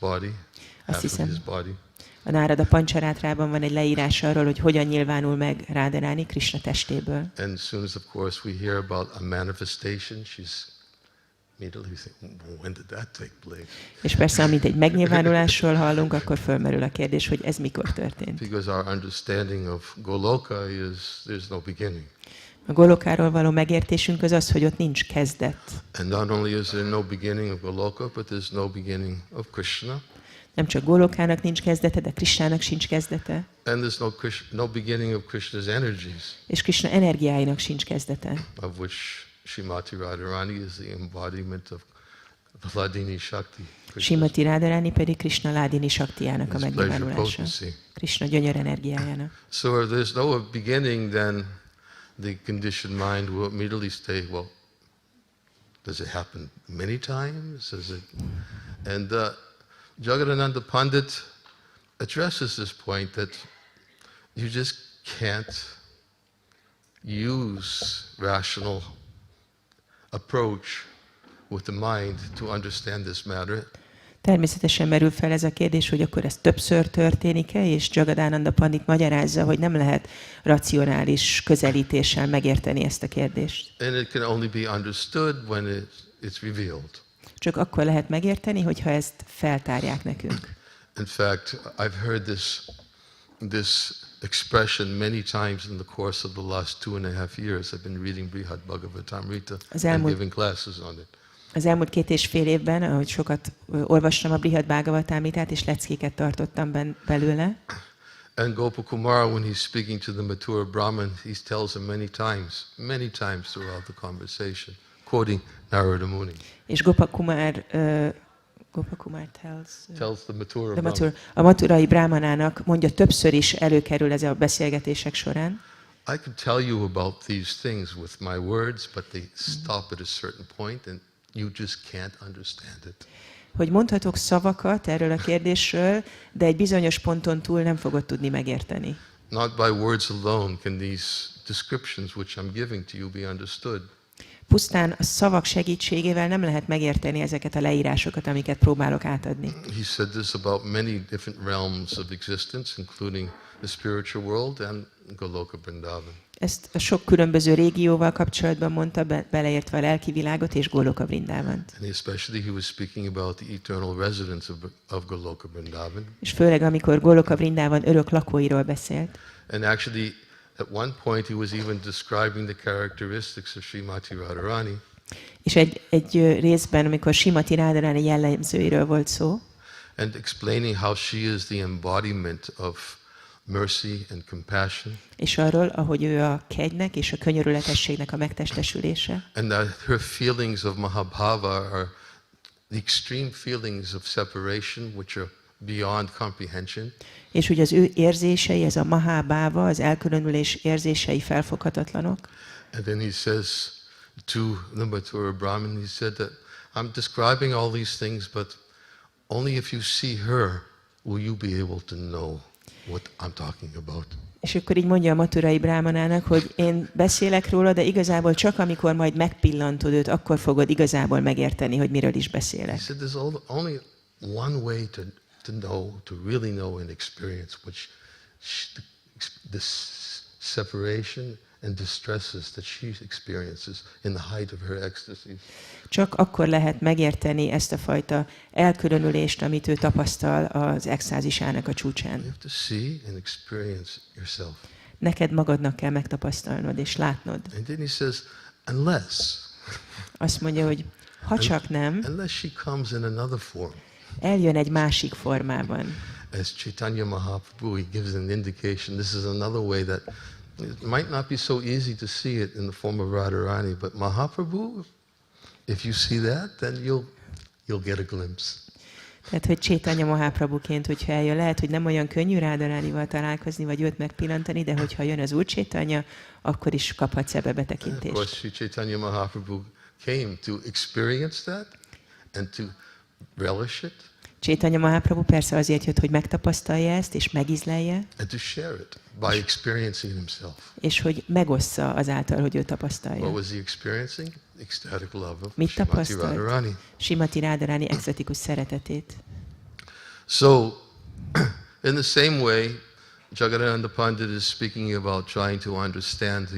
body, Azt hiszem, his body. a Nárada Pancsarátrában van egy leírás arról, hogy hogyan nyilvánul meg Radharani Krishna testéből. And as soon as, of course, we hear about a manifestation, she's immediately thinking, when did that take place? És persze, amint egy megnyilvánulásról hallunk, akkor fölmerül a kérdés, hogy ez mikor történt. Because our understanding of Goloka is there's no beginning. A Golokáról való megértésünk az, hogy ott nincs kezdet. And not only is there no beginning of Goloka, but there's no beginning of Krishna. Nem csak Golokának nincs kezdete, de Krishnának sincs kezdete. And there's no beginning of Krishna's energies. És Krishna energiáinak sincs kezdete. Of which Srimati Radharani is the embodiment of Hladini Shakti. Srimati Radharani pedig Krishna Hladini Shaktijának a megnyilvánulása. Krishna gyönyör energiájának. So if there's no beginning, then the conditioned mind will immediately say, well, does it happen many times? And Jagadananda Pandit addresses this point that you just can't use rational approach with the mind to understand this matter. Természetesen merül fel ez a kérdés, hogy akkor ez többször történik-e, és Jagadananda Pandit magyarázza, hogy nem lehet racionális közelítéssel megérteni ezt a kérdést. And it can only be understood when it's revealed. Csak akkor lehet megérteni, hogyha ezt feltárják nekünk. In fact, I've heard this expression many times in the course of the last 2.5 years. I've been reading Brihad Bhagavatamrita and giving classes on it. Az elmúlt 2,5 évben, ahogy sokat olvastam a Brihad Bhagavatamritát, és leckéket tartottam belőle. And Gopakumara, when he's speaking to the Mathura Brahmin, he tells him many times throughout the conversation, quoting Narada Muni. És Gopakumar tells the Mathura Brahmin. A maturai brahmanának mondja, többször is előkerül ez a beszélgetések során. I can tell you about these things with my words, but they stop at a certain point and you just can't understand it. Hogy mondhatok szavakat erről a kérdésről, de egy bizonyos ponton túl nem fogod tudni megérteni. Not by words alone can these descriptions which I'm giving to you be understood. Pusztán a szavak segítségével nem lehet megérteni ezeket a leírásokat, amiket próbálok átadni. He said this about many different realms of existence, including the spiritual world and Goloka Vrindavan. Ezt a sok különböző régióval kapcsolatban mondta, beleértve a lelki világot és Goloka Vrindavant. And especially he was speaking about the eternal residents of Goloka Vrindavan. És főleg amikor Goloka Vrindavan örök lakóiról beszélt. And actually at one point he was even describing the characteristics of Srimati Radharani. És egy részben, amikor Srimati Radharani jellemzőiről volt szó. And explaining how she is the embodiment of mercy and compassion. És arról, ahogy ő a kegynek és a könyörületességnek a megtestesülése. And that her feelings of Mahabhava are the extreme feelings of separation which are beyond comprehension. És ugye az ő érzései, ez a Mahabhava, az elkülönülés érzései felfoghatatlanok. And then he says to the Mathura Brahmin, he said that I'm describing all these things, but only if you see her will you be able to know what I'm talking about. És akkor így mondja a maturai brahmanának, hogy én beszélek róla, de igazából csak amikor majd megpillantod őt, akkor fogod igazából megérteni, hogy miről is beszélek. He said there's only one way to know, to really know and experience which this separation and distresses that she experiences in the height of her ecstasy. Csak akkor lehet megérteni ezt a fajta elkülönülést, amit ő tapasztal az extázisának a csúcsán. You have to see and experience yourself. Neked magadnak kell megtapasztalnod és látnod. And then he says, unless. Azt mondja, hogy ha csak nem. Unless she comes in another form. Eljön egy másik formában. As Chaitanya Mahaprabhu, he gives an indication. This is another way that it might not be so easy to see it in the form of Radharani, but Mahaprabhu, if you see that, then you'll get a glimpse. Tehát, hogy Chaitanya Mahaprabhuként, hogyha eljön, lehet, hogy nem olyan könnyű Radharanival találkozni, vagy őt megpillantani, de hogyha jön az Úr Chaitanya, akkor is kaphatsz ebbe betekintést. Of course, Chaitanya Mahaprabhu came to experience that and to relish it. Chaitanya Mahaprabhu persze azért jött, hogy megtapasztalja ezt, és megízlelje. And to share it by experiencing himself. És hogy megossza azáltal, hogy ő tapasztalja. What was he experiencing? Ecstatic love of Mit Srimati tapasztalt? Radharani. Srimati Radharani exotikus szeretetét. So, in the same way, Jagadananda Pandit is speaking about trying to understand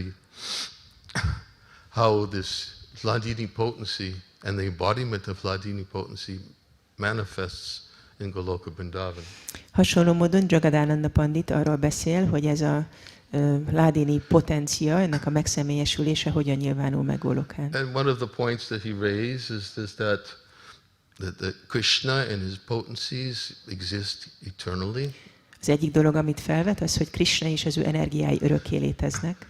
how this Hladini potency and the embodiment of Hladini potency manifests in Goloka Vrindavan. Hasonló módon Jagadananda Pandit arról beszél, hogy ez a Hladini potencia, ennek a megszemélyesülése hogyan nyilvánul meg Golokán. And one of the points that he raises is that Krishna and his potencies exist eternally. Az egyik dolog, amit felvet, az, hogy Krishna és az ő energiái örökké léteznek.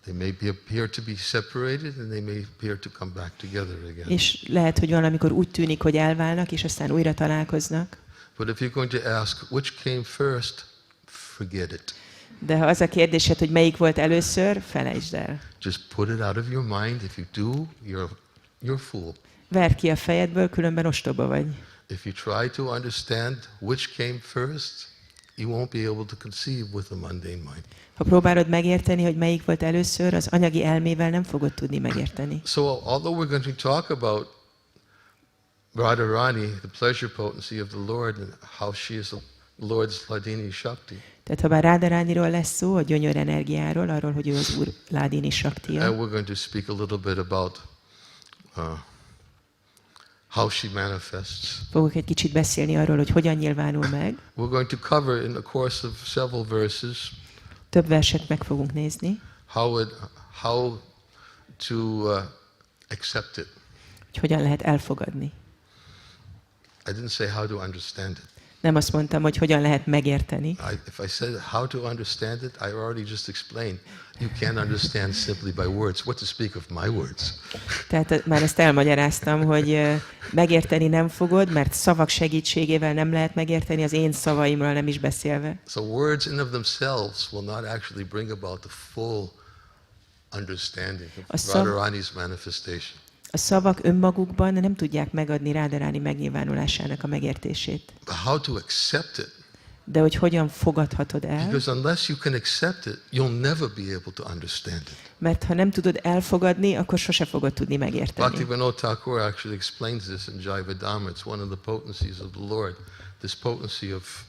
They may appear to be separated and they may appear to come back together again. És lehet, hogy valamikor úgy tűnik, hogy elválnak, és aztán újra találkoznak. But if you're going to ask which came first, forget it. De ha az a kérdésed, hogy melyik volt először, felejtsd el. Just put it out of your mind. If you do, you're a fool. Verd ki a fejedből, különben ostoba vagy. If you try to understand which came first, you won't be able to conceive with a mundane mind. Ha próbálod megérteni, hogy melyik volt először, az anyagi elmével nem fogod tudni megérteni. So, although we're going to talk about Radharani, the pleasure potency of the Lord, and how she is the Lord's Hladini Shakti. Tehát ha bár Radharaniról lesz szó, a gyönyör energiáról, arról, hogy ő az Úr Hladini Shaktia. And we're going to speak a little bit about how she manifests. Fogok egy kicsit beszélni arról, hogy hogyan nyilvánul meg. We're going to cover in the course of several verses Több verset meg fogunk nézni. how to accept it. Hogy hogyan lehet elfogadni. I didn't say how to understand it. Nem azt mondtam, hogy hogyan lehet megérteni. If I said how to understand it, I already just explained. You can't understand simply by words. What to speak of my words? Tehát már ezt elmagyaráztam, hogy megérteni nem fogod, mert szavak segítségével nem lehet megérteni, az én szavaimról nem is beszélve. So words in of themselves will not actually bring about the full understanding of Radharani's manifestation. A szavak önmagukban nem tudják megadni Radharani megnyilvánulásának a megértését. But how to accept it? De hogy hogyan fogadhatod el? Because unless you can accept it, you'll never be able to understand it. Mert ha nem tudod elfogadni, akkor sose fogod tudni megérteni. Bhaktivinoda Thakur actually explains this in Jivadhamma. It's one of the potencies of the Lord. This potency of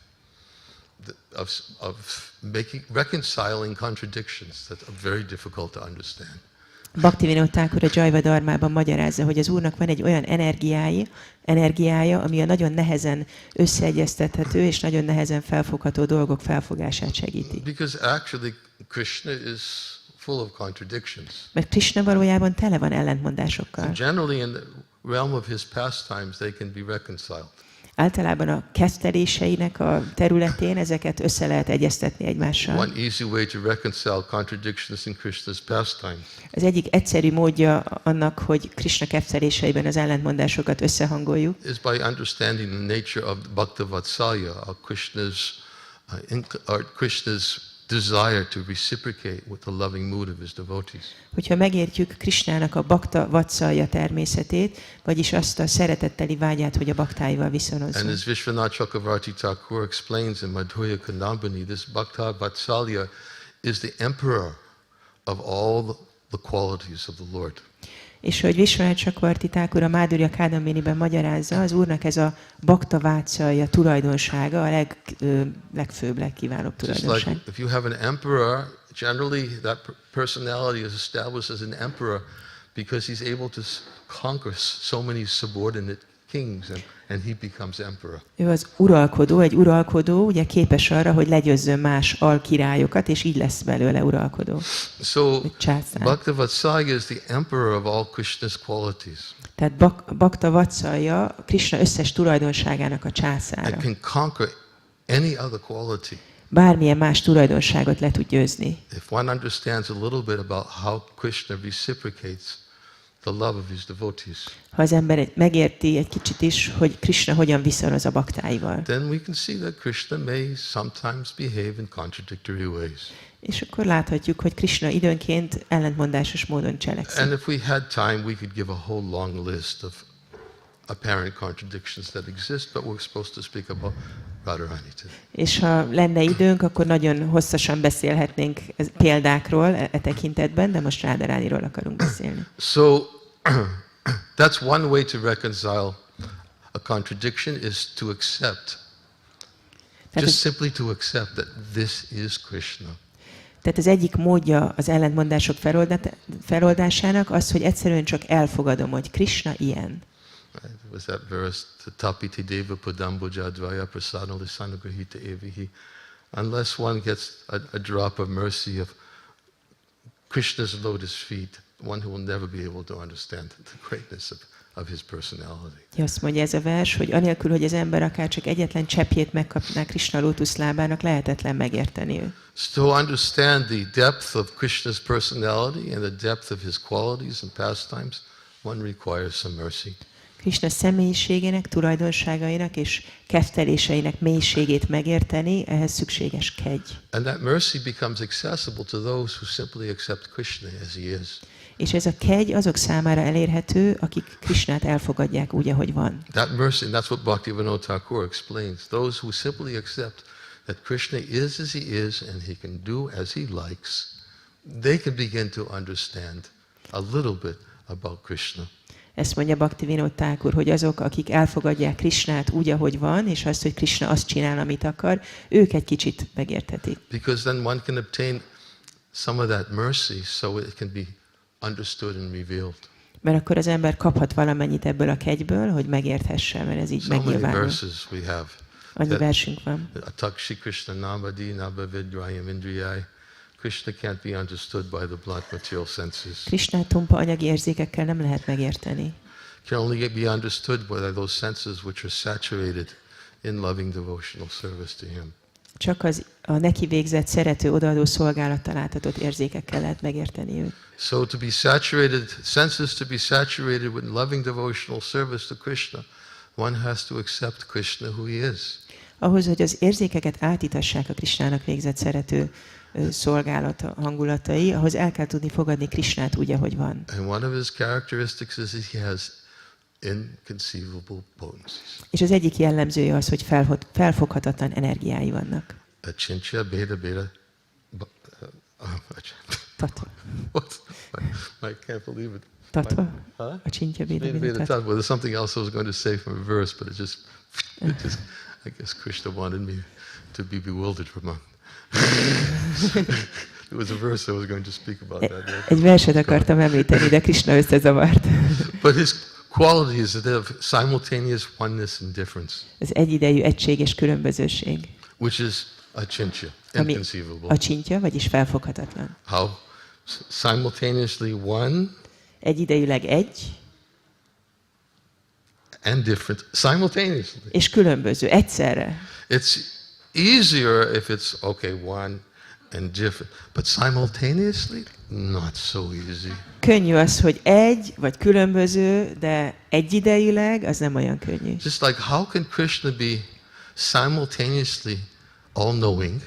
reconciling contradictions that are very difficult to understand. Bhaktivinoda Thakur a Jivadharmában magyarázza, hogy az Úrnak van egy olyan energiája, ami a nagyon nehezen összeegyeztethető és nagyon nehezen felfogható dolgok felfogását segíti. Because actually Krishna is full of contradictions. Mert Krishna valójában tele van ellentmondásokkal. And generally in the realm of his pastimes they can be reconciled. Általában a ketteléseinek a területén ezeket össze lehet egyeztetni egymással. One easy way to reconcile contradictions in Krishna's pastimes. Az egyik egyszerű módja annak, hogy Krishna ketteléseiben az ellentmondásokat összehangoljuk, is by understanding the nature of Bhakta Vatsalya, Krishna's desire to reciprocate with the loving mood of his devotees. Hogyha megértjük Krishnának a Bhakta Vatsalya természetét, vagyis azt a szeretetteli vágyát, hogy a baktáival viszonozzon. And as Vishwanath Chakravarti Thakur explains in Madhurya Kandambani, this Bhakta Vatsalya is the emperor of all the qualities of the Lord. És hogy Vishwanath Chakravarti Thakur a Madhurya Kandambaniben magyarázza, az Úrnak ez a Bhakta Vatsalya tulajdonsága, a legfőbb, legkiválóbb tulajdonság. Like if you have an emperor, generally that personality is established as an emperor because he's able to conquer so many subordinate kings and he becomes emperor. Ő az uralkodó, egy uralkodó, ugye képes arra, hogy legyőzzön más alkirályokat, és így lesz belőle uralkodó. So Bhakta Vatsalya is the emperor of all Krishna's qualities. Tehát Bhakta Vatsalya Krishna összes tulajdonságának a császára. And can conquer any other quality. Bármilyen más tulajdonságot le tud győzni. If one understands a little bit about how Krishna reciprocates the love of his devotees. Ha az ember megérti egy kicsit is, hogy Krishna hogyan viszonoz a baktáival. Then we can see that Krishna may sometimes behave in contradictory ways. És akkor láthatjuk, hogy Krishna időnként ellentmondásos módon cselekszik. And if we had time, we could give a whole long list of apparent contradictions that exist, but we're supposed to speak about Radharani today. És ha lenne időnk, akkor nagyon hosszasan beszélhetnénk példákról e tekintetben, de most Radharaniról akarunk beszélni. So that's one way to reconcile a contradiction is to accept Just simply to accept that this is Krishna. Tehát az egyik módja az ellentmondások feloldásának az, hogy egyszerűen csak elfogadom, hogy Krishna ilyen. Right? It was that verse, Tapiti deva padambujadvaya prasadam lisanugrahita evihi. Unless one gets a drop of mercy of Krishna's lotus feet, one who will never be able to understand the greatness of his personality. Azt mondja ez a vers, hogy anélkül, hogy az ember akár csak egyetlen cseppjét megkapná Krishna lótuszlábának, lehetetlen megérteni őt. So to understand the depth of Krishna's personality and the depth of his qualities and pastimes, one requires some mercy. Krishna személyiségének, tulajdonságainak és ketteléseinek mélységét megérteni, ehhez szükséges kegy. And that mercy becomes accessible to those who simply accept Krishna as he is. És ez a kegy azok számára elérhető, akik Krishnát elfogadják úgy, ahogy van. That mercy, and that's what Bhaktivinoda Thakur explains. Those who simply accept that Krishna is as he is and he can do as he likes, they can begin to understand a little bit about Krishna. Ezt mondja Bhaktivinoda Thakur, hogy azok, akik elfogadják Krishnát úgy, ahogy van, és azt, hogy Krishna azt csinál, amit akar, ők egy kicsit megérthetik. Because then one can obtain some of that mercy so it can be understood and revealed. Mert akkor az ember kaphat valamennyit ebből a kegyből, hogy megérthesse, mert ez így So many megnyilvánul. verses we have. Annyi versünk van. Atakshi Krishna Namadi Nabavidrayam Indriyai. Krishna can't be understood by the blood material senses. Krishnát tompa anyagi érzékekkel nem lehet megérteni. Can only be understood by those senses which are saturated in loving devotional service to him. Csak a neki végzett szerető odaadó szolgálattal átadott érzékekkel lehet megérteni őt. So to be saturated, senses to be saturated with loving devotional service to Krishna, one has to accept Krishna who he is. Ahhoz, hogy az érzékeket átítassák a Krishnának végzett szerető szolgálata hangulatai, ahhoz el kell tudni fogadni Krishnát úgy, ahogy van. And one of his characteristics is that he has inconceivable potencies. És az egyik jellemzője az, hogy felfoghatatlan energiái vannak. Achintya beta beta. Tatva. What? I can't believe it. Tatva? Huh? Achintya beta Beta beta beta tatva. tatva. There's something else I was going to say from a verse, but it just I guess Krishna wanted me to be bewildered for a month. It was a verse I was going to speak about that. Egy verset akartam említeni, de Krishna összezavart. But his quality is that of simultaneous oneness and difference. Az egyidejű egység és különbözőség. Which is achintya, Ami inconceivable. acsintja, vagyis felfoghatatlan. How simultaneously one Egyidejűleg egy, and different simultaneously. és különböző, egyszerre. It's easier if it's okay, one and different, but simultaneously, not so easy. Könnyű az, hogy egy, vagy különböző, de egyidejűleg az nem olyan könnyű. Just like how can Krishna be simultaneously all-knowing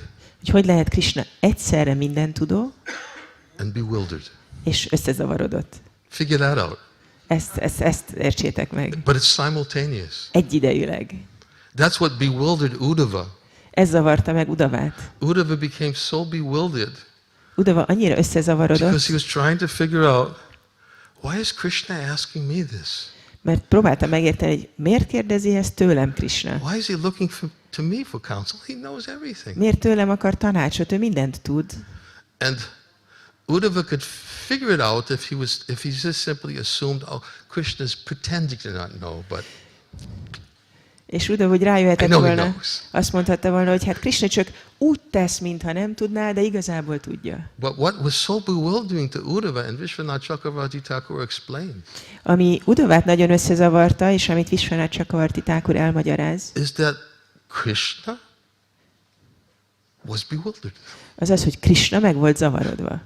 Hogy lehet Krishna egyszerre mindentudó, and bewildered? és összezavarodott. Figure that out. Ezt értsétek meg. But it's simultaneous. Egyidejűleg. That's what bewildered Uddhava. Ez zavarta meg Uddhavát. Uddhava became so bewildered Uddhava annyira összezavarodott, because he was trying to figure out, why is Krishna asking me this? mert próbálta megérteni, hogy miért kérdezi ezt tőlem Krishna. Why is he looking to me for counsel? He knows everything. Miért tőlem akar tanácsot? Ő mindent tud. And Uddhava could figure it out if he just simply assumed, oh, Krishna's pretending to not know, but És Uddhava úgy rájöhetett I know he volna, knows. azt mondhatta volna, hogy hát Krishna csak úgy tesz, mintha nem tudná, de igazából tudja. But what was so bewildering to Uddhava, and Vishwanath Chakravarti Thakur explained, Ami Uddhavát nagyon összezavarta, és amit Vishwanath Chakravarti Thakur elmagyaráz, is that Krishna was bewildered. az az, hogy Krishna meg volt zavarodva.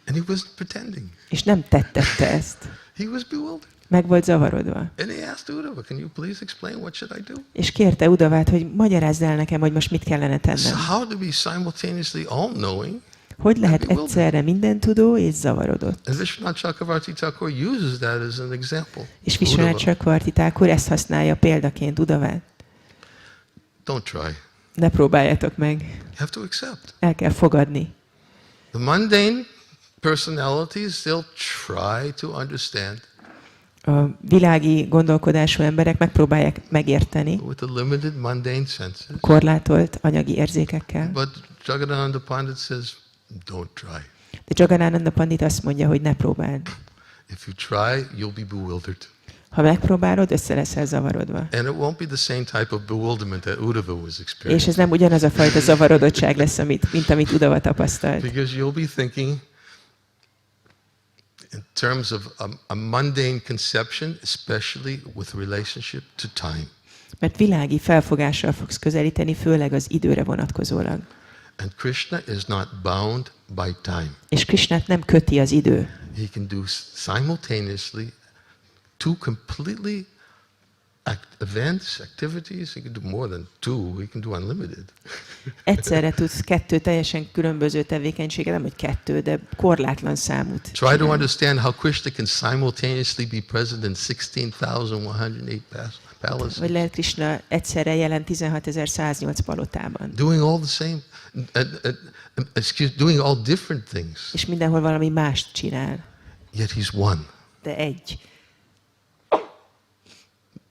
And he wasn't pretending. És nem tettette ezt. He was bewildered. Meg volt zavarodva. And he asked Uddhava, can you please explain what should I do? És kérte Uddhavát, hogy magyarázz el nekem, hogy most mit kellene So tennem. how to be simultaneously all-knowing? Hogy lehet egyszerre mindentudó és zavarodott? And Vishwanath Chakravarti Thakur uses that as an example. És Vishwanath Chakravarti Thakur ezt használja példaként Uddhavát. Don't try. Ne próbáljátok meg. You have to accept. El kell fogadni. The mundane personalities, they'll try to understand. A világi gondolkodású emberek megpróbálják megérteni with the limited mundane senses. korlátolt anyagi érzékekkel. But Jagadananda Pandit says, don't try. De Jagadananda Pandit azt mondja, hogy ne próbáld. If you try, you'll be bewildered. Ha megpróbálod, össze leszel zavarodva. And it won't be the same type of bewilderment that Uddhava was És experiencing. ez nem ugyanaz a fajta zavarodottság lesz, mint amit Uddhava tapasztalt. Because you'll be thinking in terms of a mundane conception, especially with relationship to time. Mert világi felfogással fogsz közelíteni, főleg az időre vonatkozólag. And Krishna is not bound by time. És Krisnát nem köti az idő. He can do simultaneously two completely events, activities. He can do more than two. He can do unlimited. Egyszerre tudsz kettő teljesen különböző tevékenységet, nem hogy kettő, de korlátlan számút. Try to csinálni. understand how Krishna can simultaneously be present in 16,108 palaces. Vagy lehet Krisna egyszerre jelen 16.108 palotában. Doing all the same, doing all different things. És mindenhol valami mást csinál. Yet he's one. De egy.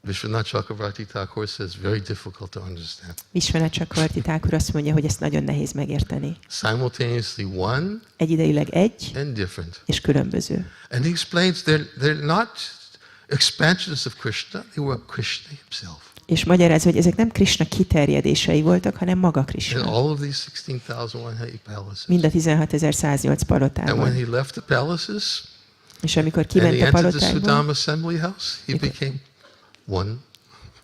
Vishwanath Chakravarti Thakur says very difficult to understand. Vishwanath Chakravarti Thakur azt mondja, hogy ezt nagyon nehéz megérteni. Simultaneously one Egyidejűleg egy and different. és különböző. And he explains they're not expansions of Krishna, they were Krishna himself. És magyarázza, hogy ezek nem Krishna kiterjedései voltak, hanem maga In Krishna. all of these 16,108 palaces. Mind a 16.108 And when palotában. he left the palaces És amikor and kiment he a entered the palotából, Sudama assembly house, he became one.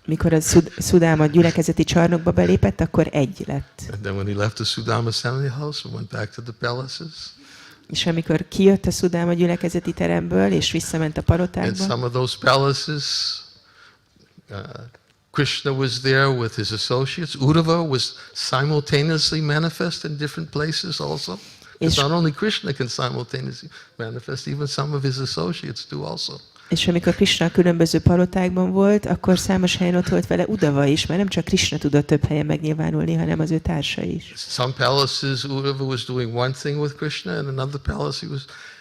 mikor a Szudáma gyülekezeti csarnokba belépett, akkor egy lett. And then when he left the Sudama assembly house and went back to the palaces, És amikor kijött a Szudáma gyülekezeti teremből, és visszament a in palotákba, some of those palaces, Krishna was there with his associates. Uddhava was simultaneously manifest in different places also. It's not only Krishna can simultaneously manifest, even some of his associates do also. és amikor Krishna a különböző palotákban volt, akkor számos helyen ott volt vele Uddhava is, mert nem csak Krishna tudott több helyen megnyilvánulni, hanem az ő társai is. Some palaces Uddhava was doing one thing with Krishna, and another palace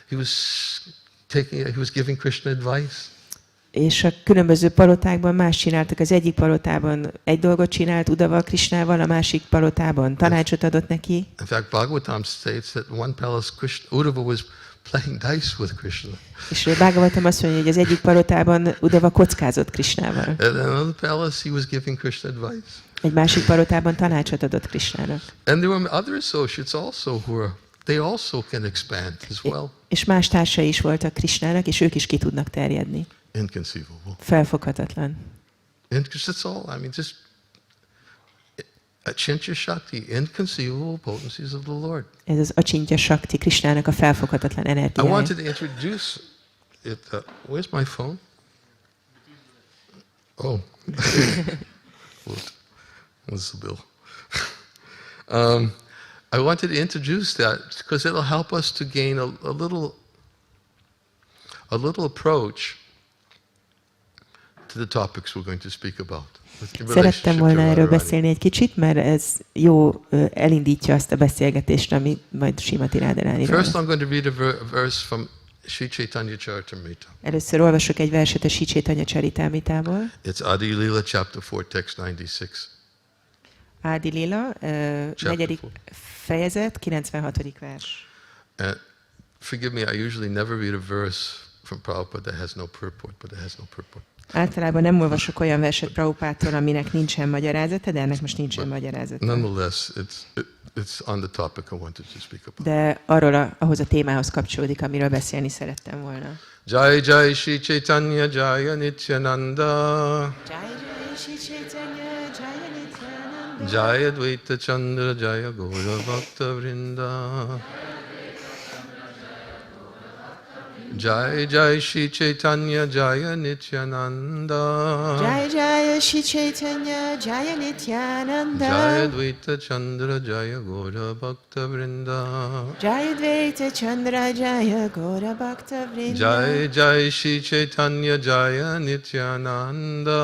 he was giving Krishna advice. És a különböző palotákban más csináltak. Az egyik palotában egy dolgot csinált Uddhava Krishnával, a másik palotában tanácsot adott neki. In fact, Bhagavatam states that one palace Uddhava was playing dice with Krishna. És Bhagavatam azt mondja, hogy az egyik palotában Uddhava kockázott Krishnával. And in another palace he was giving Krishna advice. Egy másik palotában tanácsot adott Krishnának. And there were other associates also they also can expand as well. És más társai is voltak Krishnának, és ők is ki tudnak terjedni. Inconceivable. Felfoghatatlan. And that's all. I mean, just Achintya Shakti, inconceivable potencies of the Lord. Ez az Achintya Shakti, Krishnának a felfoghatatlan I energiája. wanted to introduce it. Where's my phone? Oh. What's the bill? I wanted to introduce that because it'll help us to gain a little approach to the topics we're going to speak about. Szerettem volna erről beszélni egy kicsit, mert ez jó elindítja azt a beszélgetést, ami majd Srimati Radharaniról First lesz. I'm going to read a verse from Sri Chaitanya Charitamrita. Először olvasok egy verset a Sri Chaitanya Charitamritából. It's Adi Lila chapter 4 text 96. Ádi Lila, 4. fejezet, 96. vers. And forgive me, I usually never read a verse from Prabhupada that has no purport, but it has no purport. Általában nem olvasok olyan verset Prabhupádtól, aminek nincsen magyarázata, de ennek most nincsen magyarázata. Nonetheless, it's on the topic I wanted to speak about. De ahhoz a témához kapcsolódik, amiről beszélni szerettem volna. Jai Jai Shri Chaitanya Jaya Nityananda Jai Jai Shri Chaitanya Jaya Nityananda Jaya Advaita Chandra Jaya Gaura Bhakta Vrinda Jai Jai Shri Chaitanya Jaya Nityananda Jai Jai Shri Chaitanya Jaya Nityananda Jaya Advaita Chandra Jaya Gaura Bhakta Vrinda Jaya Advaita Chandra Jaya Gaura Bhakta Vrinda Jai Jai Shri Chaitanya Jaya Nityananda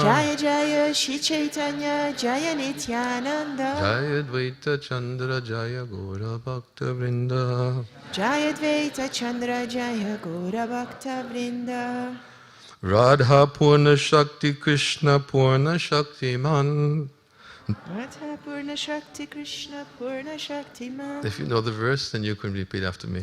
Jaya Jaya Shri Chaitanya Jaya Nityananda Jaya Advaita Chandra Jaya Gaura Bhakta Vrinda Jaya Advaita Chandra Jaya Gaura Bhakta Vrinda Radha Purna Shakti Krishna Purna Shaktiman. Radha Purna Shakti Krishna Purna Shaktiman. If you know the verse, then you can repeat after me.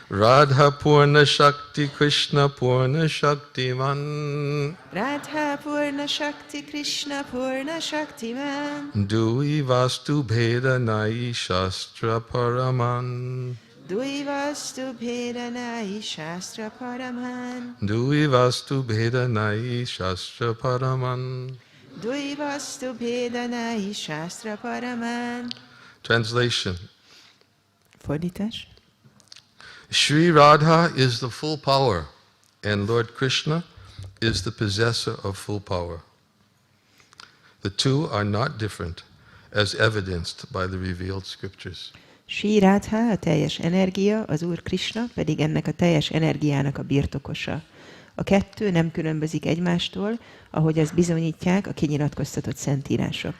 Radha Purna Shakti Krishna Purna Shaktiman. Radha Purna Shakti Krishna Purna Shaktiman. Dui Vastu Bheda Nai Shastra Paraman. Dui Vastu Bhedanai Shastra Paraman. Dui Vastu Bheda Nai Shastra Paraman. Dui Vastu Bhedanai Shastra Paraman. Translation. Fordítás. Sri Radha is the full power, and Lord Krishna is the possessor of full power. The two are not different, as evidenced by the revealed scriptures. Sri Radha a teljes energia, az Úr Krishna pedig ennek a teljes energiának a birtokosa. A kettő nem különbözik egymástól, ahogy ezt bizonyítják a kinyilatkoztatott szentírások.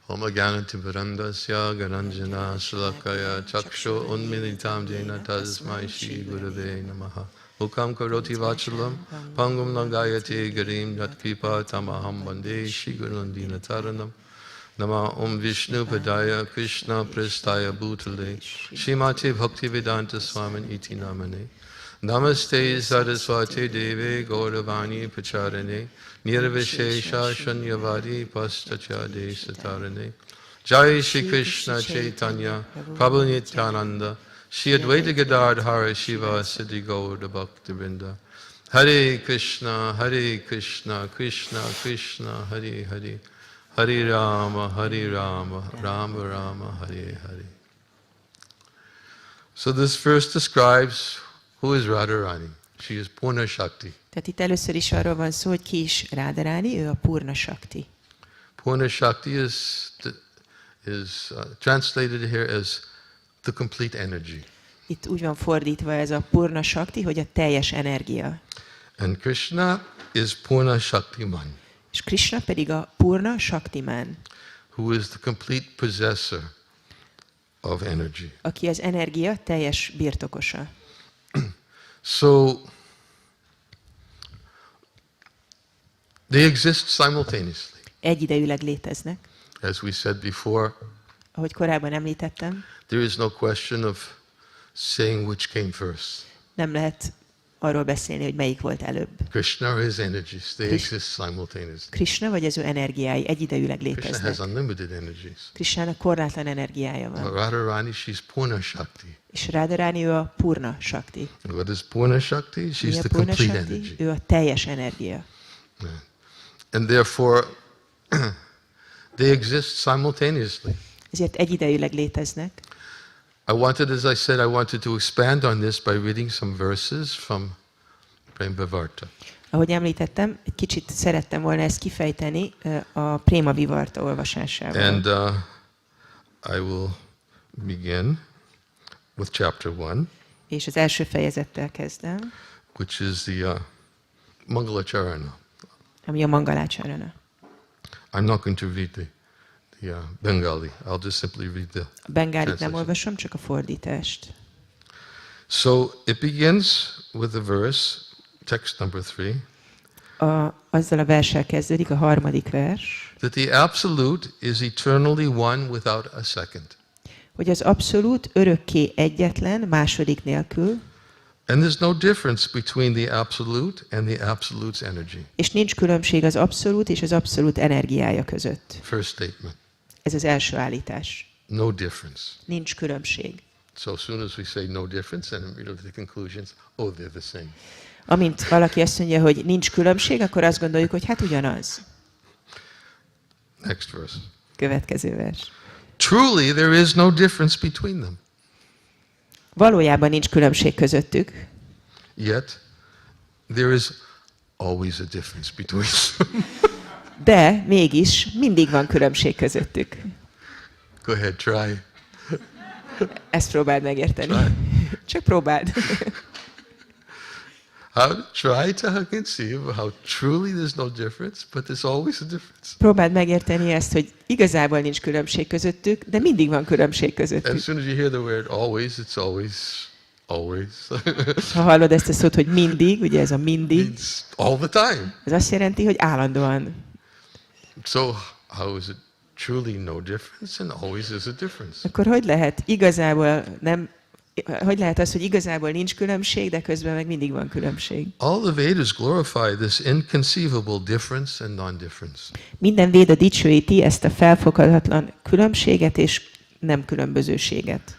Om Gyanativarandasya Garanjana Shalakaya Chaksho Unmilitam Jena Tasmai Shri Gurave Namaha Mukam Karoti Vachalam Pangum Nangayate Garim Yatkipa Tamaham Bande Shri Gurundina Taranam Nama Om Vishnu Padaya Krishna Prestaya Bhutale Shrimati Bhaktivedanta Swamin Iti Namane Namaste Saraswati Deve Gauravani Pacharane Nirvishesha Shanyavadi Pastachade Satarane Jai Shri Krishna Chaitanya Prabhu Nityananda Shri Advaita Gadadhara Shiva Siddhi Gaura Bhaktivinoda Hare Krishna Krishna Krishna Hare Hare Hare Rama Rama Rama Hare Hare. So this verse describes who is Radharani. She is Purna Shakti. Tehát itt először is arról van szó, hogy ki is Radharani, ő a Purna Shakti. Purna Shakti is translated here as the complete energy. Itt úgy van fordítva ez a Purna Shakti, hogy a teljes energia. And Krishna is Purna Shaktiman. És Krishna pedig a Purna Shaktiman. Who is the complete possessor of energy. Aki az energia teljes birtokosa. So they exist simultaneously. Egyidejűleg léteznek. As we said before, ahogy korábban említettem, there is no question of saying which came first. Nem lehet arról beszélni, hogy melyik volt előbb. Krishna or his energies, they exist simultaneously. Krishna vagy az ő energiái egyidejűleg Krishna léteznek. has unlimited energies. Krishnának korlátlan energiája van. Radharani, she's Purna Shakti. És Radharani ő a Purna Shakti. What is Purna Shakti? Mi She's a the Purna complete Shakti? energy. Ő a teljes energia. And therefore, they exist simultaneously. Ezért egyidejűleg léteznek. I wanted, as I said, I wanted to expand on this by reading some verses from Prema Vivarta. Ahogy említettem, egy kicsit szerettem volna ezt kifejteni a Prema Vivarta olvasásával. And I will begin with chapter 1. És az első fejezettel kezdem, Which is the Mangalacharana. ami a Mangalácharana. I'm not going to read the Bengali. I'll just simply read the A bengálit nem translation. olvasom, csak a fordítást. So it begins with the verse, text number 3. Azzal a verssel kezdődik, a harmadik vers, That the Absolute is eternally one without a second. hogy az abszolút örökké egyetlen, második nélkül, And there's no difference between the Absolute and the Absolute's energy. és nincs különbség az abszolút és az abszolút energiája között. First statement. Ez az első állítás. No difference. Nincs különbség. So as soon as we say no difference, then immediately the conclusions, oh, they're the same. Amint valaki azt mondja, hogy nincs különbség, akkor azt gondoljuk, hogy hát ugyanaz. Next verse. Következő vers. Truly, there is no difference between them. Valójában nincs különbség közöttük, Yet, there is always a difference between them. de mégis mindig van különbség közöttük. Go ahead, try. Ezt próbáld megérteni. Csak próbáld. Try to conceive how truly there's no difference, but there's always a difference. Próbáld megérteni ezt, hogy igazából nincs különbség közöttük, de mindig van különbség As közöttük. soon as you hear the word always, it's always always. Ha hallod ezt a szót, hogy mindig, ugye ez a mindig, It's all the time. ez azt jelenti, hogy állandóan. So how is it truly no difference and always is a difference? Akkor hogy lehet az, hogy igazából nincs különbség, de közben meg mindig van különbség? All the Vedas glorify this inconceivable difference and non-difference. Minden véda dicsőíti ezt a felfoghatatlan különbséget és nem különbözőséget.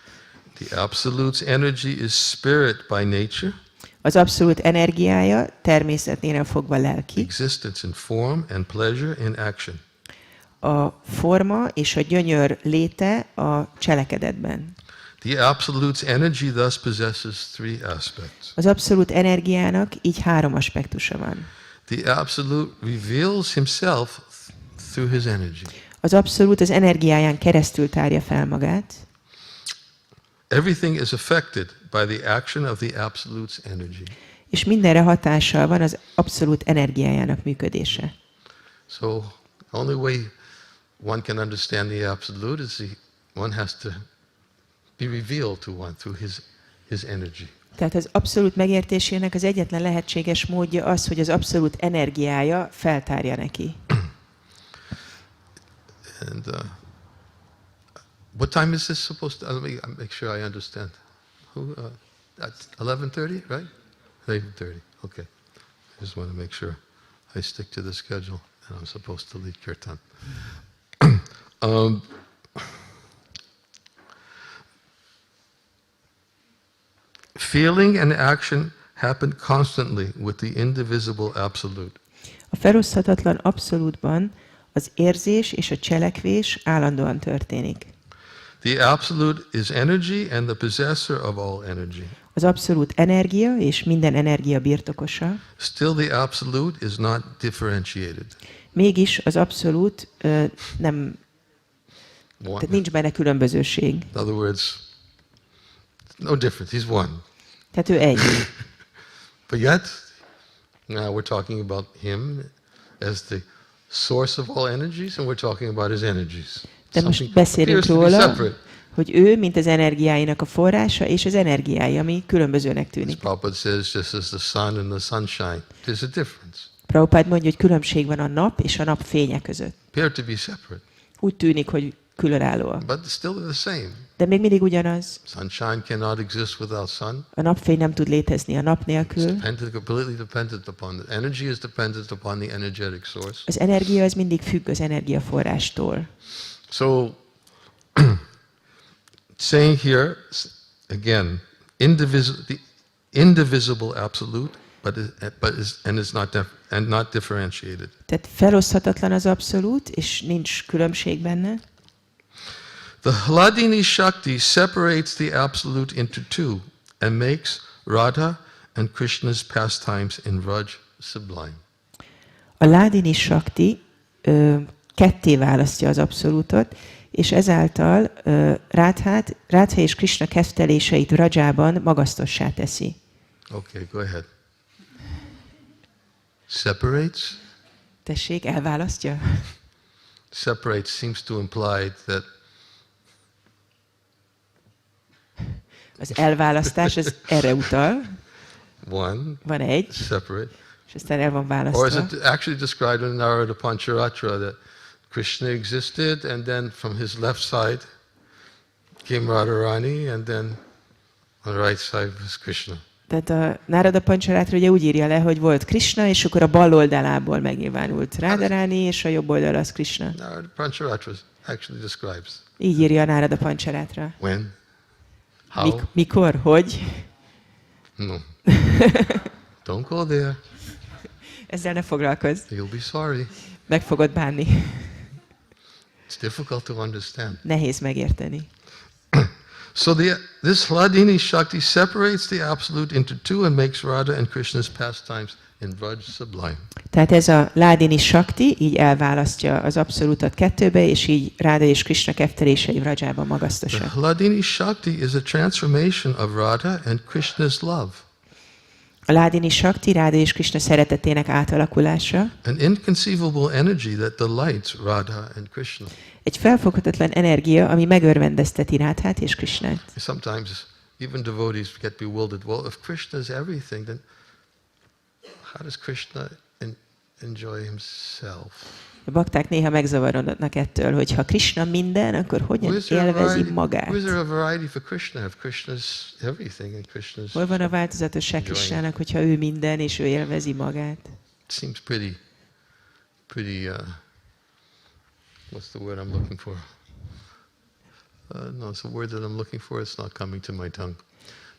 The absolute's energy is spirit by nature. Az abszolút energiája természeténél fogva lelki. Existence in form and pleasure in action. A forma és a gyönyör léte a cselekedetben. The absolute's energy thus possesses three aspects. Az abszolút energiának így három aspektusa van. The absolute reveals himself through his energy. Az abszolút az energiáján keresztül tárja fel magát. Everything is affected by the action of the absolute's energy. És mindenre hatással van az abszolút energiájának működése. So, the only way one can understand the absolute is one has to be revealed to one through his energy. Tehát az abszolút megértésének az egyetlen lehetséges módja az, hogy az abszolút energiája feltárja neki. And what time is this supposed to? Let me make sure I understand. That's 11:30, right? 11:30. Okay. I just want to make sure I stick to the schedule, and I'm supposed to lead kirtan. Feeling and action happen constantly with the indivisible absolute. A feloszthatatlan abszolútban az érzés és a cselekvés állandóan történik. The absolute is energy and the possessor of all energy. Az abszolút energia és minden energia birtokosa. Still the absolute is not differentiated. Mégis az abszolút tehát nincs benne különbözőség. In other words, no difference. He's one. Tehát ő egy. But yet, now we're talking about him as the source of all energies, and we're talking about his energies. De most beszélünk róla, hogy ő, mint az energiáinak a forrása, és az energiái, ami különbözőnek tűnik. Prabhupada says, just as the sun and the sunshine, there's a difference. Prabhupada mondja, hogy különbség van a nap és a nap fénye között. Appear to be separate. Úgy tűnik, hogy különállóak. But still the same. De még mindig ugyanaz. Sunshine cannot exist without sun. A napfény nem tud létezni a nap nélkül. Completely dependent upon it. Energy is dependent upon the energetic source. Az energia az mindig függ az energiaforrástól. So, saying here again, the indivisible absolute, and is not differentiated. Tehát feloszthatatlan az abszolút, és nincs különbség benne. The Hladini Shakti separates the absolute into two and makes Radha and Krishna's pastimes in Vraj sublime. A Hladini Shakti ketté választja az abszolútot, és ezáltal Radha és Krishna kezdteléseit Vrajában magasztossá teszi. Okay, go ahead. Separates? Tessék, elválasztja? Separates seems to imply that az elválasztás az erre utal. Van egy. Separate. És aztán el van választva. Or is it actually described in Narada Pancharatra that Krishna existed and then from his left side came Radharani and then on the right side was Krishna. Tehát a Narada Pancharatra ugye úgy írja le, hogy volt Krishna, és akkor a bal oldalából megnyilvánult Radharani, és a jobb oldal az Krishna. Narada Pancharatra actually describes. Így írja a Narada Pancharatra. When? How? Mikor? Hogy? No. Don't go there. Ezzel ne foglalkozz. You'll be sorry. Meg fogod bánni. It's difficult to understand. Nehéz megérteni. So this Hladini Shakti separates the absolute into two and makes Radha and Krishna's pastimes in Vraj sublime. Tehát ez a Hladini Shakti így elválasztja az abszolútat kettőbe, és így Radha és Krishna kezdtelései Vrajában magasztosa. The Hladini Shakti is a transformation of Radha and Krishna's love. A Hladini Shakti Radha és Krishna szeretetének átalakulása. An inconceivable energy that delights Radha and Krishna. Egy felfoghatatlan energia, ami megörvendezteti Radhát és Krishnát. Sometimes even devotees get bewildered. Well, if Krishna is everything, then how does Krishna enjoy himself? A bakták néha megzavarodnak ettől, hogy ha Krishna minden, akkor hogyan élvezi magát? Hol van a változatosság Krishnának, hogyha ő minden, és ő élvezi magát? Seems pretty, what's the word I'm looking for? No, it's a word that I'm looking for. It's not coming to my tongue.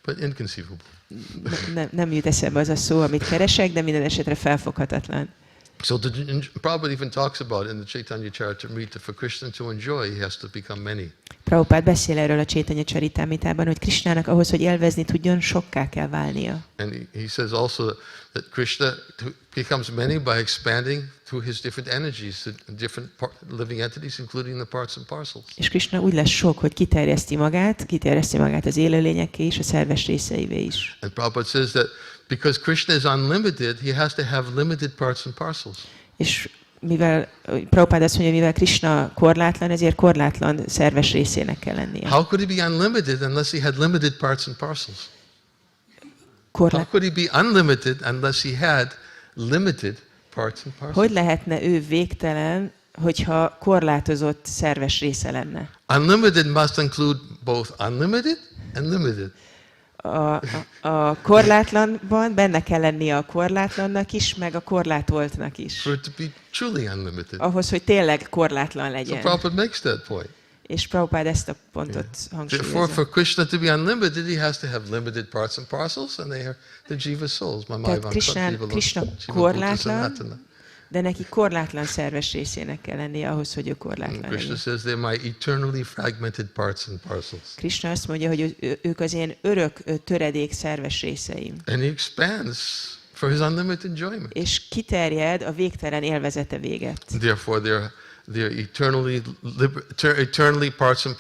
But inconceivable. Nem jut eszembe az a szó, amit keresek, de minden esetre felfoghatatlan. So Prabhupada even talks about in the Chaitanya Charitamrita, for Krishna to enjoy, he has to become many. Prabhupád beszél erről a Chaitanya Charitamritában, hogy Krishnának ahhoz, hogy élvezni tudjon, sokká kell válnia. And he says also that Krishna becomes many by expanding through his different energies, the different living entities, including the parts and parcels. És Krishna úgy lesz sok, hogy kiterjeszti magát az élőlényekké és a szerves részeivé is. And Prabhupada says that because Krishna is unlimited, he has to have limited parts and parcels. És mivel Prabhupád azt mondja, mivel Krishna korlátlan, ezért korlátlan szerves részének kell lennie. How could he be unlimited unless he had limited parts and parcels? How could he be unlimited unless he had limited parts and parcels? Hogy lehetne ő végtelen, hogyha korlátozott szerves része lenne? Unlimited must include both unlimited and limited. A korlátlanban benne kell lennie a korlátlannak is, meg a korlátoltnak is. For it to be truly unlimited. Ahhoz, hogy tényleg korlátlan legyen. So Prabhupada makes that point. És Prabhupád ezt a pontot hangsúlyozza. Therefore, for Krishna to be unlimited, he has to have limited parts and parcels, and they are the jiva souls. Tehát Krishna korlátlan, de neki korlátlan szerves részének kell lennie ahhoz, hogy ő korlátlan legyen. Krishna says they're my eternally fragmented parts and parcels. Krishna azt mondja, hogy ők az én örök töredék szerves részeim. And he expands for his unlimited enjoyment. És kiterjed a végtelen élvezete véget. Therefore, they're eternally parts and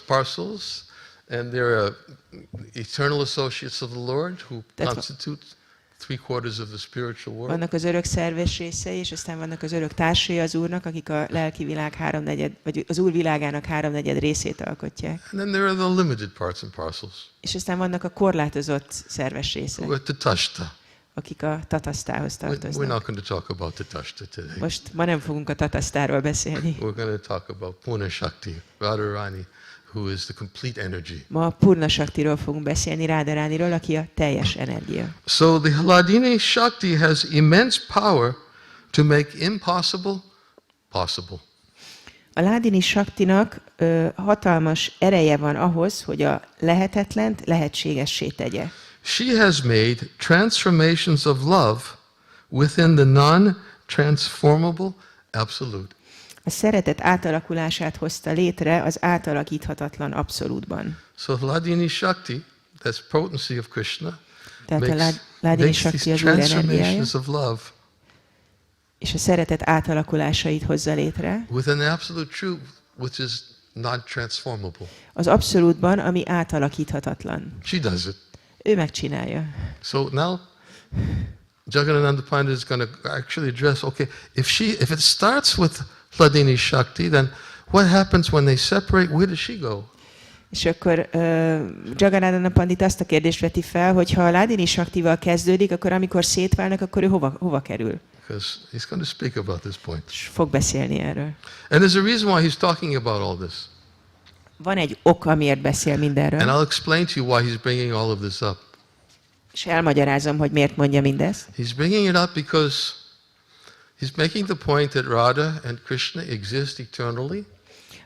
parcels, and they're eternal associates of the Lord who constitute 3/4 of the spiritual world. Vannak az örök szerves részei, és aztán vannak az örök társai az Úrnak, akik a lelki világ vagy az Úr világának 3/4 részét alkotják. And then there are the limited parts and parcels. És aztán vannak a korlátozott szerves részek. Who are tatashta. Akik a tatasztához tartoznak. We're not going to talk about tatashta today. Most ma nem fogunk a tatasztáról beszélni. We're going to talk about Purna Shakti, Radharani, who is the complete energy. Ma Purna Shaktiról fogunk beszélni, Radharaniról, aki a teljes energia. So the Hladini Shakti has immense power to make impossible possible. A Hladini Shaktinak hatalmas ereje van ahhoz, hogy a lehetetlent lehetségessé tegye. She has made transformations of love within the non-transformable absolute. A szeretet átalakulását hozta létre az átalakíthatatlan abszolútban. So Hladini Shakti, that's potency of Krishna, makes these transformations of love. És a szeretet átalakulásait hozza létre. With an absolute truth which is not transformable. Az abszolútban, ami átalakíthatatlan. She does it. Ő megcsinálja. So now Jagannatha Pandit is going to actually address, okay, if it starts with Hladini Shakti, then what happens when they separate? Where does she go? És akkor Jagannatha Pandit azt a kérdést veti fel, hogy ha a Hladini Shaktival kezdődik, akkor amikor szétválnak, akkor ő hova kerül? Because he's going to speak about this point. És fog beszélni erről. And there's a reason why he's talking about all this. Van egy ok, amiért beszél mindenről. And I'll explain to you why he's bringing all of this up. És elmagyarázom, hogy miért mondja mindezt. He's bringing it up because he's making the point that Radha and Krishna exist eternally.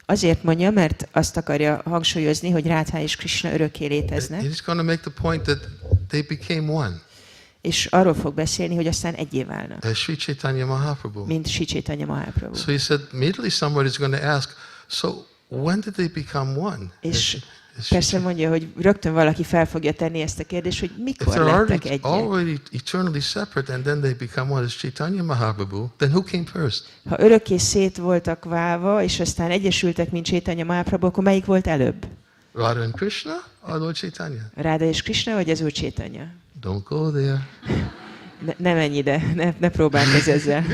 Azért mondja, mert azt akarja hangsúlyozni, hogy Radha és Krishna örökké léteznek. He's going to make the point that they became one. És arról fog beszélni, hogy aztán egyé válnak. As Sri Chaitanya Mahaprabhu. Mint Sri Chaitanya Mahaprabhu. So he said, immediately somebody is going to ask, so when did they become one? És persze mondja, hogy rögtön valaki fel fogja tenni ezt a kérdést, hogy mikor lettek egyek. Already eternally separate and then they become one as Chaitanya Mahaprabhu, then who came first? Ha örökké szét voltak válva, és aztán egyesültek, mint Chaitanya Mahaprabhu, akkor melyik volt előbb? Radha and Krishna or Lord Chaitanya? Radha és Krishna, vagy az Úr Chaitanya? Don't go there. Ne menj ide, ne próbálkozz ezzel.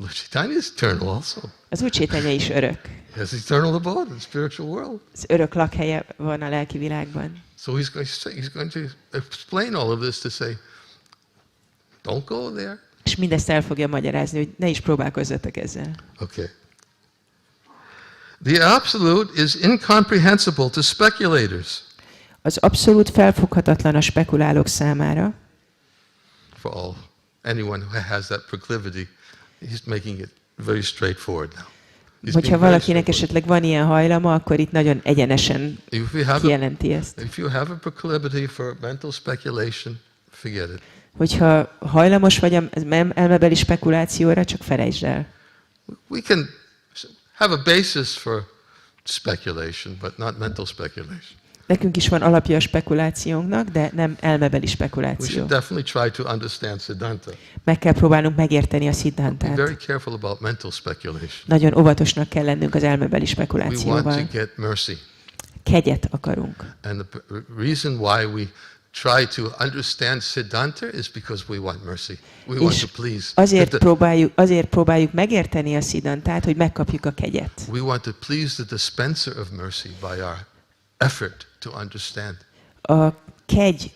Lord Chaitanya is eternal also. Az Úr Chaitanya is örök. He has eternal abode in the spiritual world. Az örök lakhelye van a lelki világban. So he's going to explain all of this to say, don't go there. És mindezt el fogja magyarázni, hogy ne is próbálkozzatok ezzel. Okay. The absolute is incomprehensible to speculators. Az abszolút felfoghatatlan a spekulálók számára. For anyone who has that proclivity, he's making it very straightforward now. Hogyha valakinek esetleg van ilyen hajlama, akkor itt nagyon egyenesen kijelenti ezt. If you have a proclivity for mental speculation, forget it. Hogyha hajlamos vagy az elmebeli spekulációra, csak felejtsd el. We can have a basis for speculation, but not mental speculation. Nekünk is van alapja a spekulációnknak, de nem elmebeli We spekuláció. should definitely try to understand Siddhanta. Meg kell próbálnunk megérteni a Siddhantát. Be very careful about mental speculation. Nagyon óvatosnak kell lennünk az elmebeli We want spekulációval. to get mercy. Kegyet akarunk. And the reason why we try to understand Siddhanta is because we want mercy. We want to please. Azért próbáljuk megérteni a Siddhantát, hogy megkapjuk a kegyet. We want to please the dispenser of mercy by our effort to understand. A kegy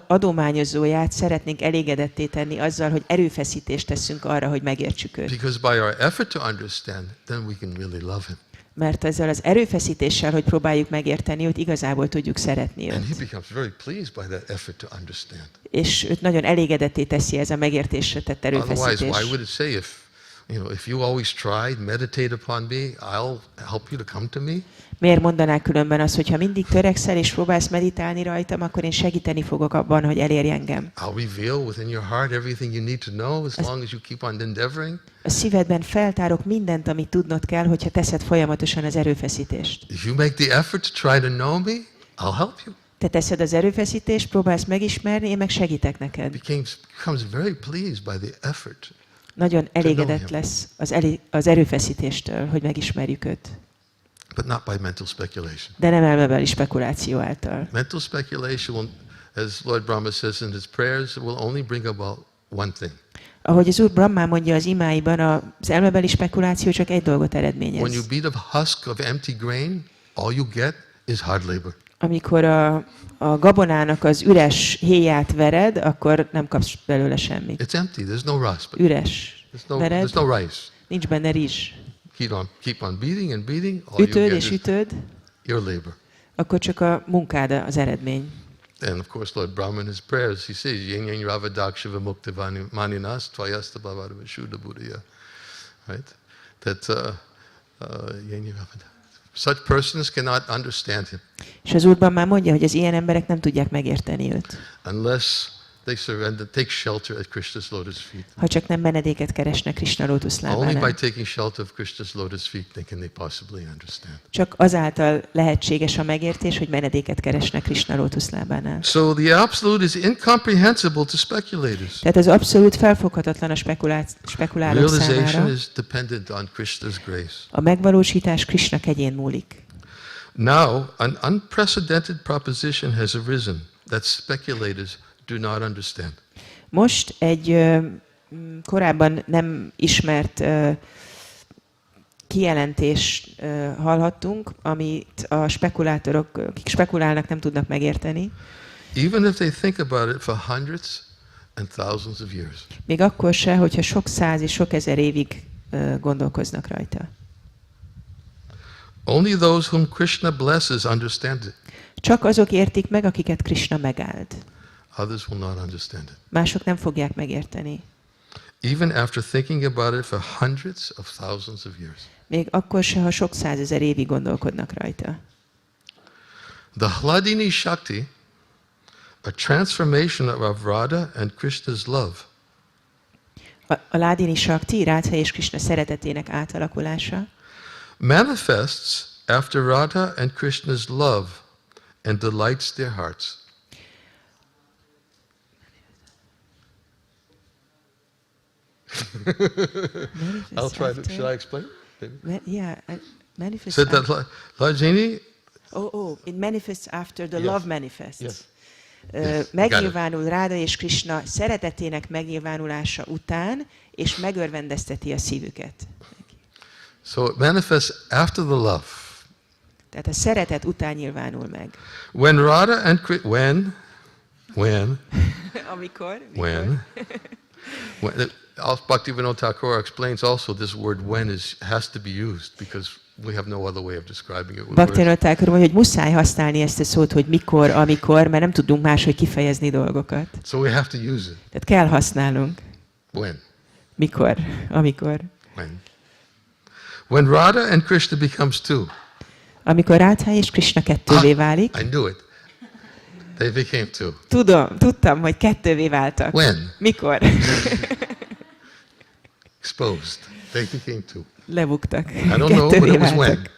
adományozóját szeretnénk elégedetté tenni azzal, hogy erőfeszítést teszünk arra, hogy megértsük őt. Because by our effort to understand, then we can really love him. Mert ezzel az erőfeszítéssel, hogy próbáljuk megérteni őt, igazából tudjuk szeretni And he őt. becomes very pleased by that effort to understand. És őt nagyon elégedetté teszi ez a megértésre tett Otherwise, erőfeszítés. why would it say if you always try, meditate upon me, I'll help you to come to me? Miért mondanák különben azt, hogy ha mindig törekszel és próbálsz meditálni rajtam, akkor én segíteni fogok abban, hogy elérj engem. I'll reveal within your heart everything you need to know as long as you keep on endeavoring. A szívedben feltárok mindent, amit tudnod kell, hogyha teszed folyamatosan az erőfeszítést. If you make the effort to try to know me, I'll help you. Te teszed az erőfeszítést, próbálsz megismerni, én meg segítek neked. Becomes very pleased by the effort. Nagyon elégedett lesz az erőfeszítéstől, hogy megismerjük őt. But not by mental speculation. De nem elmebeli spekuláció által. Mental speculation will, as Lord Brahma says in his prayers, will only bring about one thing. Ahogy az Úr Brahma mondja az imáiban, az elmebeli spekuláció csak egy dolgot eredményez. When you beat a husk of empty grain, all you get is hard labor. Amikor a gabonának az üres héját vered, akkor nem kapsz belőle semmit. It's empty. There's no rust. Üres. Vered, There's no rice. nincs benne rizs. Keep on beating and beating. All you Ütöd get és is ütöd, your labor. akkor csak a munkád az eredmény. And of course, Lord Brahma in his prayers, he says, Yen Ravadakshiva Mukta Maninas Tvayasta Bhavada Vishuddha Buddhaya. Right? That such persons cannot understand him. És az Úrban már mondja, hogy az ilyen emberek nem tudják megérteni őt. Unless they surrender, take shelter at Krishna's lotus feet. Ha csak nem menedéket keresnek Krishna Only by lótuszlábánál. taking shelter of Krishna's lotus feet can they possibly understand. Csak azáltal lehetséges a megértés, hogy menedéket keresnek Krishna lótuszlábánál. So the absolute is incomprehensible to speculators. Tehát az abszolút felfoghatatlan a spekulálók Realization számára. is dependent on Krishna's grace. A megvalósítás Krishna kegyén múlik. Now, an unprecedented proposition has arisen that speculators do not understand. Most egy korábban nem ismert kijelentést hallhattunk, amit a spekulátorok, akik spekulálnak, nem tudnak megérteni. Even if they think about it for hundreds and thousands of years. Még akkor se, hogyha sok száz és sok ezer évig gondolkoznak rajta. Only those whom Krishna blesses understand it. Csak azok értik meg, akiket Krishna megáld. Others will not understand it. Mások nem fogják megérteni. Even after thinking about it for hundreds of thousands of years. Még akkor se, ha sok százezer évig gondolkodnak rajta. The Hladini Shakti, a transformation of Radha and Krishna's love, A Ládini Shakti, Rádha és Krishna szeretetének átalakulása manifests after Radha and Krishna's love and delights their hearts. I'll try to. Should I explain? Manifests So that Hladini. It manifests after the Yes. love manifests. Yes. Megnyilvánul Ráda és Krishna szeretetének megnyilvánulása után, és megörvendezteti a szívüket. So it manifests after the love. Tehát a szeretet után nyilvánul meg. When Radha and Amikor? when Bhaktivinoda Thakur explains also this word when has to be used because we have no other way of describing it. Bhaktivinoda Thakur mondja, hogy muszáj használni ezt a szót, hogy mikor, amikor, mert nem tudunk máshogy kifejezni dolgokat. So we have to use it. Tehát kell használnunk. When? Mikor? Amikor? When Radha and Krishna becomes two. Amikor Radha és Krishna kettővé válik. I knew it. They became two. Tudtam, hogy kettővé váltak. When? Mikor? Exposed. They became two. Lebuktak. I don't know, but it was when.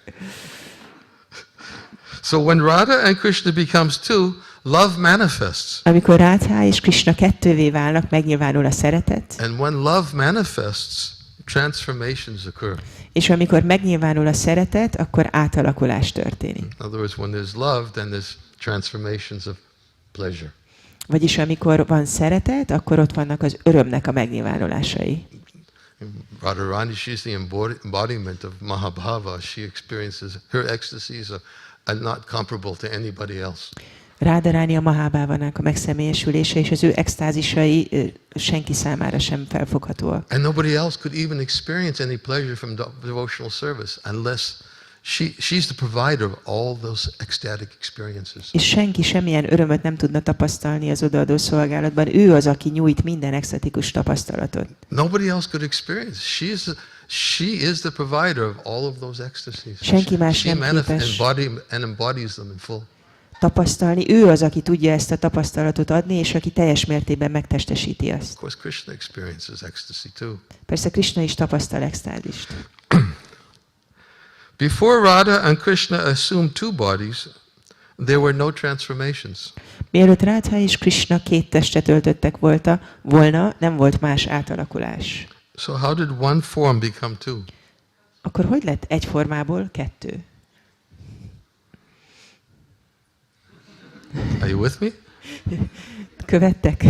So when Radha and Krishna becomes two, love manifests. Amikor Radha és Krishna kettővé válnak, megnyilvánul a szeretet. And when love manifests, transformations occur. És amikor megnyilvánul a szeretet, akkor átalakulás történik. In other words, when there's love, then there's transformations of pleasure. Vagyis amikor van szeretet, akkor ott vannak az örömnek a megnyilvánulásai. Radharani, she's the embodiment of Mahabhava. She experiences, her ecstasies are not comparable to anybody else. Radharani a Mahabhávának a megszemélyesülése, és az ő extázisai senki számára sem felfoghatóak. And nobody else could even experience any pleasure from devotional service unless she's the provider of all those ecstatic experiences. És senki semmilyen örömöt nem tudna tapasztalni az odaadó szolgálatban. Ő az, aki nyújt minden extatikus tapasztalatot. Nobody else could experience. She is the provider of all of those ecstasies. Senki más nem képes embodies them in full. Tapasztalni. Ő az, aki tudja ezt a tapasztalatot adni, és aki teljes mértékben megtestesíti azt. Of course, Krishna experiences ecstasy too. Persze Krishna is tapasztal extázist. Before Radha and Krishna assumed two bodies, there were no transformations. Mielőtt Radha és Krishna két testet öltöttek volna, nem volt más átalakulás. So how did one form become two? Akkor hogy lett egy formából kettő? Are you with me? Követtek?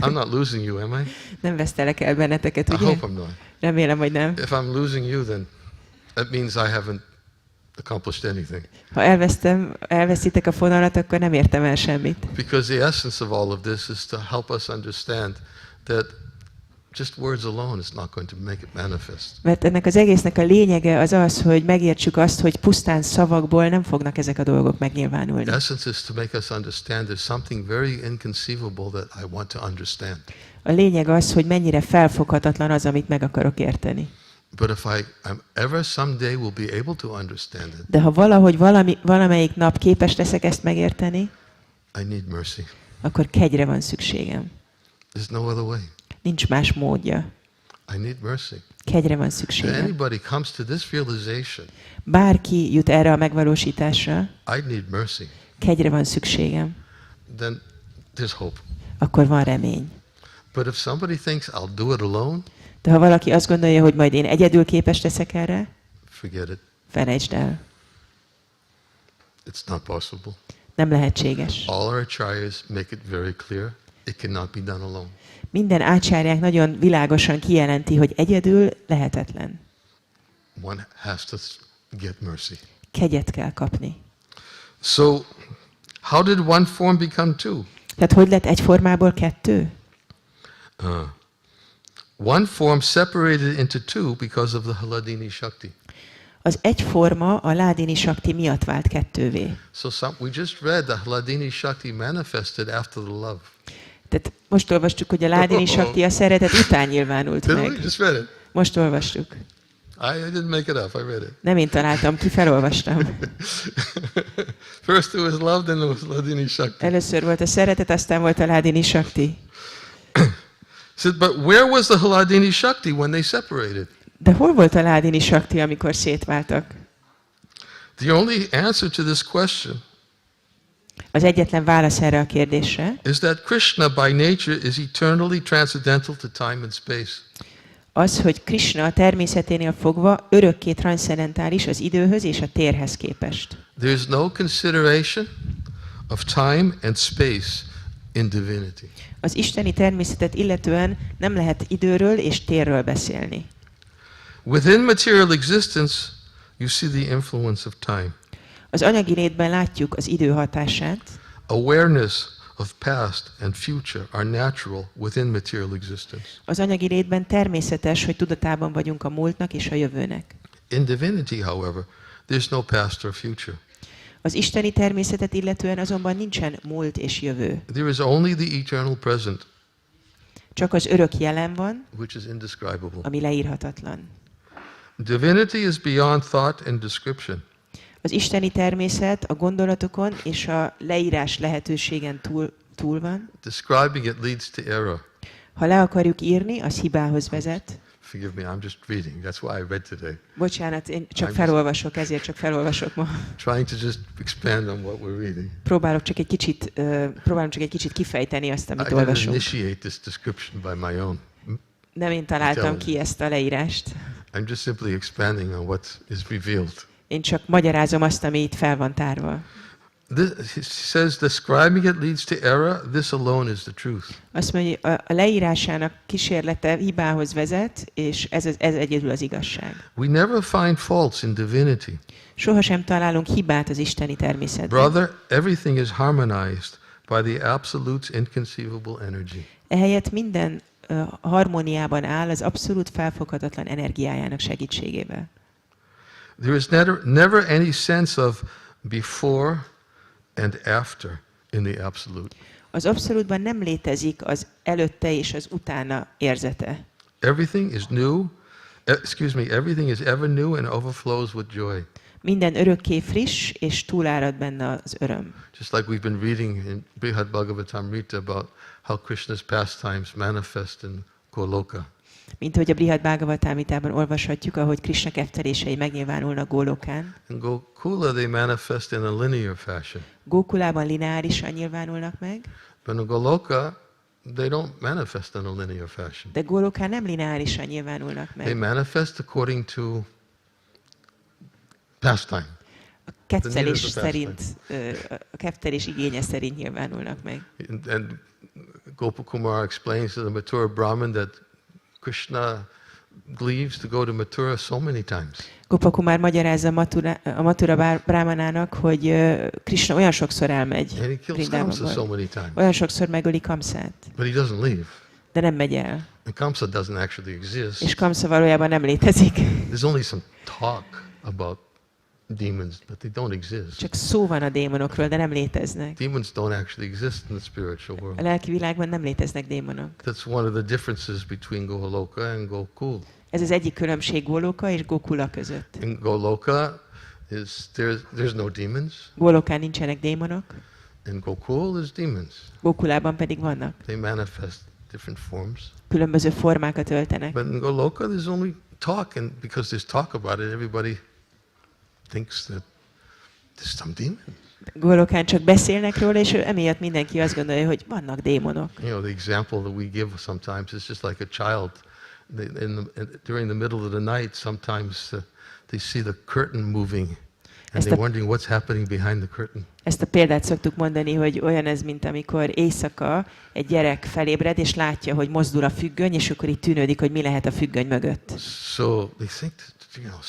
I'm not losing you, am I? Nem vesztelek el benneteket, I ugye? hope I'm not. Remélem, hogy nem. If I'm losing you, then that means I haven't accomplished anything. Ha elveszítek a fonalat, akkor nem értem el semmit. Because the essence of all of this is to help us understand that just words alone is not going to make it manifest. Mert ennek az egésznek a lényege az az, hogy megértsük azt, hogy pusztán szavakból nem fognak ezek a dolgok megnyilvánulni. The essence is to make us understand there's something very inconceivable that I want to understand. A lényeg az, hogy mennyire felfoghatatlan az, amit meg akarok érteni. But if I'm ever someday will be able to understand it. De ha valahogy valamelyik nap képes leszek ezt megérteni, I need mercy. akkor kegyre van szükségem. There's no other way. Nincs más módja. I need mercy. Kegyre van If szükségem. anybody comes to this realization, Bárki jut erre a megvalósításra, I need mercy, kegyre van szükségem, then there's hope. akkor van remény. But if somebody thinks I'll do it alone, De ha valaki azt gondolja, hogy majd én egyedül képes leszek erre, forget it. felejtsd el. It's not possible. Nem lehetséges. All our acharyas make it very clear. It cannot be done alone. Minden ácsárják nagyon világosan kijelenti, hogy egyedül lehetetlen. One has to get mercy. Kegyet kell kapni. So, how did one form become two? Tehát hogy lett egy formából kettő? One form separated into two because of the Haladini Shakti. Az egy forma a Ládini Shakti miatt vált kettővé. So we just read the Haladini Shakti manifested after the love. Tehát most olvastuk, hogy a Ládini Shakti a szeretet után nyilvánult Didn't we? meg. Just read it. Most olvastuk. I didn't make it up. I read it. Nem én találtam ki, felolvastam. First it was love, then it was Haladini Shakti. Először volt a szeretet, aztán volt a Ládini Shakti. But where was the Haladini Shakti when they separated? De hol volt a Ládini Shakti, amikor szétváltak? The only answer to this question Az egyetlen válasz erre a kérdésre is that Krishna by nature is eternally transcendental to time and space. az, hogy Krishna a természeténél fogva örökké transzcendentális az időhöz és a térhez képest. There's no consideration of time and space in divinity. Az isteni természetet illetően nem lehet időről és térről beszélni. Within material existence, you see the influence of time. Az anyagi létben látjuk az idő hatását. Awareness of past and future are natural within material existence. Az anyagi létben természetes, hogy tudatában vagyunk a múltnak és a jövőnek. In divinity, however, there's no past or future. Az isteni természetet illetően azonban nincsen múlt és jövő. There is only the eternal present, Csak az örök jelen van, which is indescribable. ami leírhatatlan. Divinity is beyond thought and description. Az isteni természet a gondolatokon és a leírás lehetőségen túl van. Describing it leads to error. Ha le akarjuk írni, az hibához vezet. Forgive me, I'm just reading. That's why I read today. Bocsánat, én csak felolvasok, ezért csak felolvasok ma. Trying to just expand on what we're reading. Próbálom csak egy kicsit kifejteni azt, amit I didn't olvasunk. initiate this description by my own. Nem én találtam ki ezt a leírást. I'm just simply expanding on what is revealed. Én csak magyarázom azt, ami itt fel van tárva. He says, describing it leads to error. This alone is the truth. Azt mondja, a leírásának kísérlete hibához vezet, és ez egyedül az igazság. We never find faults in divinity. Sohasem találunk hibát az isteni természetben. Brother, everything is harmonized by the absolute's inconceivable energy. Ehelyett minden harmóniában áll az abszolút felfoghatatlan energiájának segítségével. There is never any sense of before and after in the absolute. Az abszolútban nem létezik az előtte és az utána érzete. Everything is new. Everything is ever new and overflows with joy. Minden örökké friss, és túlárad benne az öröm. Just like we've been reading in Bhaktipāda about how Krishna's pastimes manifest in Goloka. Mint hogy a Bhaktipāda-tában olvashatjuk, ahogy Krishna keftelései megnyilvánulnak Gólokán. In Gokula they manifest in a linear fashion. Gókulában lineárisan nyilvánulnak meg, But in Goloka they don't manifest in a linear fashion. de Gólokán nem lineárisan nyilvánulnak They meg. manifest according to pastime. A kettelés szerint, a kettelés igénye szerint nyilvánulnak meg. And Gopakumar explains to the Mathura Brahmin that Krishna leaves to go to Mathura so many times. Gopakumar magyarázza a Mathura Brahmanának, hogy Krishna olyan sokszor elmegy And he kills Kamsa so many times. olyan sokszor megöli Kamszát, But he doesn't leave. de nem megy el. And Kamsa doesn't actually exist. És Kamsa valójában nem létezik. There's only some talk about demons, but they don't exist. Csak szó van a démonokról, de nem léteznek. Demons don't actually exist in the spiritual A world. lelki világban nem léteznek démonok. That's one of the differences between Goloka and Gokul. Ez az egyik különbség Goloka és Gokula között. In Goloka, there's no demons. Golokán nincsenek démonok, In Gokul, there's demons. Gokulában pedig vannak. They manifest different forms. Különböző formákat öltenek. But in Goloka, there's only talk, and because there's talk about it, everybody thinks that there's some demon. Golokán csak beszélnek róla, és emiatt mindenki azt gondolja, hogy vannak démonok. You know, the example that we give sometimes is just like a child. During the middle of the night, sometimes they see the curtain moving, and they're wondering what's happening behind the curtain. Ezt a példát szoktuk mondani, hogy olyan ez, mint amikor éjszaka egy gyerek felébred, és látja, hogy mozdul a függöny, és akkor itt tűnődik, hogy mi lehet a függöny mögött. So they think that,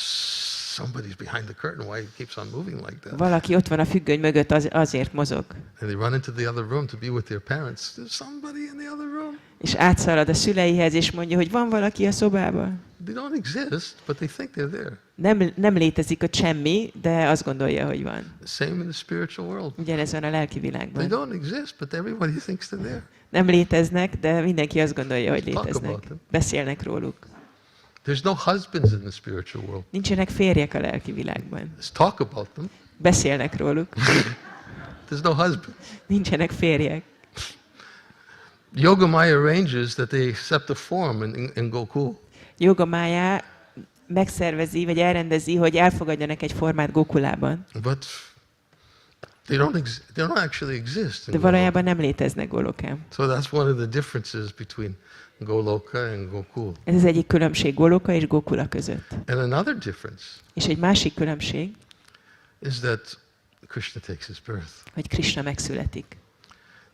somebody's behind the curtain. Why it keeps on moving like that? Valaki ott van a függöny mögött, azért mozog. And they run into the other room to be with their parents. There's somebody in the other room. És átszalad a szüleihez, és mondja, hogy van valaki a szobában. They don't exist, but they think they're there. Nem létezik ott semmi, de azt gondolja, hogy van. Same in the spiritual world. Ugyanez van a lelki They világban. don't exist, but everybody thinks they're there. Nem léteznek, de mindenki azt gondolja, hogy Talk léteznek. about them. Beszélnek róluk. There's no husbands in the spiritual world. Nincsenek férjek a lelki világban. Let's talk about them. Beszélnek róluk. There's no husband. Nincsenek férjek. Yogamaya arranges that they accept a form in Gokul. Jogamája megszervezi, vagy elrendezi, hogy elfogadjanak egy formát Gokulában. But they don't actually exist. De valójában nem léteznek Golokán. So that's one of the differences between Goloka and Gokul. Ez az egyik különbség Goloka és Gokula között. And another difference És egy másik különbség, is that Krishna takes his birth. hogy Krishna megszületik.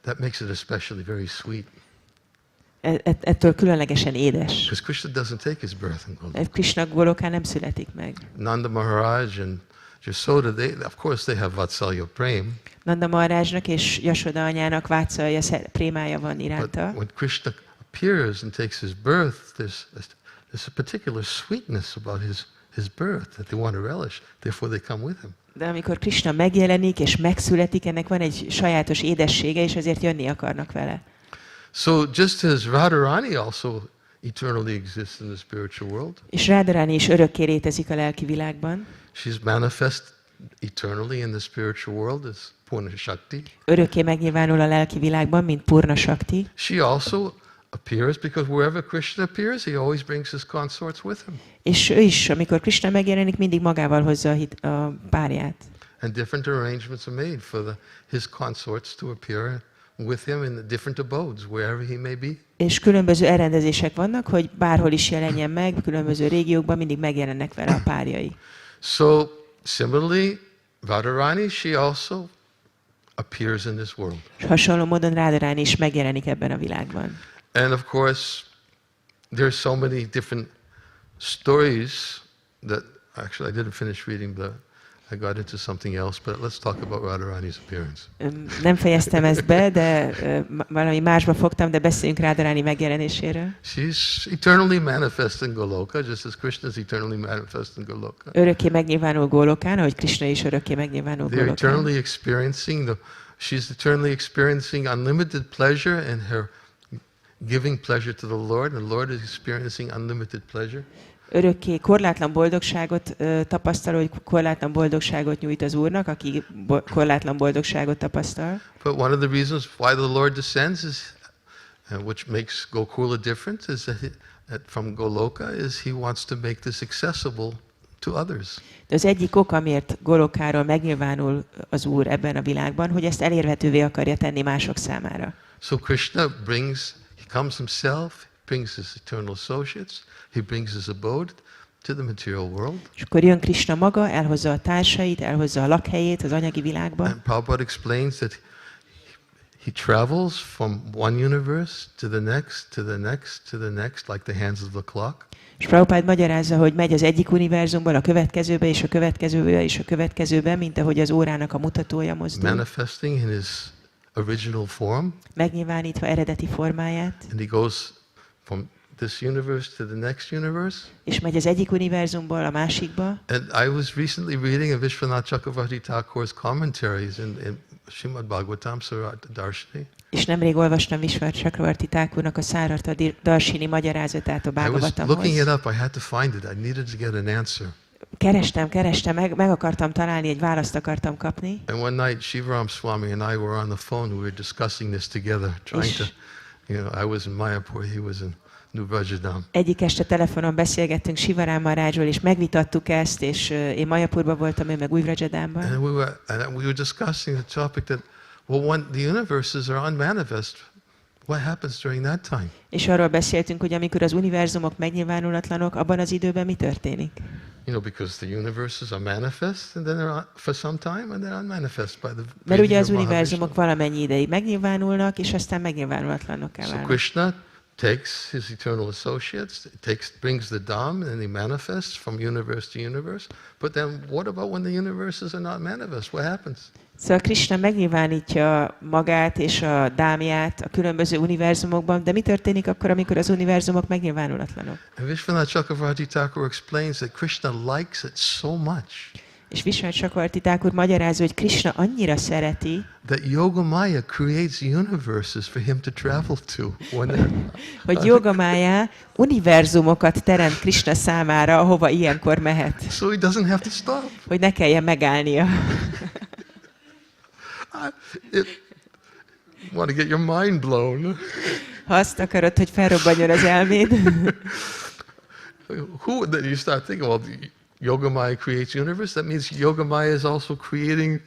that makes it especially very sweet. Ettől különlegesen édes. Because Krishna doesn't take his birth in Goloka. Krishna Golokán nem születik meg. Nanda Maharaj and Yasoda, of course they have Vatsalya Prem. Nanda Maharajnak és Yasoda anyának Vatsalya prémája van iránta. But when Krishna appears and takes his birth, there's a particular sweetness about his birth that they want to relish. Therefore they come with him. De amikor Krishna megjelenik és megszületik, ennek van egy sajátos édessége, és ezért jönni akarnak vele. So just as Radharani also eternally exists in the spiritual world. És Radharani is örökké létezik a lelki világban. She's manifest eternally in the spiritual world as Purna Shakti. Örökké megnyilvánul a lelki világban, mint Purna Shakti. She also appears because wherever Krishna appears, he always brings his consorts with him. És ő is, amikor Krishna megjelenik, mindig magával hozza a párját. And different arrangements are made for his consorts to appear with him in the different abodes, wherever he may be. És különböző elrendezések vannak, hogy bárhol is jelenjen meg, különböző régiókban mindig megjelennek vele a párjai. So similarly, Radharani, she also appears in this world. És hasonló módon Radharani is megjelenik ebben a világban. And of course, there's so many different stories that actually I didn't finish reading I got into something else, but let's talk about Radharani's appearance. Nem fejeztem ezt be, de valami másba fogtam, de beszéljünk Radharani megjelenéséről. She's eternally manifest in Goloka, just as Krishna is eternally manifest in Goloka. Örökké megnyilvánul Golokán, ahogy Krishna is örökké megnyilvánul Golokán. She's eternally experiencing unlimited pleasure in her giving pleasure to the Lord, and the Lord is experiencing unlimited pleasure. Örökké korlátlan boldogságot tapasztal, hogy korlátlan boldogságot nyújt az Úrnak, aki korlátlan boldogságot tapasztal. But one of the reasons why the Lord descends is, which makes Gokula different, is that from Goloka is he wants to make this accessible to others. De az egyik ok, amiért Golokáról megnyilvánul az Úr ebben a világban, hogy ezt elérhetővé akarja tenni mások számára. So Krishna he comes himself, brings his eternal associates, he brings his abode to the material world. És akkor jön Krishna maga, elhozza a társait, elhozza a lakhelyét az anyagi világba. And Prabhupada explains that he travels from one universe to the next, to the next, to the next, like the hands of the clock. És Prabhupád magyarázza, hogy megy az egyik univerzumból a következőbe, és a következőbe, és a következőbe, mint ahogy az órának a mutatója mozdul. Manifesting in his original form. Megnyilvánítva eredeti formáját. And he goes from this universe to the next universe. És megy az egyik univerzumból a másikba. And I was recently reading a Vishwanath Chakravarti Thakur's commentaries in Srimad Bhagavatam Sarata Darshini. És nemrég olvastam Vishwanath Chakravarti Thakurnak a Sarata Darshini magyarázatát a Bhagavatamhoz. I was looking it up, I had to find it. I needed to get an answer. Kerestem, meg akartam találni, egy választ akartam kapni. And one night Shivaram Swami and I were on the phone, we were discussing this together, trying to, I was in Mayapur, he was in New Vrajadam. Egyik este telefonon beszélgettünk Shivaram Maharajról, és megvitattuk ezt, és én Mayapurban voltam, ő meg Új Vrajadamban. And we were discussing the topic that, well, when the universes are unmanifest, what happens during that time? És arról beszéltünk, hogy amikor az univerzumok megnyilvánulatlanok, abban az időben mi történik? Because the universes are manifest, and then they're for some time, and they're unmanifest by the. Mert ugye az univerzumok valamennyi ideig megnyilvánulnak, és aztán megnyilvánulatlanokká válnak. So Krishna takes his eternal associates, brings the Dham, and he manifests from universe to universe. But then what about when the universes are not manifest? What happens? Szóval Krishna megnyilvánítja magát és a dámját a különböző univerzumokban, de mi történik akkor, amikor az univerzumok megnyilvánulatlanok? And Vishwanath Chakravarti Thakur explains that Krishna likes it so much. És Vishwanath Chakravarti Thakur magyarázza, hogy Krishna annyira szereti, that Yogamaya creates universes for him to travel to. Hogy Yogamaya univerzumokat teremt Krishna számára, ahova ilyenkor mehet. So he doesn't have to stop. Hogy ne kelljen megállnia. Want to get your mind blown? Ha azt akarod, hogy felrobbanjon az elméd. Then you start thinking, well, Yogamaya creates universe. That means Yogamaya is also creating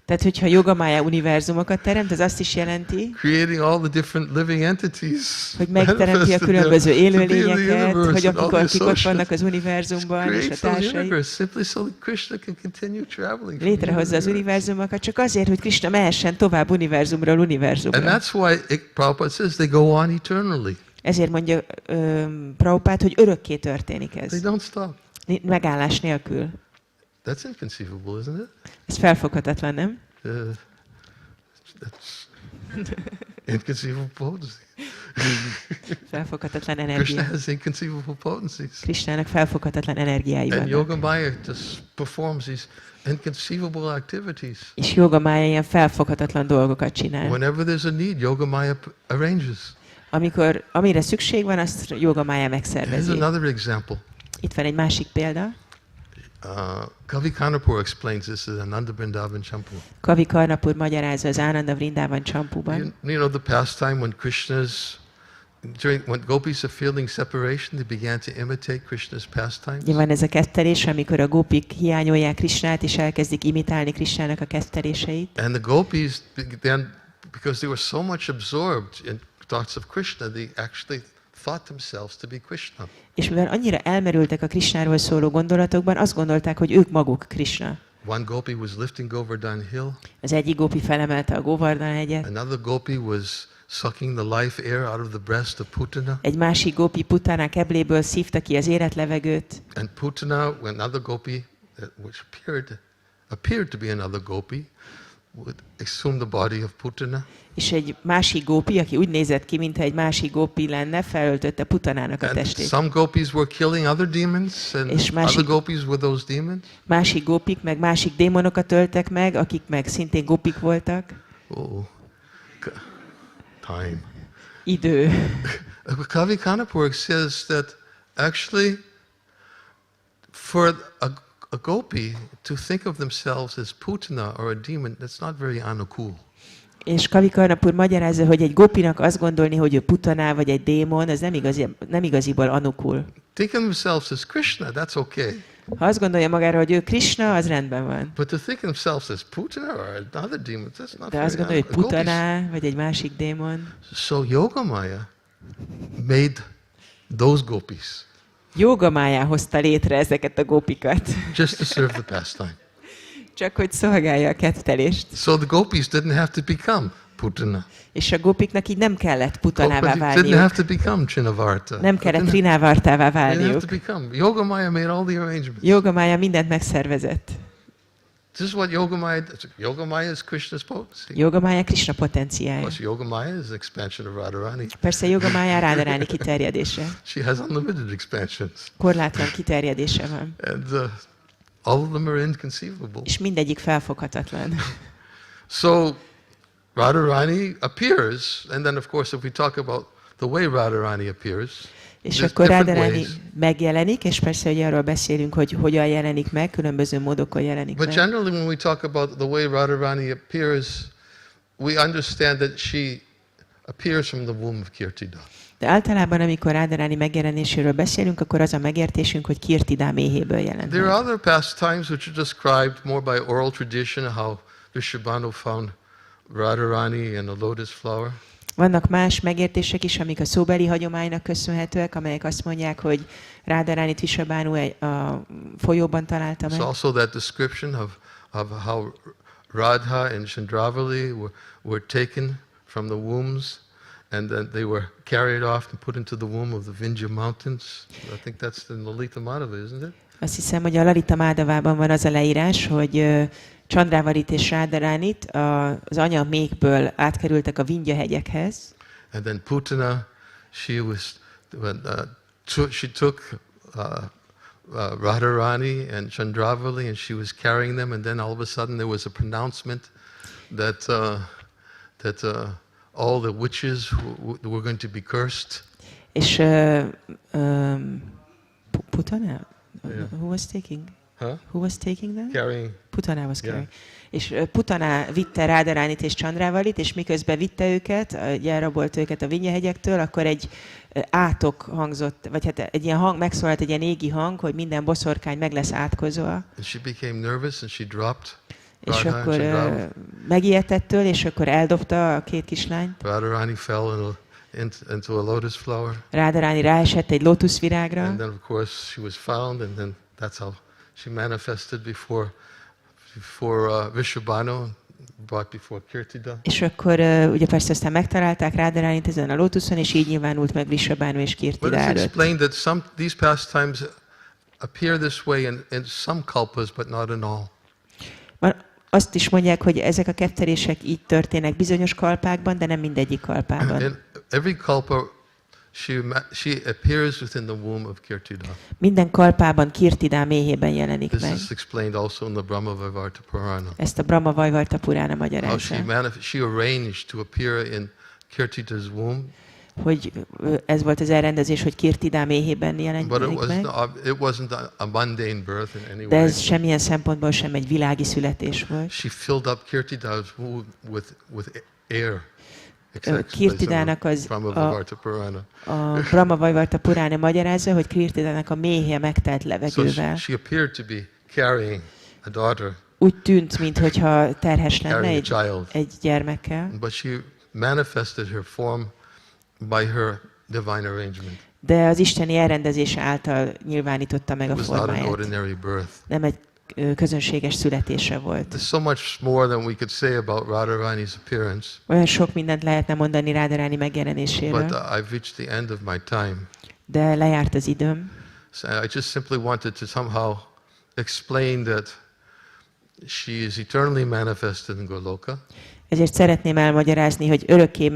Tehát, hogyha Jogamája univerzumokat teremt, az azt is jelenti, creating all the different living entities, hogy megteremti a különböző élőlényeket, hogy akik ott vannak az Just univerzumban, és a creates the társai. universe simply so that Krishna can continue traveling. Létrehozza az univerzumokat, csak azért, hogy Krishna mehessen tovább univerzumról And univerzumra. that's why Prabhupada says they go on eternally. Ezért mondja Prabhupád, hogy örökké történik They ez. don't stop. Megállás nélkül. That's inconceivable, isn't it? Ez felfoghatatlan, nem? That's inconceivable potency. Felfoghatatlan Krishna energia. has inconceivable potencies. Krishnának felfoghatatlan energiái And vannak. Yogamaya just performs these inconceivable activities. És Jogamája ilyen felfoghatatlan dolgokat csinál. Whenever there's a need, Yogamaya arranges. Amire szükség van, azt Jogamája Here's megszervezi. another example. Itt van egy másik példa. Kavi Kanapur explains this in Ananda Vrindavan Champu. Kavi Karnapur magyarázza az Ánanda Vrindában Csampuban. You know the pastime when when gopis are feeling separation, they began to imitate Krishna's pastimes. Van ez a kettelés, amikor a gópik hiányolják Krisnát, és elkezdik imitálni Krisnának a ketteléseit. And the gopis then, because they were so much absorbed in thoughts of Krishna, they actually thought themselves to be Krishna. És mivel annyira elmerültek a Krisnáról szóló gondolatokban, azt gondolták, hogy ők maguk Krishna. One gopi was lifting Govardhan Hill. Az egyik gópi felemelte a Govardhan hegyet. Another gopi was sucking the life air out of the breast of Putana. Egy másik gópi Putana kebléből szívta ki az életlevegőt. And Putana, when another gopi, which appeared to be another gopi, would assume the body of Putana. És egy másik gópi, aki úgy nézett ki, mintha egy másik gópi lenne, felöltötte Putanának a And testét. some gopis were killing other demons, and other gopis were those demons. Másik gópik meg másik démonokat öltek meg, akik meg szintén gópik voltak. Oh, time. Idő. Kavi Kanapur says that actually for a gopi to think of themselves as Putana or a demon, that's not very anukul. És Kavi Karnapur magyarázza, hogy egy gópinak azt gondolni, hogy ő Putaná vagy egy démon, az nem igaziból anukul. Think of themselves as Krishna, that's okay. Ha azt gondolja magára, hogy ő Krishna, az rendben van. But to think of themselves as Putana or another demon, that's not De azt very gondolja, hogy anukul. Putaná vagy egy másik démon. So Yogamaya made those gopis Jogamája hozta létre ezeket a gópikat. just to serve the pastime. Csak hogy szolgálja a kettelést. So the gopis didn't have to become Putana. És a gópiknak így nem kellett Putanává Gopis didn't have válniuk. to become Trinavarta. Nem kellett Trinavartává They didn't have válniuk. to become. Yogamaya made all the arrangements. Jogamája mindent megszervezett. This is what Yogamaya is Krishna's potency. Jogamája Krishna potenciája. Plus Yogamaya is expansion of Radharani. Persze Jogamája Radharani kiterjedése. She has unlimited expansions. Korlátlan kiterjedése van. And all of them are inconceivable. És mindegyik felfoghatatlan. So Radharani appears, and then of course if we talk about the way Radharani appears, És there's akkor different Radharani ways. megjelenik, és persze, hogy arról beszélünk, hogy hogyan jelenik meg, különböző módokon jelenik But meg. generally when we talk about the way Radharani appears, we understand that she appears from the womb of Kirtida. De általában, amikor Radharani megjelenéséről beszélünk, akkor az a megértésünk, hogy Kirtida méhéből jelent There meg. are other pastimes which are described more by oral tradition, how Vrishabhanu found Radharani and a lotus flower. Vannak más megértések is, amik a szóbeli hagyománynak köszönhetőek, amelyek azt mondják, hogy Radharánit Vrishabhanu a folyóban találta It's meg. also that description of how Radha and Chandravali were taken from the wombs, and then they were carried off and put into the womb of the Vindhya mountains. I think that's in Lalita Madhava, isn't it? Azt hiszem, hogy a Lalita Madhavában van az a leírás, hogy Chandrávalit és Radharánit az anya méhből átkerültek a Vindhya hegyekhez. And then Putana, she took Radharani and Chandravali, and she was carrying them, and then all of a sudden there was a pronouncement that all the witches were going to be cursed. És Putana? Yeah. Who was taking? Huh? Who was taking them? Carrying. Putana was Yeah. carrying. És Putana vitte Radharánit és Chandrávalit, és miközben vitte őket, elrabolt őket a Vindhya-hegyektől, akkor egy átok hangzott, vagy hát egy ilyen hang, megszólalt egy ilyen égi hang, hogy minden boszorkány meg lesz átkozva. And she became nervous and she dropped És Radha akkor and megijedtettől, és akkor eldobta a két kislányt. Radharani fell into a lotus flower. Radharani ráesett egy lótuszvirágra. And then of course she was found, and then that's how she manifested before Vrishabhanu, brought before Kirtida. És akkor ugye persze aztán megtalálták Radharanit ezen a lótuszon, és így nyilvánult meg Vrishabhanu és But Kirtida it's előtt. explained that these pastimes appear this way in some kalpas, but not in all. Azt is mondják, hogy ezek a ketterések így történnek bizonyos kalpákban, de nem mindegyik kalpában. In every kalpa, she appears within the womb of Kirtida. Minden kalpában Kirtida méhében jelenik This meg. is explained also in the Brahma-Vaivarta Purana. Ezt a Brahma-Vaivarta Purana How magyarázza. she arranged to appear in Kirtida's womb. Hogy ez volt az elrendezés, hogy Kirtida méhében jelenik But meg. it wasn't a mundane birth in any De way. ez semmilyen szempontból sem egy világi születés volt. She filled up Kirtida's womb with air. Kirtidának a Brahma-Vaivarta Purana magyarázza, hogy Kirtidának a méhe megtelt levegővel. So she appeared to be carrying a daughter. Úgy tűnt, mintha terhes lenne egy gyermekkel. But she manifested her form by her divine arrangement. De az isteni elrendezése által nyilvánította meg a It was not an formáját. ordinary birth. Nem egy közönséges születése volt. There's so much more than we could say about Radharani's appearance. Olyan sok mindent lehetne mondani Radharani megjelenéséről. But I've reached the end of my time. De lejárt az időm. So I just simply wanted to somehow explain that she is eternally manifested in Goloka. Ezért szeretném elmagyarázni, hogy örökké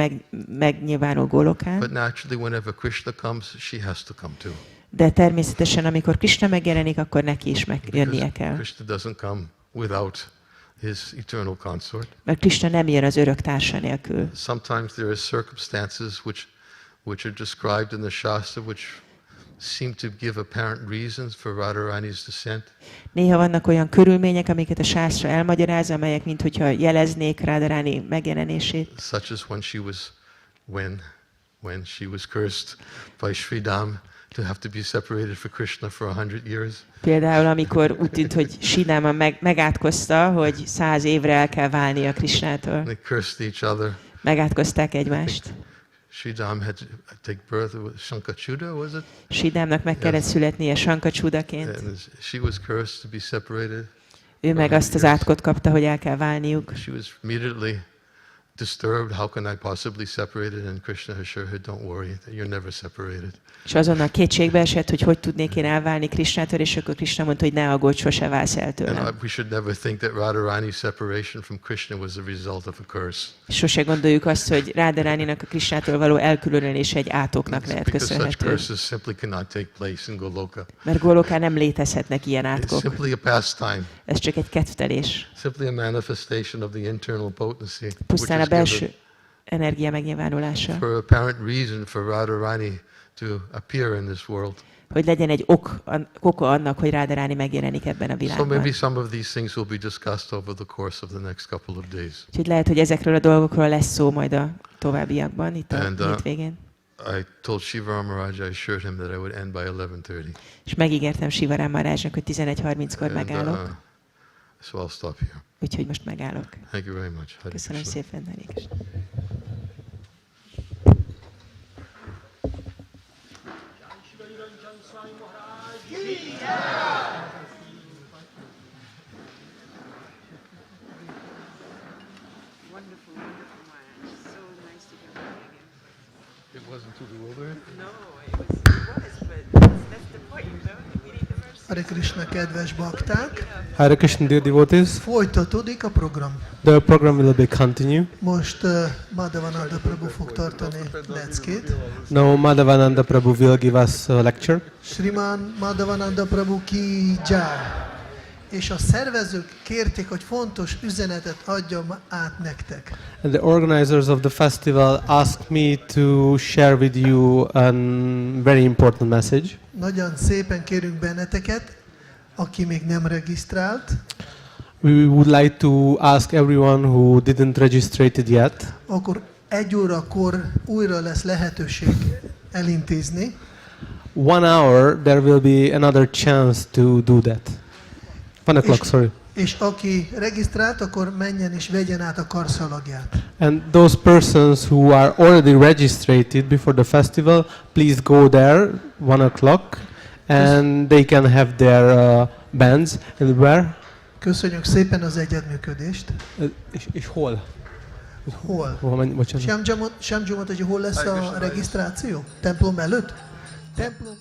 megnyilvánul Golokán. But naturally, whenever Krishna comes, she has to come too. De természetesen, amikor Krishna megjelenik, akkor neki is megjönnie kell. Krishna doesn't come without his eternal consort. Mert Krishna nem jön az örök társa nélkül. Sometimes there are circumstances which are described in the Shastra which seem to give apparent reasons for Radharani's descent. Néha vannak olyan körülmények, amiket a sásztra elmagyaráz, amelyek minthogyha jeleznék Radharani megjelenését. Such as when she was cursed by Sridham to have to be separated for Krishna for 100 years. Például, amikor úgy tűnt, hogy Sridhama megátkozta, hogy 100 évre el kell válnia Krishnától. They cursed each other. Megátkozták egymást. Sridham had to take birth with Shankachuda, was it? Sridhamnak meg kellett születnie Shankachudaként. And she was cursed to be separated. Ő meg azt az átkot kapta, hogy el kell válniuk. She was immediately disturbed. How can I possibly separate it? And Krishna assured her, don't worry, you're never separated. És azonnal kétségbe esett, hogy tudnék én elválni Krishnától, és akkor Krishna mondta, hogy ne aggódj, sose válsz el tőlem. And we should never think that Radharani's separation from Krishna was the result of a curse. Sose gondoljuk azt, hogy Radharaninak a Krishnától való elkülönülése egy átoknak lehet Because such köszönhető. curses simply cannot take place in Goloka. Mert Golokán nem létezhetnek ilyen It's átkok. simply a pastime. Ez csak egy kedvtelés. Simply a manifestation of the internal potency. Pusztán a which is belső given energia megnyilvánulása. for apparent reason for Radharani to appear in this world. Hogy legyen egy oka annak, hogy Radharani megjelenik ebben a So világban. maybe some of these things will be discussed over the course of the next couple of days. Úgyhogy lehet, hogy ezekről a dolgokról lesz szó majd a továbbiakban, itt a And, hétvégén. I told Shiva Maharaj, I assured him that I would end by 11:30. És megígértem Sivarám Marázsnak, hogy 11:30-kor megállok. So I'll stop here. Úgyhogy most megállok. Thank you very much. Hare Köszönöm Krishna. szépen, Hare Krishna. Wonderful, wonderful Maharaj. So nice to hear from you again. It wasn't too bewildering? No, it was, but that's the point, no? We need the mercy. Hare Krishna, kedves bakták! Hare Krishna, dear devotees. Folytatódik a program. The program will be continue. Most Madhavananda Prabhu fog tartani leckét. Now Madhavananda Prabhu will give us a lecture. Srimán Madhavananda Prabhu ki jai. És a szervezők kérték, hogy fontos üzenetet adjam át nektek. And the organizers of the festival asked me to share with you a very important message. Nagyon szépen kérünk benneteket, aki még nem regisztrált, We would like to ask everyone who didn't register it yet. akkor 1 órakor újra lesz lehetőség elintézni. 1 hour there will be another chance to do that. 1 o'clock, sorry. És aki regisztrált, akkor menjen és vegyen át a karszalagját. And those persons who are already registered before the festival, please go there 1:00 and they can have their bands. And where? Köszönjük szépen az együttműködést. És hol? Hol? Hol menj, bocsánat. Shamju mondta, hogy hol lesz a regisztráció? Templom előtt? Templom.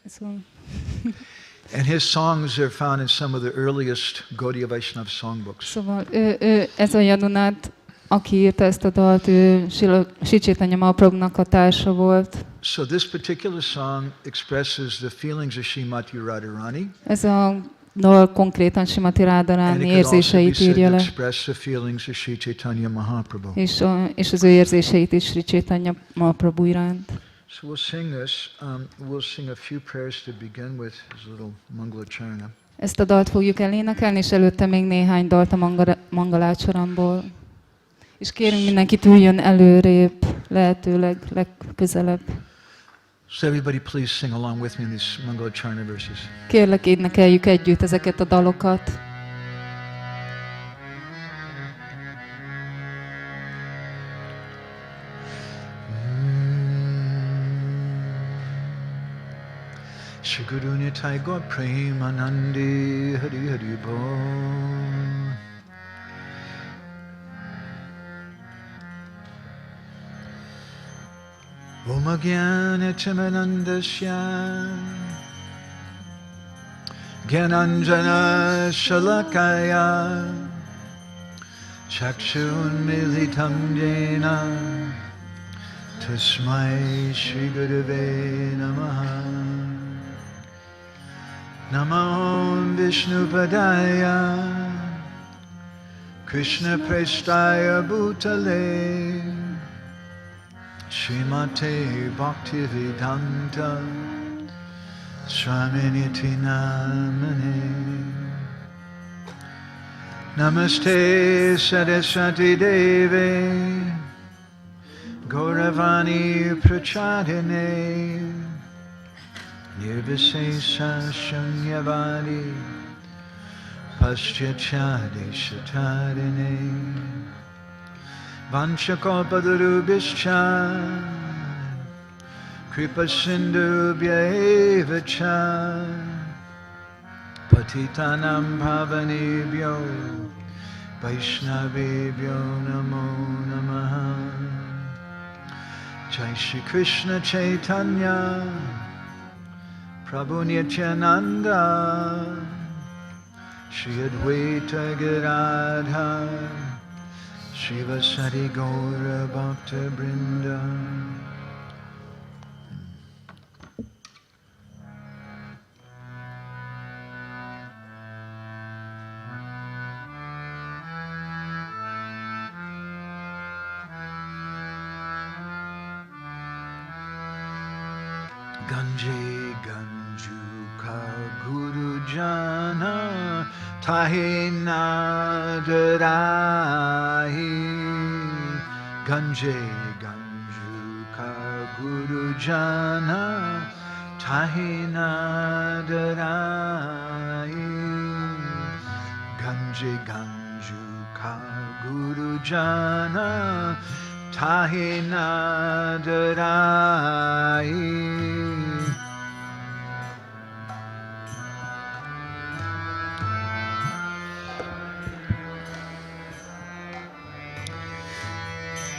So, And his songs are found in some of the earliest Gaudiya Vaishnava songbooks. szóval ez a Yadunát, aki írta ezt a dalt, ő Sri Chaitanya Mahaprabhunak a társa volt. So this particular song expresses the feelings of Srimati Radharani. Ez a dal konkrétan Srimati And Radharani it could also be érzéseit said írja to le, express the feelings of Sri Chaitanya Mahaprabhu. és az ő érzéseit is Sri Chaitanya Mahaprabhu iránt. So we'll sing this. We'll sing a few prayers to begin with, his little Mangala Charana. Ezt a dalt fogjuk elénekelni, és előtte még néhány dalt a Mangalácsaramból. És kérünk mindenkit üljön előrébb, lehetőleg legközelebb. So everybody please sing along with me in these Mangala Charana verses. Kérlek, énekeljük együtt ezeket a dalokat. Shri Guru Nitai Gaur Premanandi Hari Hari Bol. Om Agyana Timanandasya Gyananjana Shalakaya Chakshun Militam Jena Tasmai Shri Gurave Namaha. Namo Vishnu Padaya Krishna Prestaya Bhutale Srimate Bhaktivedanta Swaminiti Namane. Namaste Saraswati Deve Gauravani Prachadine Nirvisesa Shunyavadi Paschachadi Shatarine Vanchakalpadarubhischa Kripasindubhyaevacha Patitanam Bhavanebhyo Vaishnavebhyo Namo Namaha. Jai Shri Krishna Chaitanya Prabhu Nityananda Shri Advaita Gadadhar Shiva Sari Gaura Bhakta Brinda. Ganje Ganjuka Guru Jana Tahina Darahi. Ganje Ganjuka Guru Jana Tahina Darahi. Ganje Ganjuka Guru Jana Tahina Darahi.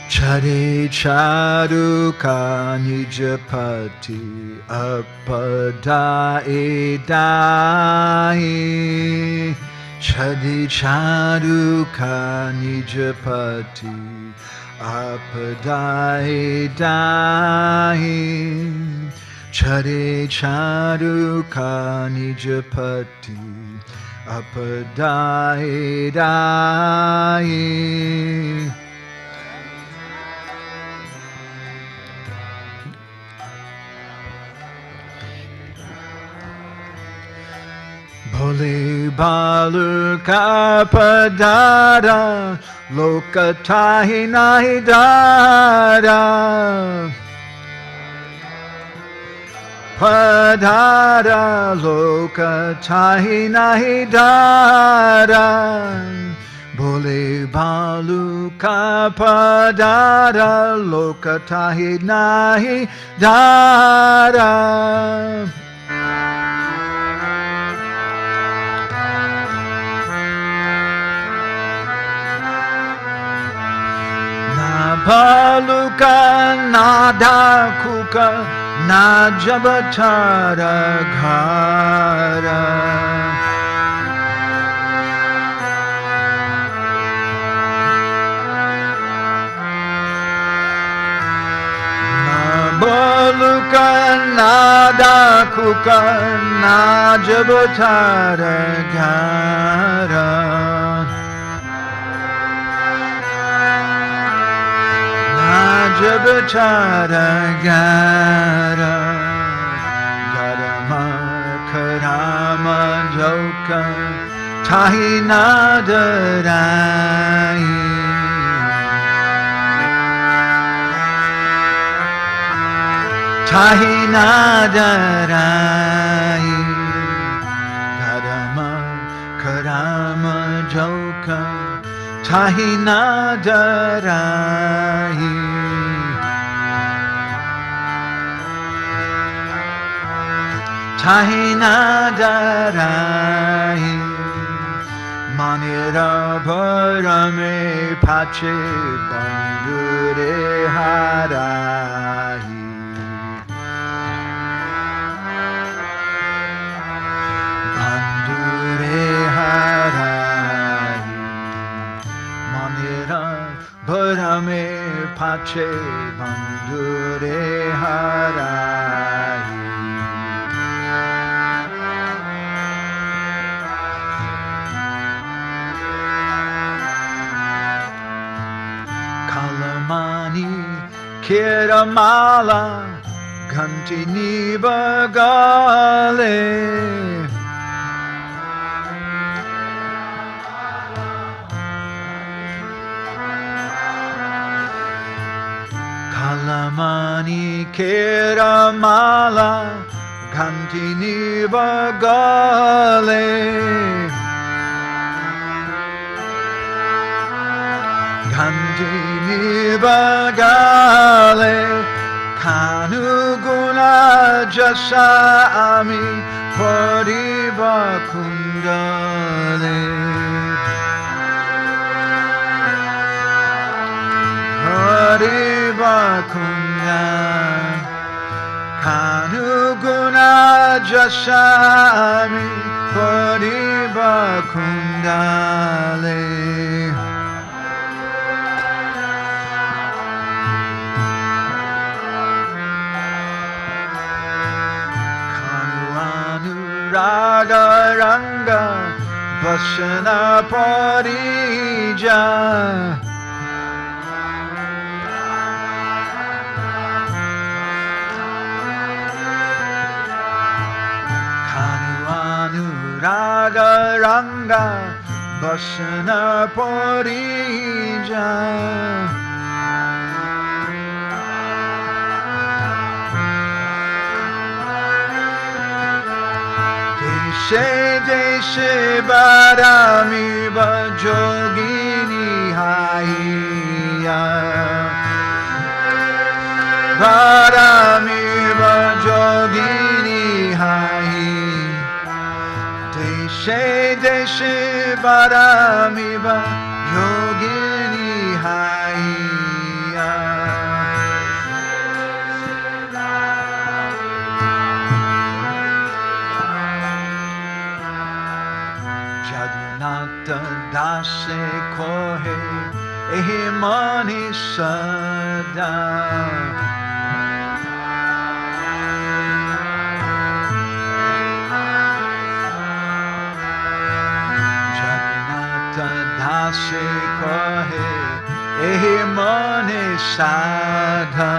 Chare charuka nijapati apadai dahi. Chare charuka nijapati apadai dahi. Chare charuka nijapati apadai dahi. Bole baluka padara lokatahi nahi dara. Padara lokatahi nahi dara. Bole baluka padara lokatahi nahi dara. Baluka nada kuka Najabatara Ghara Nabaluka Nadakuka Najabatara Ghara Najabatara Ghara Dharma Karama Joka Tahi Nadarai Tahi Nadarai Dharma Karama Joka Tahi Nadarai Tahi Nadarai Manira Bharame Pache Bandure Harai Bandure Harai Manira Bharame Pache Bandure Harai Kalamani Kiramala Ganti Nibagale Kalamani Kiramala Ganti Nibagale Gandhini Bagale Kanuguna Jasami Pariba Kundale Pariba Kundale Kanuguna Jasami Pariba Kundale Raga Ranga Vasana Parija Kanu Raga Ranga Vasana Parija Deshe Barami Bajogini Haiya Barami Bajogini Hai Deshe Barami Bajogini Haiya Nata dase kohe ehi mani sada Jagannath dase kohe ehi mani sada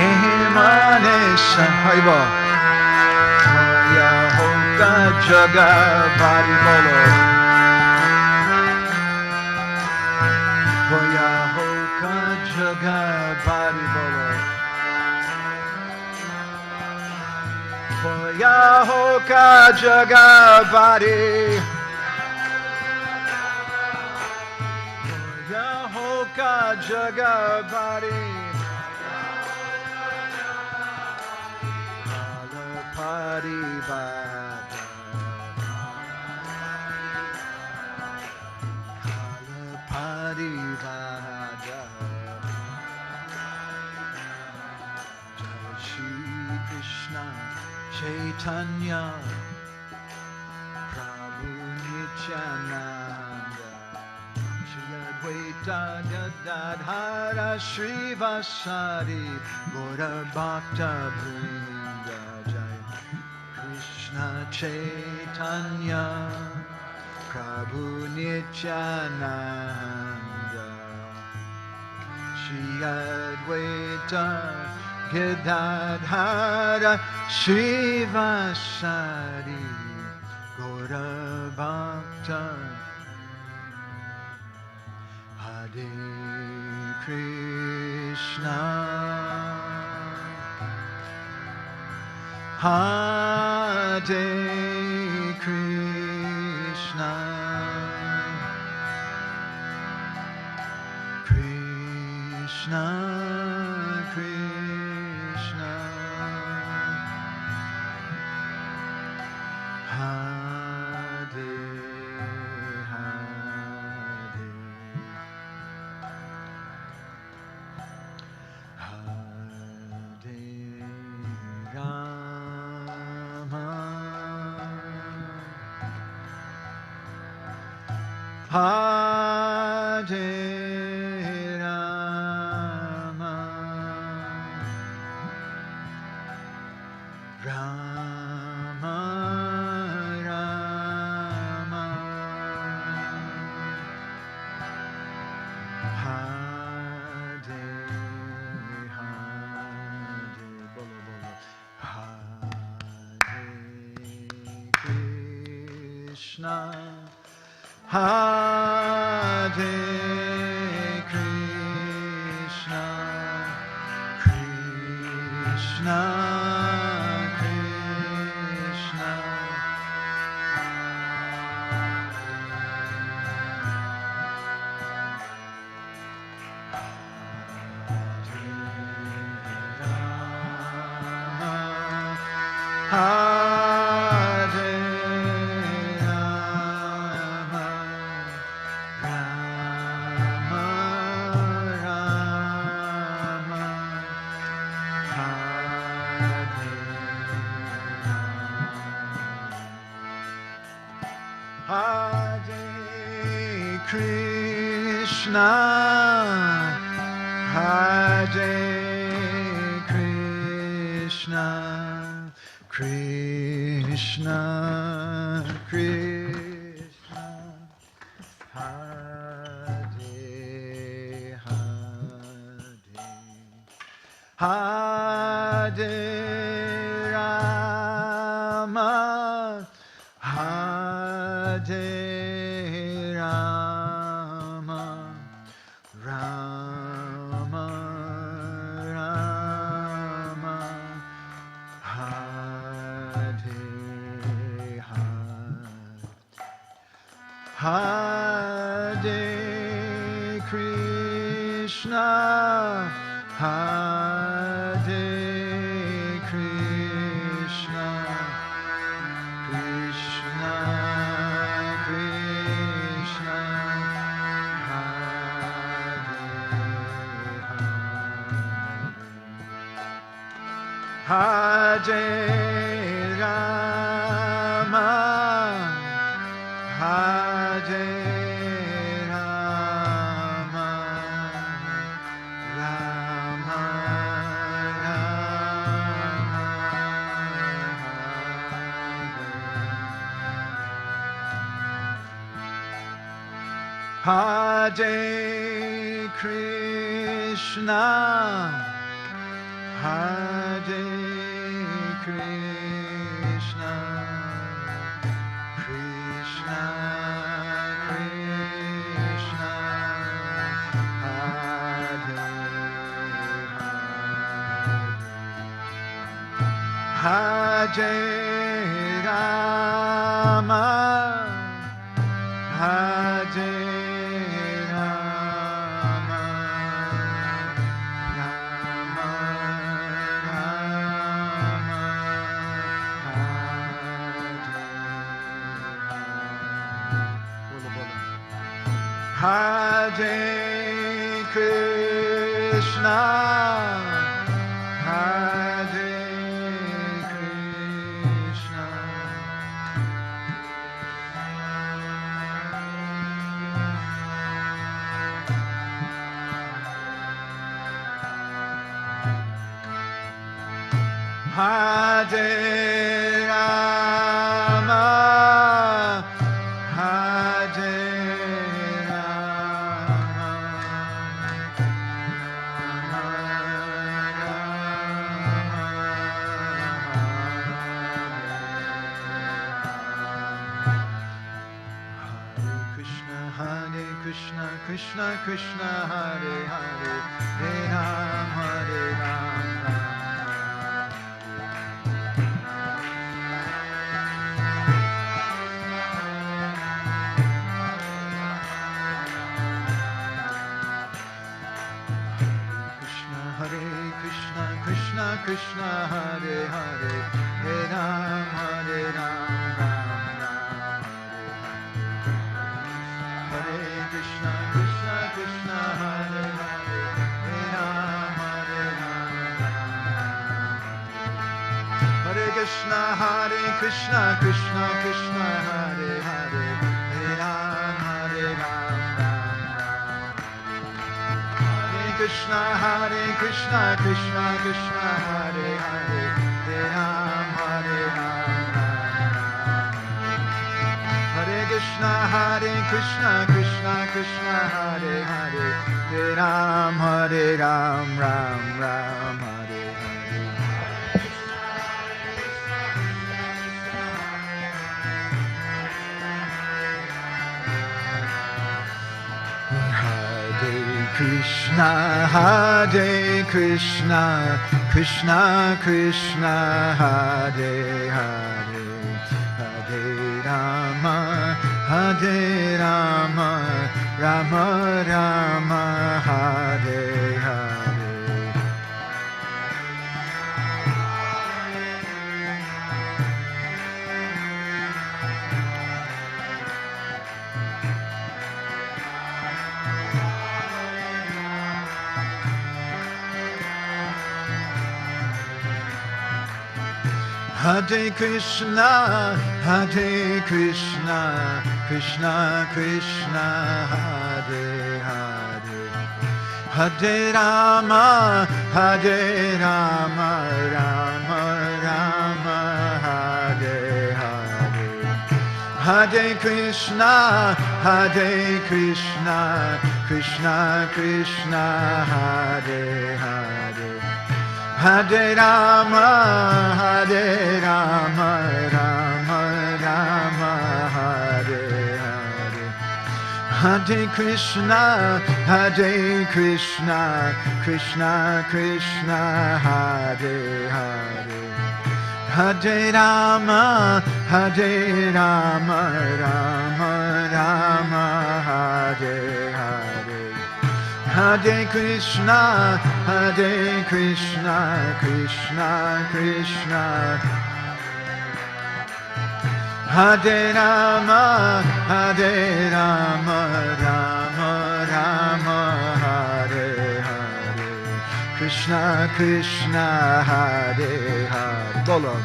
ehi mani sada Hoka jaga bari bolo Hoya hoka jaga bari bolo Hoya hoka jaga bari Hoya hoka jaga bari Parivada Parivada Krishna Chaitanya Prabhu Nityananda Shri Advaita Gadadhara Srivasadi Gaura Bhakta Vrinda Jai Krishna Chaitanya Prabhu Nityananda Shri Advaita Gadadhara Srivasadi Gaura Bhakta Hare Krishna Hare Krishna Krishna Krishna Hare Hare Hare Rama Hare Rama Rama Rama Hare Hare Bolo Bolo Hare Krishna Hare Krishna Krishna Krishna Hare Rama Rama Rama Hare Krishna Hare Krishna Krishna Krishna Hare Hare Hare Rama Hare Rama Rama Rama Hare Hare Krishna Hare Krishna Krishna Krishna Hare Rama Hare Rama Rama Rama Hare Krishna Hare Krishna Krishna Krishna Hare Hare Rama Hare Hare Krishna, Hare Hare Rama, Hare Rama, Hare Krishna, Krishna Krishna, Hare Hare, Hare Ram, Hare Ram, Ram Krishna, Krishna, Hare Hare, Hare Ram, Hare Ram, Ram Ram, Hare Hare. Krishna, Krishna, Krishna, Hare Hare, Hare Ram, Hare Ram, Ram. Hare Krishna, Krishna Krishna, Hare Hare, Hare Ram, Hare Ram, Ram Ram. Krishna, Krishna Krishna, Hare Hare, Hare Ram, Hare Ram, Ram Ram. Hare Krishna, Krishna Krishna, Hare Hare, Hare Ram, Hare Ram, Ram Ram, Hare Hare. Krishna, Krishna Krishna, Hare Hare, Hare Rama, Rama Rama, Hare Hare. Hare Krishna, Krishna Krishna, Hare Hare, Hare Rama, Rama Rama, Hare Hare. Hare Krishna, Krishna Krishna, Hare Hare, Hare Rama, Rama Rama, Hare Hare. Hare Krishna, Krishna Krishna, Hare Hare, Hare Rama, Rama Rama, Hare Hare. Hare Krishna, Krishna Krishna, Hare Rama, Rama Rama, Hare Hare. Krishna Krishna, Hare Hare. Bolo.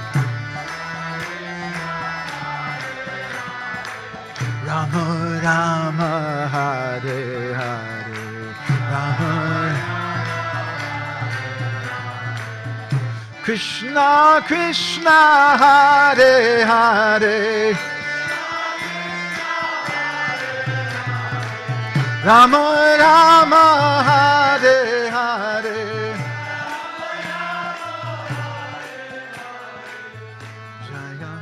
Rama Rama, Hare Hare. Rama. Krishna Krishna, Hare Hare, Rama Rama, Hare Hare. Jaya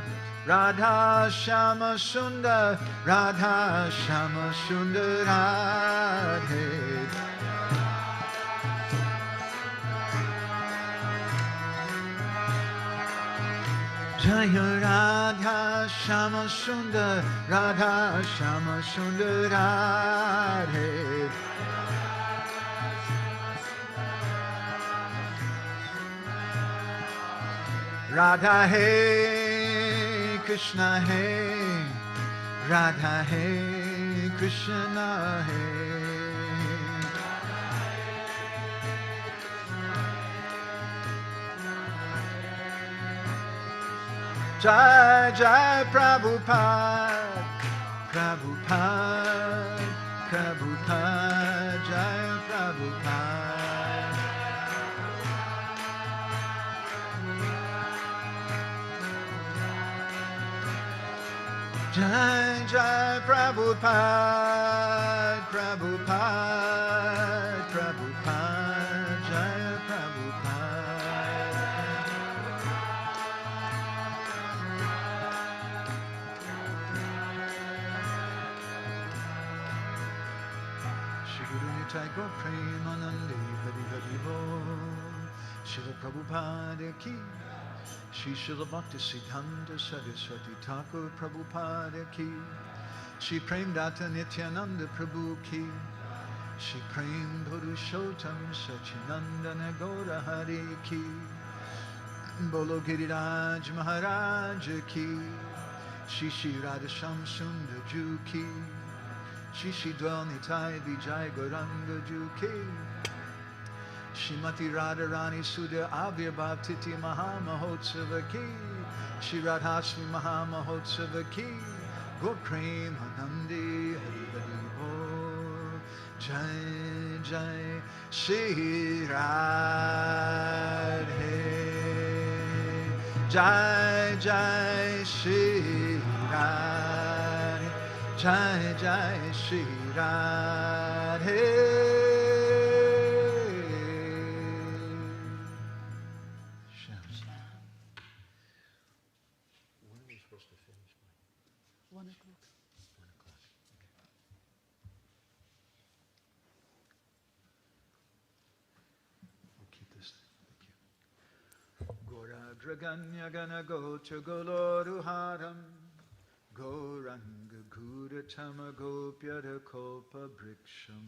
Radha Shama Sundar, Radha Shama Sundar Radhe. Jaya Radha Shama Sundar, Radha Shama Sundar Radhe. Radha Hey, Krishna Hey, Radha Hey, Krishna Hey. Jai Jai Prabhupada, Prabhupada, Prabhupada, Jai Prabhupada. Jai Jai Prabhupada, Prabhupada, Prabhupada, Jai Prabhupada. Shri Guru Nitai Gaur Premanande Hari Hari Bol. Srila Prabhupada ki. Shri Srila Bhakti Siddhanta Saraswati Thakur Prabhupada ki. Shri Prem Data Nityananda Prabhu ki. Shri Prem Purushottam Sachinandana Gaura Hari ki. Bolo Giriraj Maharaj ki. Shri Shri Radhasham Sundar Ju ki. Shri Shri Dwal Nitai Vijay Gauranga Ju ki. Shrimati Radharani Sudha Avya Bhavtiti Mahamahotsava ki. Shri Radhastami Mahamahotsava ki. Gaur Premanande Hari Hari Bol. Jai Jai Shri Radhe. Jai Jai Shri Radhe. Jai Jai Shri Radhe. Draganya Gana Gocha Goloruharam Goranga Gudatama Gopyada Kopa Briksham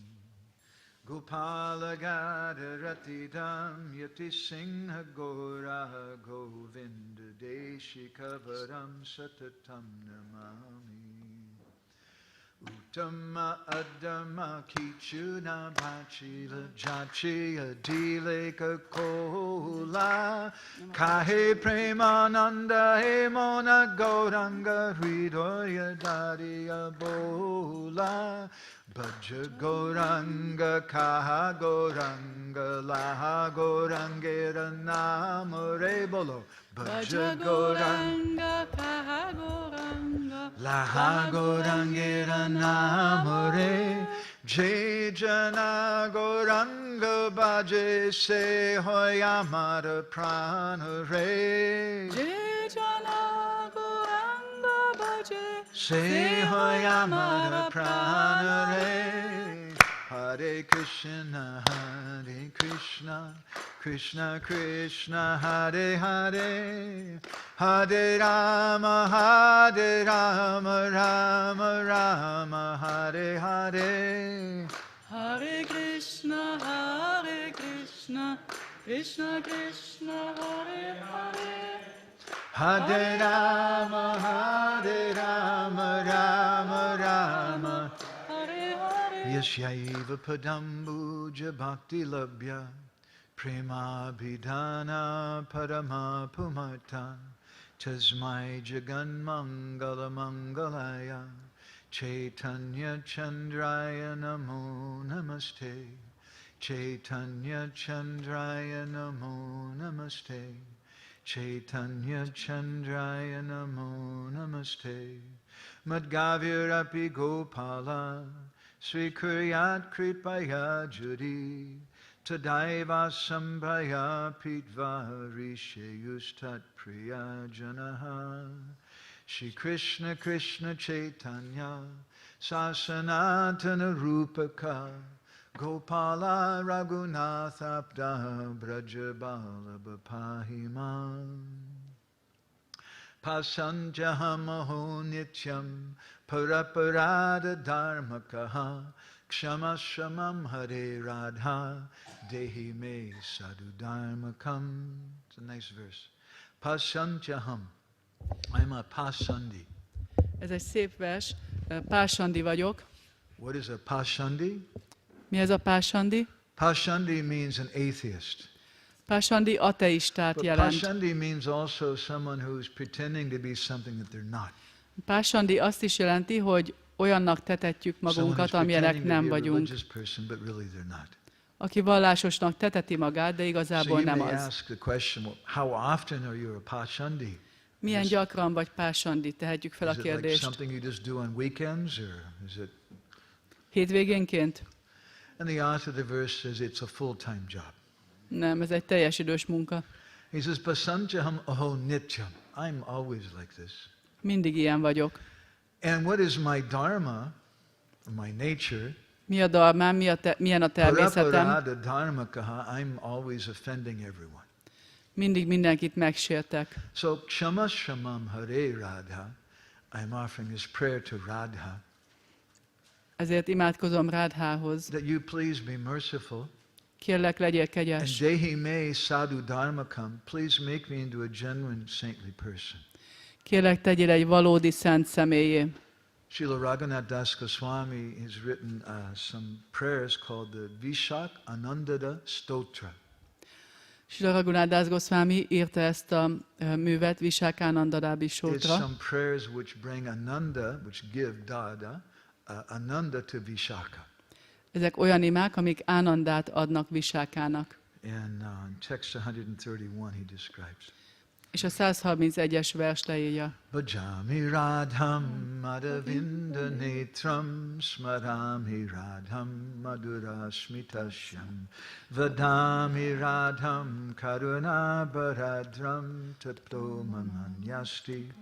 Gopala Gada Ratidam Yati Singha Gora Govinda Deshikavaram Satatam Namami Uttama Adama Kichuna Bhachila Jachiya Dileka Kola Kahe Premananda Hemona Gauranga Hridoya Dariya Bola Bhaja Gauranga Kaha Gauranga Laha Gaurangera Namare Bolo Bhaja Gauranga Kaha Gauranga Laha Gaurangera Namare Jai Jana Gauranga Bhaje Se Hoyamara Prana Re Jai Jana Gauranga Bhaje Se Hoyamara Prana Re Hare Krishna Krishna Krishna Hare Hare Hare Rama Rama Rama Hare Hare Hare Krishna Krishna Krishna Hare Hare Hare Rama Rama Rama Hare Hare Yasyaiva Padambuja Bhakti Labhya Prema Bhidana Parama Pumata Tasmai Jagan Mangala Mangalaya Chaitanya Chandraya Namo Namaste Chaitanya Chandraya Namo Namaste Chaitanya Chandraya Namo Namaste Madgavyarapi Gopala Sri Kuryat Kripaya Judi Tadaiva Sambhaya Pitva Rishayustat Priya Janaha Shri Krishna Chaitanya Sasanatana Rupaka Gopala Raghunatha Abda Brajabala Bapahimam Pasanjahamaho Nityam Paraparada Dharmakaha Kshama Shamam Hare Radha Dehi Me Sadhu Dharmakam. It's a nice verse. Pasanjaham. I'm a pasandi. Ez egy szép vers. Pásandi vagyok. What is a pasandi? Mi ez a pásandi? Pasandi means an atheist. Pásandi ateistát But jelent. pasandi means also someone who's pretending to be something that they're not. Pásandi azt is jelenti, hogy olyannak tetetjük magunkat, amilyenek nem vagyunk. Aki vallásosnak teteti magát, de igazából nem az. Milyen gyakran vagy pársandi? Tehetjük fel a Is it like kérdést. something you just do on weekends, or is it? Hétvégénként? And the author of the verse says it's a full-time job. Nem, ez egy teljes idős munka. He says, Pasanchaham aho nityam. I'm always like this. Mindig ilyen vagyok. And what is my dharma, my nature? Mi a dharmám, milyen a természetem? Paraparada dharmakaha, I'm always offending everyone. Mindig mindenkit megsértek. So, Kshama Shamam Hare Radha, I'm offering this prayer to Radha, Ezért imádkozom Rádhához. that you please be merciful, Kérlek, legyél and kegyes. Dehi me sadhu dharmakam, please make me into a genuine saintly person. Kérlek, tegyél egy valódi szent személyé. Srila Raghunath Das Goswāmī has written some prayers called the Vishak Anandada Stotra. Srila Raghunath Das Gosvāmī írta ezt a művet, Visákánandadábi It's sótra. some prayers which bring Ananda, which give Dada, Ananda to Vishaka. Ezek olyan imák, amik Ánandát adnak Visákának. In text 131 he describes. És a 131-es vers leírja. Bhajami Radham Madhavinda Netram Smarami Radham Madhura Smitasyam Vadami Radham Karuna Bharadram Tato Mamanyasti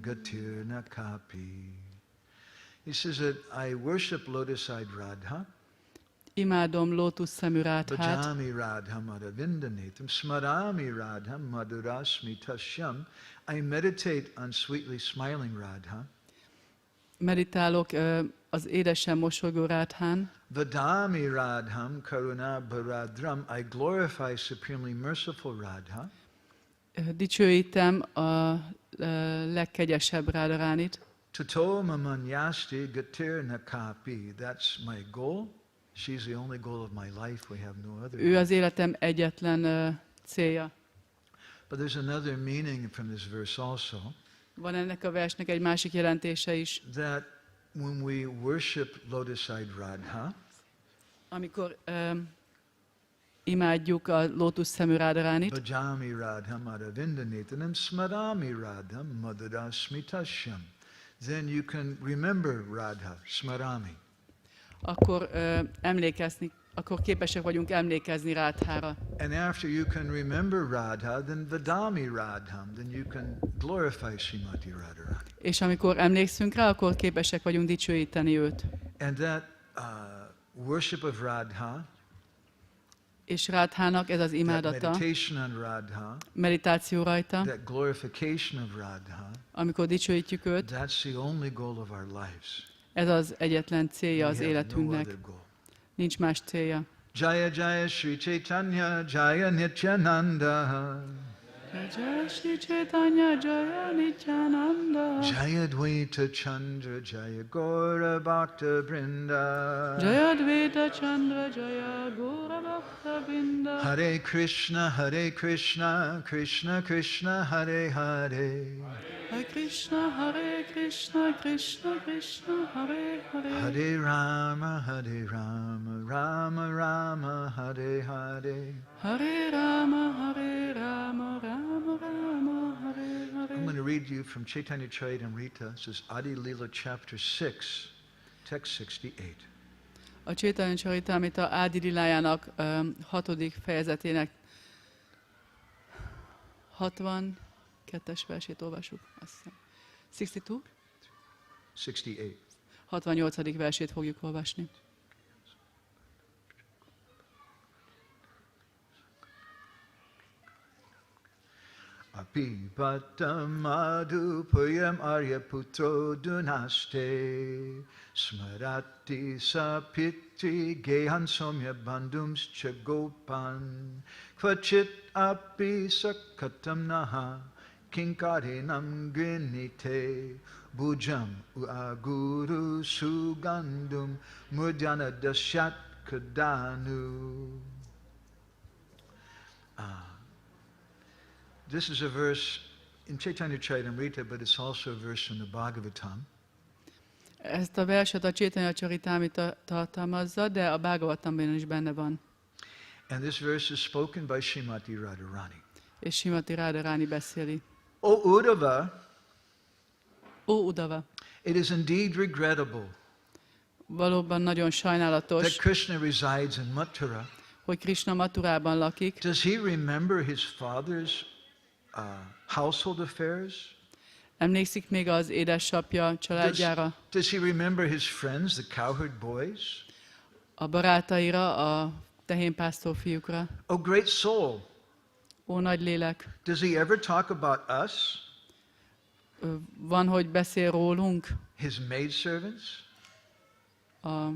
Gatirna Kapi. He says that I worship lotus-eyed Radha. Imádom lótuszszemű Rádhát, Bhajami Radham Madhavindanetham Smarami Radham Madhurasmi Tashyam. I meditate on sweetly smiling Radha. meditálok az édesen mosolygó Rádhán, Vadami Radham Karuna Bharadram. I glorify supremely merciful Radha. dicsőítem a legkegyesebb Rádharánit, Tato Mamanyasti Gatir Nakapi. That's my goal. She's the only goal of my life. We have no other. ő az életem egyetlen célja. But there's another meaning from this verse also. Van ennek a versnek egy másik jelentése is, That when we worship lotus-eyed Radha, amikor imádjuk a lótuszszemű Rádharánit, Bhajami Radham Madhavindanethanam Smarami Radham Madhurasmitasyam. Then you can remember Radha, Smarami. akkor képesek vagyunk emlékezni Rádhára. And after you can remember Radha, then Vadami Radham, then you can glorify Srimati Radharani. És amikor emlékszünk rá, akkor képesek vagyunk dicsőíteni őt. And that worship of Radha, És Rádhának ez az that imádata, meditation on Radha, meditáció rajta, that glorification of Radha, amikor dicsőítjük őt, that's the only goal of our lives. ez az egyetlen célja az We have no életünknek. other goal. Nincs más célja. Jaya Jaya Sri Chaitanya Jaya Nityananda Jaya Shri Chaitanya Jaya Nityananda Jaya Dvaita Chandra Jaya Gora Bhakta Brinda Jaya Dvaita Chandra Jaya Gora Bhakta Vrinda Hare Krishna Krishna Krishna Hare Hare Hare Krishna Krishna Krishna Hare Hare Hare Rama Rama Rama Hare Hare. Hare Rama Rama Rama Hare Hare. I'm going to read you from Chaitanya Charitamrita. This is Adi Lila chapter 6, text 68. A Chaitanya Charitamrita Ádi Lilájának 6. fejezetének 62-es versét olvasjuk, azt hiszem. 62? 68. 68. versét fogjuk olvasni. Api patam adupayam aryaputro dunaste smarati sapitri gehan somya bandums chagopan kvachit api sakatam naha kinkarinam grinite bujam uaguru sugandum mudhyana dasyat kadanu. This is a verse in Chaitanya Charitamrita, but it's also a verse from the Bhagavatam. Ezt a verset a Chaitanya Charitamrita tartalmazza, de a Bhagavatamban is benne van. And this verse is spoken by Srimati Radharani. És Srimati Radharani beszéli. O Uddhava, Ó Uddhava, it is indeed regrettable valóban nagyon that sajnálatos, Krishna resides in Mathura. hogy Krishna Mathurában lakik. Does he remember his father's household affairs? Emlékszik még az édesapja családjára, Does he remember his friends, the cowherd boys? a barátaira, a tehénpásztor fiúkra? O great soul, Ó nagy lélek, does he ever talk about us, van, hogy beszél rólunk, his maidservants? a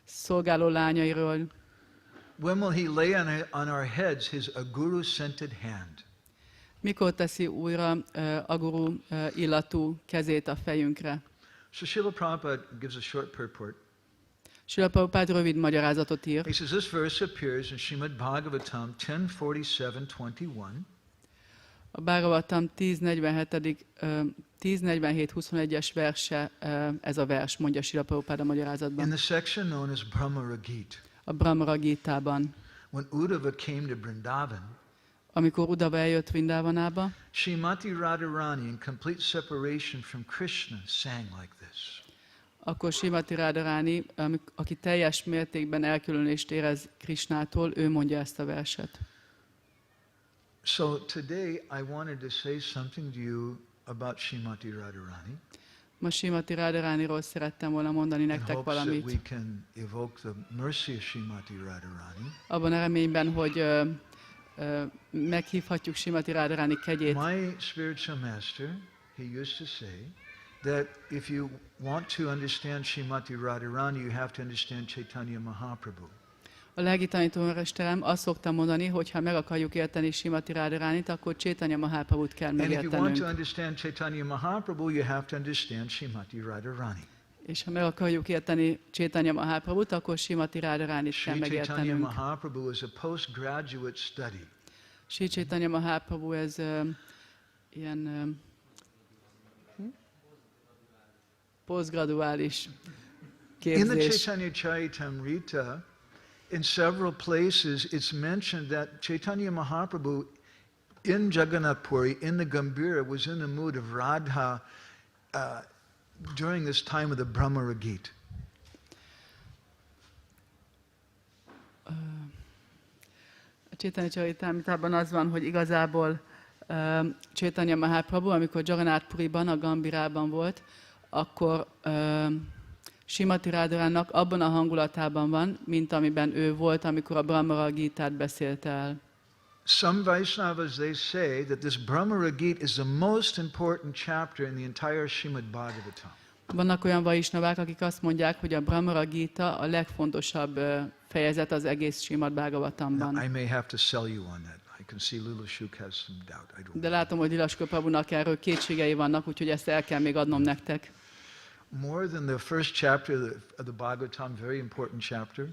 szolgáló lányairól? When will he lay on our heads his aguru-scented hand? Mikor teszi újra aguru illatú kezét a fejünkre? So Srila Prabhupada gives a short purport. Srila Prabhupád rövid magyarázatot ír. He says this verse appears in Srimad Bhagavatam 10:47-21. A Bhagavatam 10.47-21-es verse, ez a vers, mondja Srila Prabhupád a In magyarázatban. the section known as Brahmara Gita, A Brahmara Gítában. when Uddhava came to Vrindavan, Amikor Uddhava eljött Vrindávanába, Srimati Radharani, in complete separation from Krishna, sang like this. akkor Srimati Radharani, aki teljes mértékben elkülönést érez Krishnától, ő mondja ezt a verset. So today I wanted to say something to you about Srimati Radharani. Ma Srimati Radharaniról szerettem volna mondani In nektek hopes that valamit. we can evoke the mercy of Srimati Radharani. Abban a reményben, hogy meghívhatjuk Srimati Radharani kegyét. My spiritual master, he used to say that if you want to understand Srimati Radharani, you have to understand Chaitanya Mahaprabhu. A lelki tanítómesterem azt szokta mondani, hogy ha meg akarjuk érteni Srimati Radharanit, akkor Chaitanya Mahaprabhut kell And if you want to megértenünk. understand Chaitanya Mahaprabhu, you have to understand Srimati Radharani. És ha meg akarjuk érteni Chaitanya Mahaprabhut, akkor Srimati Radharanit kell Sri Chaitanya megértenünk. Mahaprabhu is a postgraduate study. Sri Chaitanya Mahaprabhu, ez ilyen posztgraduális In the képzés. Chaitanya Charitamrita, in several places, it's mentioned that Chaitanya Mahaprabhu in Jagannath Puri, in the Gambhira, was in the mood of Radha during this time of the Brahmara Gita. A Chaitanya Charitamritában az van, hogy igazából Chaitanya Mahaprabhu, amikor Jagannath Puriban, a Gambhirában volt, akkor Srimati Radharannak abban a hangulatában van, mint amiben ő volt, amikor a Brahmara Gitát beszélte el. Some Vaishnavas, they say that this Brahmara Gita is the most important chapter in the entire Srimad Bhagavatam. Vannak olyan vaisnavák, akik azt mondják, hogy a Brahmara Gita a legfontosabb fejezet az egész Srimad Now, Bhagavatamban. I may have to sell you on that. I can see Lila Shuk has some doubt. I don't De látom, hogy Lilaskö Prabhunak erről kétségei vannak, úgyhogy ezt el kell még adnom nektek. More than the first chapter of the Bhagavatam, very important chapter.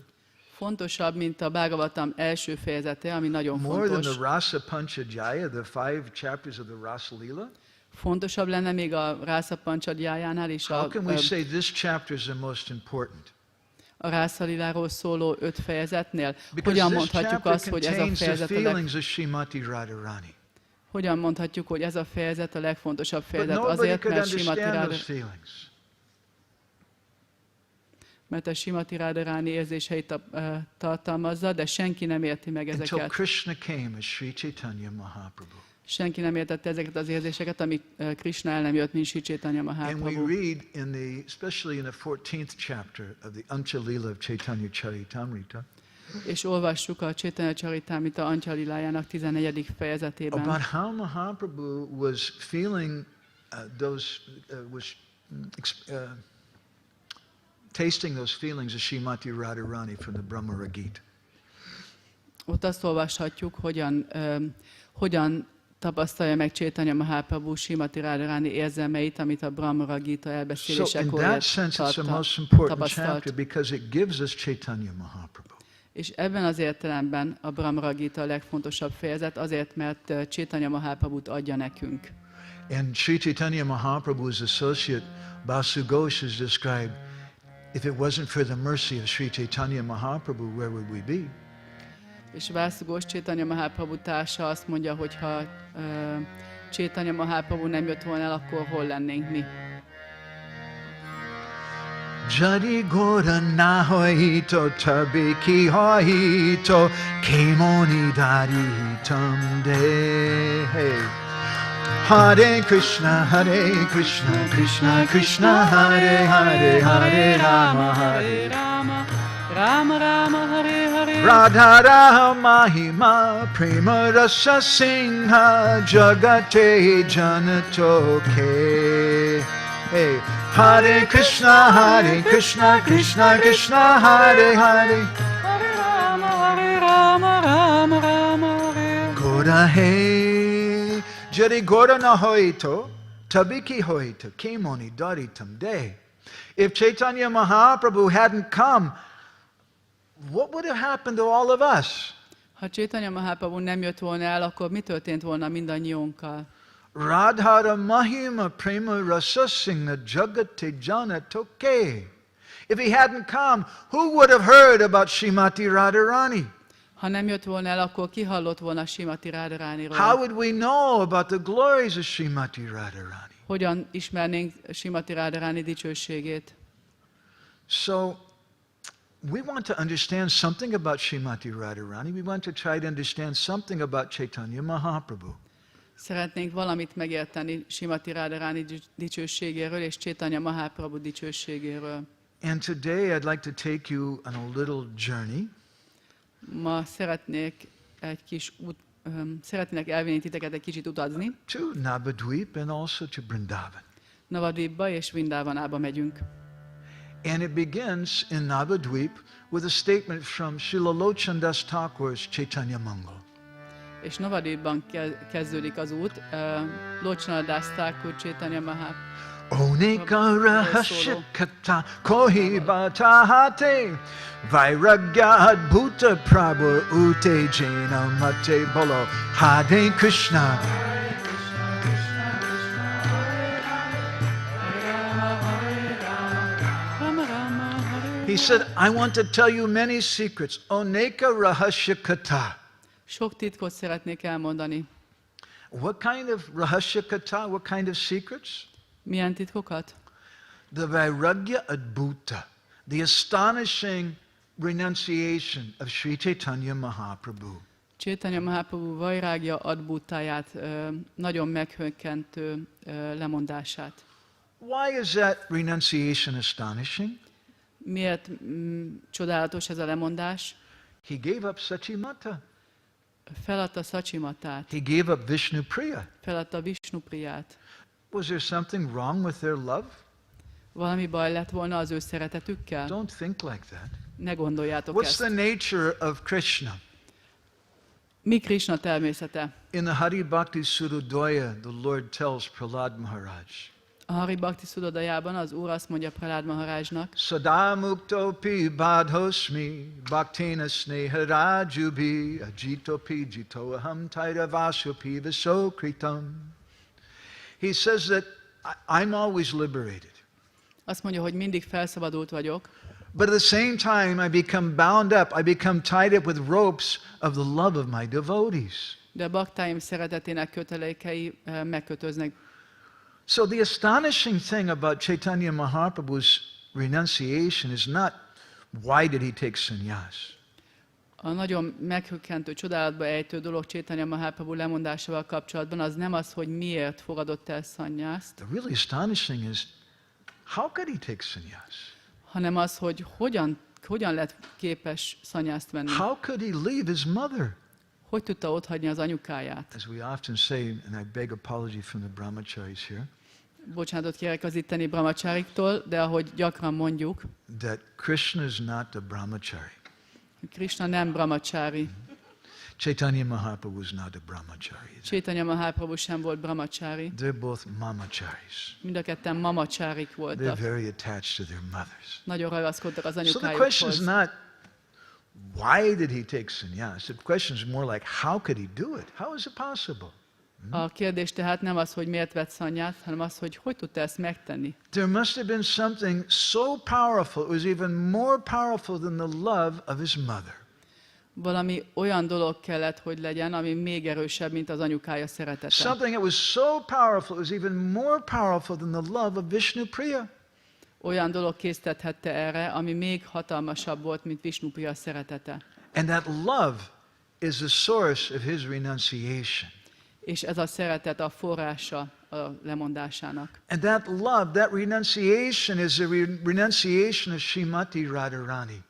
Fontosabb, mint a Bhagavatam első fejezete, ami nagyon More than fontos. the Rasa Panchadhyaya, the 5 chapters of the Rasa Lila. Fontosabb lenne még a Rasa Panchadhyayánál is How can we say this chapter is the most important? a Rasa Liláról szóló 5 fejezetnél. Because Hogyan this mondhatjuk chapter azt, hogy ez a contains the fejezet feelings of Srimati Radharani. Hogyan mondhatjuk, hogy ez a fejezet a legfontosabb But fejezet? nobody Azért, could mert Srimati understand Radharani, those feelings. mert a Srimati Radharani érzéseit tartalmazza, de senki nem érti meg Until ezeket. Krishna came as Sri Chaitanya Mahaprabhu. Senki nem értette ezeket az érzéseket, amíg Krishna el nem jött, mint Sri Chaitanya And we Mahaprabhu. read in the, especially in the 14th chapter of the Anchalila of Chaitanya Charitamrita, És olvassuk a Chaitanya Charitamrita Anchalilájának 14. fejezetében. about how Mahaprabhu was feeling tasting those feelings of Srimati Radharani from the Brahmara Gita. Ott azt olvashatjuk, hogyan tapasztalja meg Chaitanya Mahaprabhu Srimati Radharani érzelmeit, amit a Brahmara Gita So in elbeszélésekor that sense it's the most important chapter tapasztalt. because it gives us Chaitanya Mahaprabhu. És ebben az értelemben a Brahmara Gita a legfontosabb fejezet, azért, mert Chaitanya Mahaprabhut adja nekünk. And Sri Chaitanya Mahaprabhu's associate Basu Ghosh has described, if it wasn't for the mercy of Sri Chaitanya Mahaprabhu, where would we be? És Vászugós Chaitanya Mahaprabhu társa azt mondja, hogy ha Chaitanya Mahaprabhu nem jött volna el, akkor hol lennénk mi? Jadi Gora na hoito tabi ki hoito kemoni dari tamde. Hare Krishna, Krishna Krishna, Hare Hare, Hare Rama, Hare Rama, Rama Rama, Hare Hare. Radha Raha Mahima, Prema Rasa Singha, Jagate Janatoke. Hey, Hare Krishna, Krishna Krishna, Hare Hare. Hare Rama, Rama Rama, Hare. Gora Hey, Jari Gora na hoito, Tabiki hoito, Kemoni Daritam De. If Chaitanya Mahaprabhu hadn't come, what would have happened to all of us? Ha Chaitanya Mahaprabhu nem jött volna el, akkor mi történt volna mindannyiunkkal? Radhara Mahima Prema Rasa Singha Jagate Jana Toke. If he hadn't come, who would have heard about Srimati Radharani? Ha nem jött volna el, akkor ki hallott volna Srimati How Radharaniról? would we know about the glories of Srimati Radharani? Hogyan ismernénk Srimati Radharani dicsőségét? So, we want to understand something about Srimati Radharani. We want to try to understand something about Chaitanya Mahaprabhu. Szeretnénk valamit megérteni Srimati Radharani dicsőségéről és Chaitanya Mahaprabhu dicsőségéről. And today I'd like to take you on a little journey Ma szeretnék szeretnék elvinni titeket egy kicsit utazni. to Navadvip and also to Vrindavan. Navadvipba és Vrindávanába megyünk. And it begins in Navadvip with a statement from Srila Lochandas Thakur's Chaitanya Mangal. És Navadvipban kezdődik az út. Lochanadas Thakur Chaitanya Mahaprabhu. Oneka rahasya kata kohi batahate vairagya adbhuta prabhu ute jena mate bolo Hare Krishna. He said, I want to tell you many secrets. Oneka rahasya kata. Sok titkot szeretnék elmondani. What kind of rahasya kata? What kind of secrets? Milyen titkokat? The vairagya adbhuta, the astonishing renunciation of Sri Chaitanya Mahaprabhu. Chaitanya Mahaprabhu vajrágja adbhutáját, nagyon meghökkentő lemondását. Why is that renunciation astonishing? Miért csodálatos ez a lemondás? He gave up Sachimata. Feladta Sacsimatát, He gave up Vishnu Priya. feladta Vishnupriyát. Was there something wrong with their love? Valami baj lett volna az ő szeretetükkel? Don't think like that. Ne gondoljátok What's ezt. the nature of Krishna? Mi Krishna természete? In the Hari Bhakti Surodaya, the Lord tells Prahlad Maharaj, A Hari Bhakti Szudodajában az Úr azt mondja Prahlad Maharajnak, Sada muktopi badhosmi bhaktina sneharajubi ajitopi jitoaham tairavasyopi visokritam. He says that I'm always liberated. azt mondja, hogy mindig felszabadult vagyok, But at the same time, I become bound up, I become tied up with ropes of the love of my devotees. de a baktáim szeretetének kötelékei megkötöznek. So the astonishing thing about Chaitanya Mahaprabhu's renunciation is not why did he take sannyas? A nagyon meghökkentő, csodálatba ejtő dolog Chaitanya Mahaprabhu lemondásával kapcsolatban az nem az, hogy miért fogadott el szannyászt, The really astonishing is how could he take sannyas? hanem az, hogy hogyan lett képes szanyászt venni. How could he leave his mother? Hogy tudta otthagyni az anyukáját? As we often say, and I beg apology from the brahmacharis here, Bocsánatot kérek az itteni brahmachariktól, de ahogy gyakran mondjuk, that Krishna is not a brahmachari. Krishna nem brahmachari. Chaitanya Mahaprabhu was not a brahmachari. Chaitanya Mahaprabhu sem volt brahmachari. They're both mamacharis. Mind a ketten mamacharik They're voltak. very attached to their mothers. Nagyon ragaszkodtak az So the question is anyukájukhoz. not why did he take sannyas? The question is more like how could he do it? How is it possible? A kérdés tehát nem az, hogy miért vett szanyát, hanem az, hogy tudta ezt megtenni. There must have been something so powerful, it was even more powerful than the love of his mother. Valami olyan dolog kellett, hogy legyen, ami még erősebb, mint az anyukája szeretete. Something that was so powerful, it was even more powerful than the love of Vishnu Priya. Olyan dolog késztethette erre, ami még hatalmasabb volt, mint Vishnupriya szeretete. And that love is the source of his renunciation. És ez a szeretet a forrása a lemondásának. And that love, that renunciation is the renunciation of Srimati Radharani.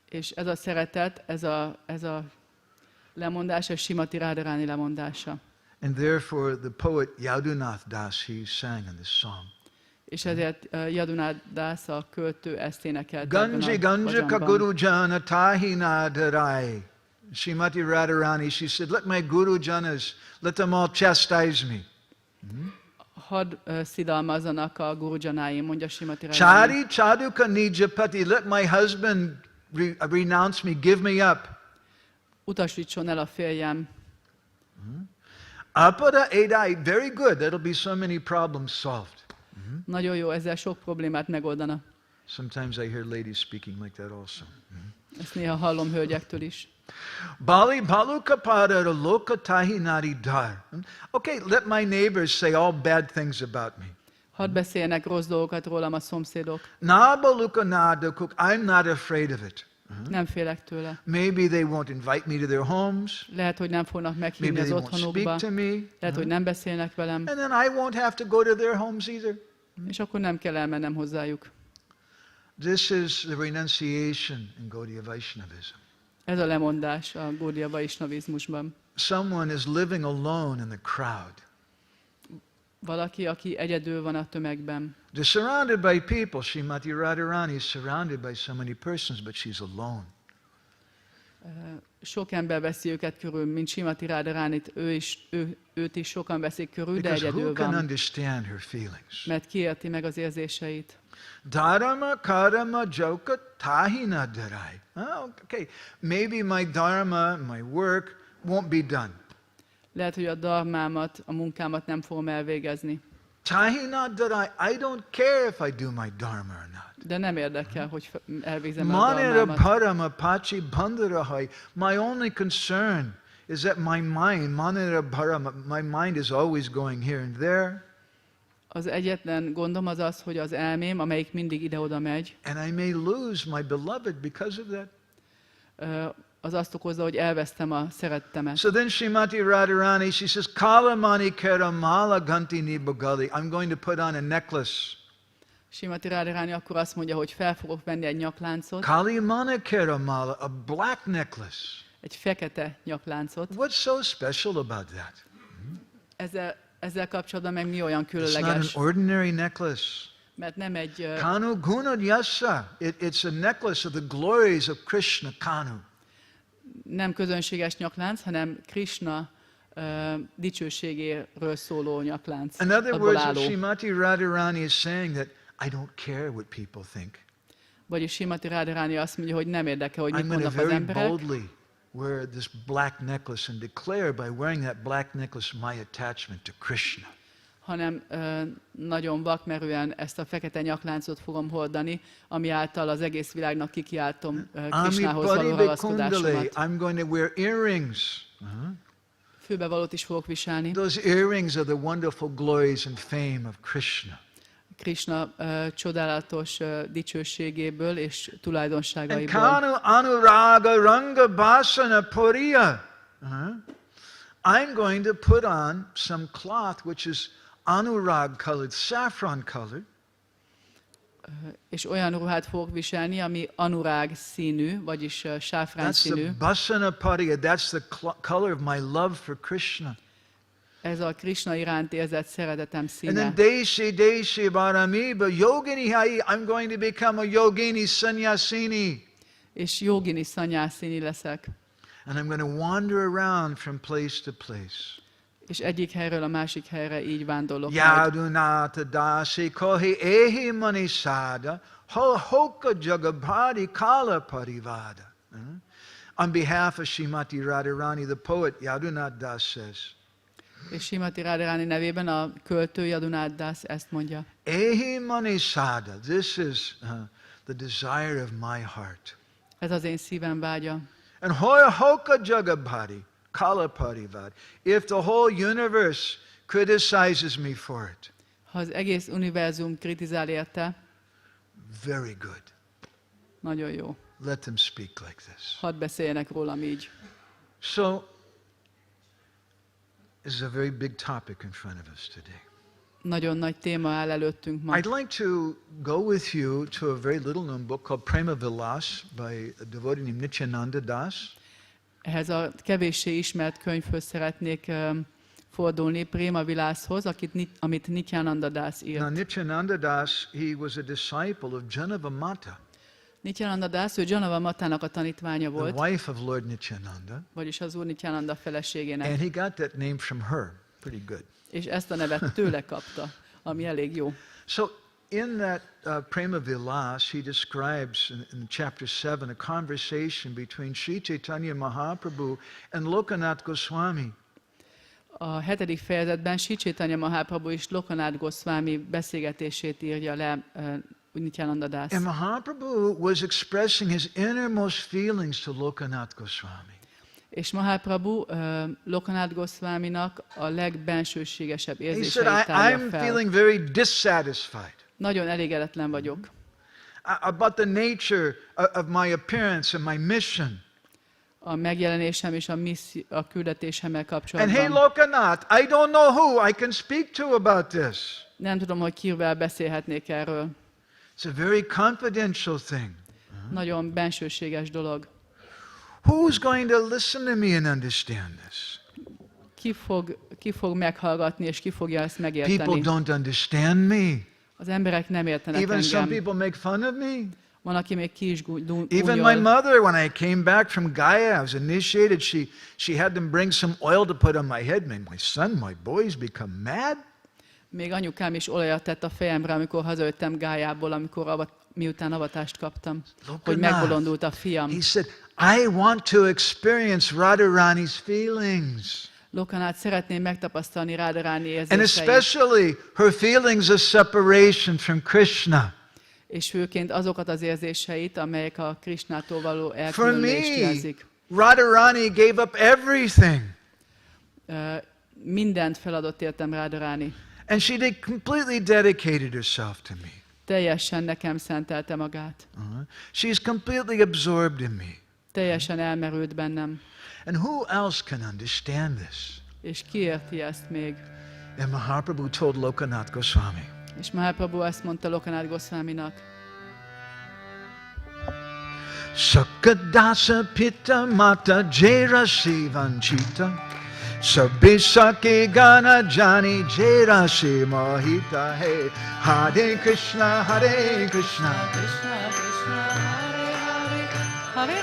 És ez a szeretet, ez a lemondás, a Srimati Radharani lemondása. And therefore the poet Yadunath Das, he sang in this song. És ezért Yadunath Das, a költő, ezt énekelt. Ganji Ganjaka Guru Jana Tahina Darai. Srimati Radharani, she said, let my Guru Janas, let them all chastise me. Hadd szidalmazzanak a gurujanáim, mondja Srimati Radharani. Chari Chaduka Nijapati, let my husband renounce me, give me up. Utasítson el a férjem. Apada Edai, very good, that'll be so many problems solved. Nagyon jó, ezzel sok problémát megoldana. Sometimes I hear ladies speaking like that also. Ezt néha hallom hölgyektől is. Bali Balukapada Loka Tahinari Dar. Okay, let my neighbors say all bad things about me. Hadd beszéljenek rossz dolgokat rólam a szomszédok. Nabaluka Nadakuk, I'm not afraid of it. Nem félek tőle. Maybe they won't invite me to their homes. Lehet, hogy nem fognak meghívni Maybe az they won't otthonukba. speak to me. Lehet, hogy nem beszélnek velem. And then I won't have to go to their homes either. És akkor nem kell elmennem hozzájuk. This is the renunciation in Gaudiya Vaishnavism. Ez a lemondás a Gaudiya Vaishnavizmusban. Someone is living alone in the crowd. Valaki, aki egyedül van a tömegben. They're surrounded by people. Srimati Radharani is surrounded by so many persons, but she's alone. Sok ember veszi őket körül, mint Srimati Radharanit, őt is sokan veszik körül, de Because who egyedül can van. understand her feelings? Mert ki érti meg az érzéseit. Dharma karma joka tahina darai. Okay, maybe my dharma, my work won't be done. Lehet, hogy a dharmámat, a munkámat nem fogom elvégezni. Tahina darai, I don't care if I do my dharma or not. De nem érdekel, hogy elvégzem a Manira dharmámat. parama pachi bandharahai. My only concern is that my mind, manira parama, my mind is always going here and there. Az egyetlen gondom az az, hogy az elmém, amelyik mindig ide-oda megy, And I may lose my beloved because of that. az azt okozza, hogy elvesztem a szerettemet. So then Srimati Radharani, she says, Kalamani Karamala Gantini Bogali. I'm going to put on a necklace. Srimati Radharani akkor azt mondja, hogy fel fogok venni egy nyakláncot, Kalimana Karamala, a black necklace. egy fekete nyakláncot. What's so special about that? Ezzel kapcsolatban meg mi olyan It's not an különleges? ordinary necklace. Mert nem egy, Kanu Guna Yasa. It's a necklace of the glories of Krishna Kanu. nem közönséges nyaklánc, hanem Krishna dicsőségéről szóló nyaklánc. In other abból words, what álló. Srimati Radharani is saying that I don't care what people think. Vagyis Srimati Radharani azt mondja, hogy nem érdekel, hogy mit I'm going to mondnak az very emberek, boldly wear this black necklace and declare by wearing that black necklace my attachment to Krishna. hanem nagyon vakmerően ezt a fekete nyakláncot fogom hordani, ami által az egész világnak kikiáltom Krishnához való ragaszkodásomat. I'm going to wear earrings. Fülbevalót is fogok viselni. Those earrings are the wonderful glories and fame of Krishna. Krishna csodálatos dicsőségéből és And tulajdonságaiból. Kanu Anuraga Ranga Basana Puriya. I'm going to put on some cloth which is anurag colored, saffron colored. És olyan ruhát fogok viselni, ami anurág színű, vagyis sáfrán That's the színű. basana pariya. That's the color of my love for Krishna. Ez a Krishna iránt érzett szeretetem And színe. then Deshi Baramiba Yogini Hai, I'm going to become a yogini sannyasini. És jogini szanyászini leszek. And I'm going to wander around from place to place. És egyik helyről a másik helyre így vándorlok majd. Yadunata dasi kohi ehi manisada hoka jagabhari kala parivada. On behalf of Srimati Radharani, the poet Yadunata Das says, És Srimati Radharani nevében a költő Yadunath Das ezt mondja. Ehi manisada, this is the desire of my heart. Ez az én szívem vágya. And hoya hoka jagabhari, kala parivad. If the whole universe criticizes me for it, Ha az egész univerzum kritizál érte, very good. nagyon jó. Let them speak like this. Hadd beszéljenek rólam így. So, this is a very big topic in front of us today. Nagyon nagy téma áll előttünk ma. I'd like to go with you to a very little known book called Prema Vilas by a devotee named Nityananda Das. Ehhez a kevéssé ismert könyvhöz szeretnék fordulni, Prema Vilashoz, amit Nityananda Das írt. Now, Nityananda Das, he was a disciple of Janava Mata, Nityananda Das, ő Janava Matának a tanítványa the volt, wife of Lord Nityananda, vagyis az úr Nityananda feleségének, and he got that name from her. Pretty good. és ezt a nevet tőle kapta, ami elég jó. So, in that Prema Vilas, he describes in chapter 7 a conversation between Sri Chaitanya Mahaprabhu and Lokanath Gosvāmī. A 7. fejezetben Sri Chaitanya Mahaprabhu és Lokanath Gosvāmī beszélgetését írja le Nityananda Das. And Mahaprabhu was expressing his innermost feelings to Lokanath Gosvāmī. És Mahaprabhu Lokanath Gosvāminak a legbensőségesebb He érzéseit said, tárja I'm fel. feeling very dissatisfied Nagyon elégedetlen vagyok about the nature of my appearance and my mission. a megjelenésem és a küldetésemmel And hey, kapcsolatban. Lokanath, I don't know who I can speak to about this. Nem tudom, hogy kivel beszélhetnék erről. It's a very confidential thing. Nagyon bensőséges dolog. Who's going to listen to me and understand this? Ki fog meghallgatni, és ki fogja ezt People megérteni? don't understand me. Az emberek nem értenek Even some engem. people make fun of me. Van, aki még ki is Even my gúnyol. mother, when I came back from Gaya, I was initiated, she had them bring some oil to put on my head. My son, my boys become mad. Még anyukám is olajat tett a fejemre, amikor hazajöttem Gájából, miután avatást kaptam, hogy megbolondult a fiam. He said, I want to experience Radharani's feelings. Lokanath szeretném megtapasztalni Radharani And érzéseit, especially her feelings of separation from Krishna. és főként azokat az érzéseit, amelyek a Krishnától való For elkülönülést me, jelzik. Radharani gave up everything. Mindent feladott értem Radharani. And she completely dedicated herself to me. Teljesen nekem szentelte magát. She's completely absorbed in me. Teljesen elmerült bennem. And who else can understand this? És ki érti ezt még? And Mahaprabhu told Lokanath Gosvāmī, És Mahaprabhu ezt mondta Lokanath Gosvāminak. Sakadasa pita mata jairasi vanchita Sabisake gana jani jairasi mahita Hey, Hare Krishna, Hare Krishna, Krishna Krishna Hare Hare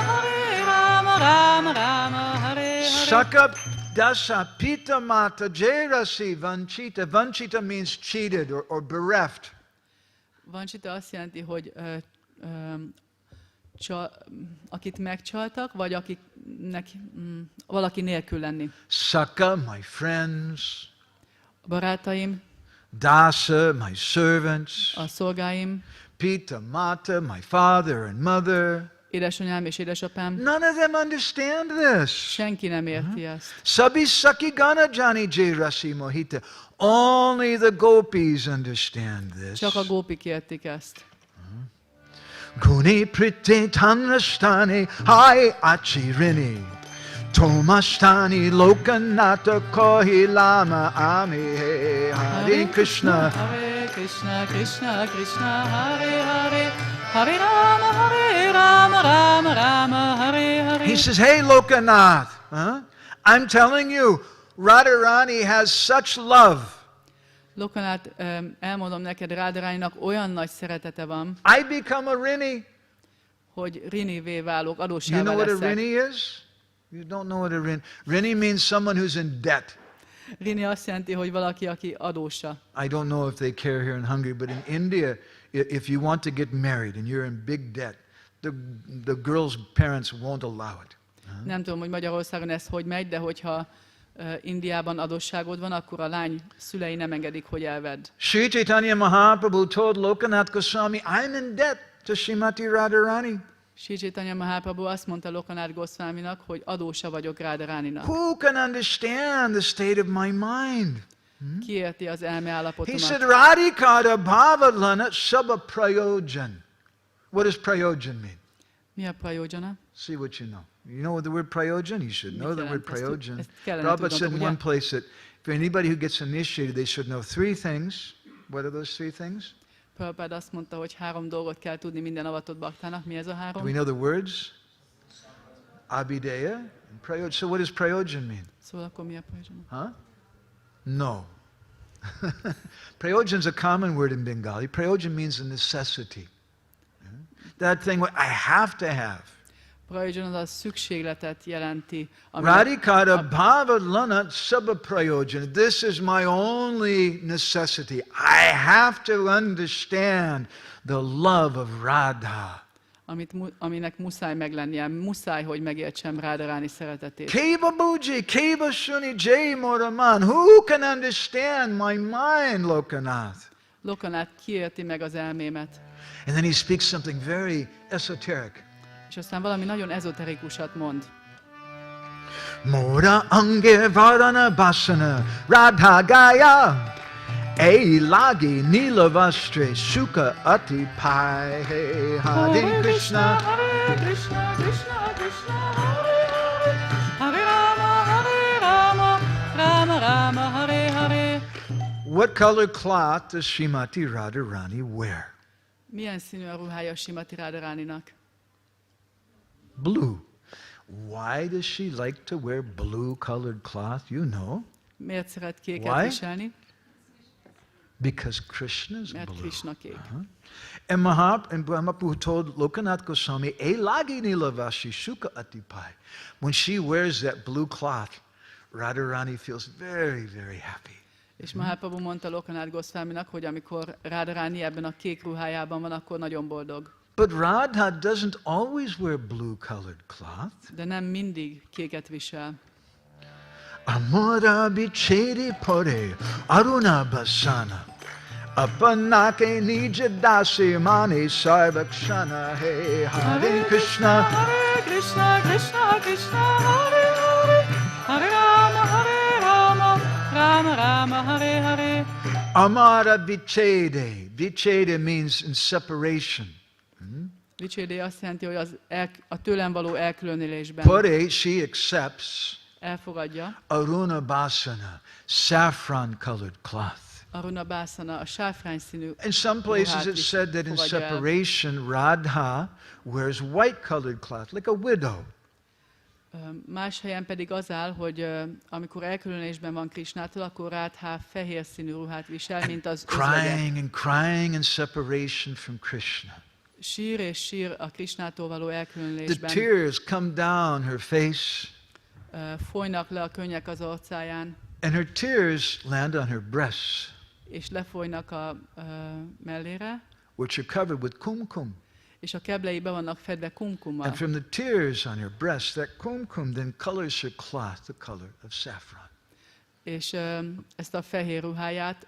Hare Rama Rama Rama Hare Hare. Sakadasa pita mata jairasi vanchita. Vanchita means cheated or bereft. Vancsita azt jelenti, hogy akit megcsaltak, vagy akiknek valaki nélkül lenni. Saka, my friends. A barátaim, Dasa, my servants. a szolgáim, Pita, Mata, my father and mother. édesanyám és édesapám, None of them understand this. senki nem érti ezt. Sabi Saki Gana Jani Jairasi Mohita. Only the gopis understand this. Csak a gópik értik ezt. Guni Prite Tanrastani Hai Achirini. Tomastani Lokanata Kohilama Ami Hare Krishna. Hare Krishna, Krishna Krishna, Hare Hare, Hare Rama, Rama Rama, Hare Hare. He says, hey Lokanath, I'm telling you, Radharani has such love. Lokanath, elmondom neked, Radharaninak olyan nagy szeretete van, I become a rini. hogy rinivé válok, You adóssává know what a leszek. rini is? You don't know what a rini. Rini means someone who's in debt. Rini azt jelenti, hogy valaki, aki adósa. I don't know if they care here in Hungary, but in India, if you want to get married and you're in big debt, the girl's parents won't allow it. Nem tudom, hogy Magyarországon ez hogy megy, de hogyha Indiában adósságod van, akkor a lány szülei nem engedik, hogy elvedd. Sri Chaitanya Mahaprabhu told Lokanath Gosvāmī, I'm in debt to Srimati Radharani. Sri Chaitanya Mahaprabhu azt mondta Lokanath Gosváminak, hogy adósa vagyok Radharaninak. Who can understand the state of my mind? Ki érti az He elmeállapotomat? said, Radhikara bhavalana sabha prayojan. What does prayojan mean? Mi a prajojana? See what you know. You know the word prayojan? You should know the word prayojan. Ezt kellene Prabhupada said in tudnotok, one ugye? place that for anybody who gets initiated, they should know three things. What are those three things? Prabhupád azt mondta, hogy 3 dolgot kell tudni minden avatott baktának. Mi ez a Do we 3? know the words? Abhideya and prayojan. So what does prayojan mean? Szóval akkor mi a prajojana? Huh? No. Prayojan is a common word in Bengali. Prayojan means a necessity. That thing what I have to have. Prajojana az a szükségletet jelenti. Ami Radhikara bhavalana sabha prayojan. This is my only necessity. I have to understand the love of Radha. aminek muszáj meglennie, muszáj, hogy megértsem Radharani szeretetét. Keva Buji, Keva Shuni Jay Moraman. Who can understand my mind, Lokanath? Lokanath kiérti meg az elmémet. And then he speaks something very esoteric. És aztán valami nagyon ezoterikusat mond. Mora ange varana basana Radha Gaya Ei lagi nilavastre Shuka ati pai Hey Hare Krishna Hare Krishna, Krishna Krishna, Hare Hare, Hare Rama, Rama Rama, Hare Hare. What color cloth does Srimati Radharani wear? Milyen színű a ruhája Srimati Radharaninak? Blue. Why does she like to wear blue colored cloth? You know. Miért szeret kéket Why? viselni? Because Krishna is Mert blue. Krishna kék. And Mahaprabhu told Lokanath Goswami, E lagi nilavashi shuka atipai. When she wears that blue cloth, Radharani feels very, very happy. És Mahaprabhu mondta Lokanath Gosváminak, hogy amikor Radharani ebben a kék ruhájában van, akkor nagyon boldog. But Radha doesn't always wear blue colored cloth. De nem mindig kéket visel. Amara bichedi pore aruna basana. Apanake nija dasi mani sarvakshana. Hey Hare Krishna. Hare Krishna, Krishna Krishna, Hare Hare, Hare Rama, Rama Rama, Hare Hare. Amara vichede. Vichede means in separation. Vicsédé azt jelenti, hogy a tőlem való elkülönülésben Pare, she accepts elfogadja. Aruna Basana, saffron colored cloth. Aruna Básana, a sáfrány színű In some places it said that in fogadja el. separation, Radha wears white colored cloth, like a widow. Más helyen pedig az áll, hogy amikor elkülönülésben van Krisnától, akkor Radha fehér színű ruhát visel, mint az özvegye. Crying in separation from Krishna. Sír és sír a Krisnától való The elkülönülésben. tears come down her face, Folynak le a könnyek az arcáján, and her tears land on her breasts, és lefolynak a mellére, which are covered with kumkum. és a keblei be vannak fedve kumkummal. And from the tears on her breast, that kumkum then colors her cloth the color of saffron. És ezt a fehér ruháját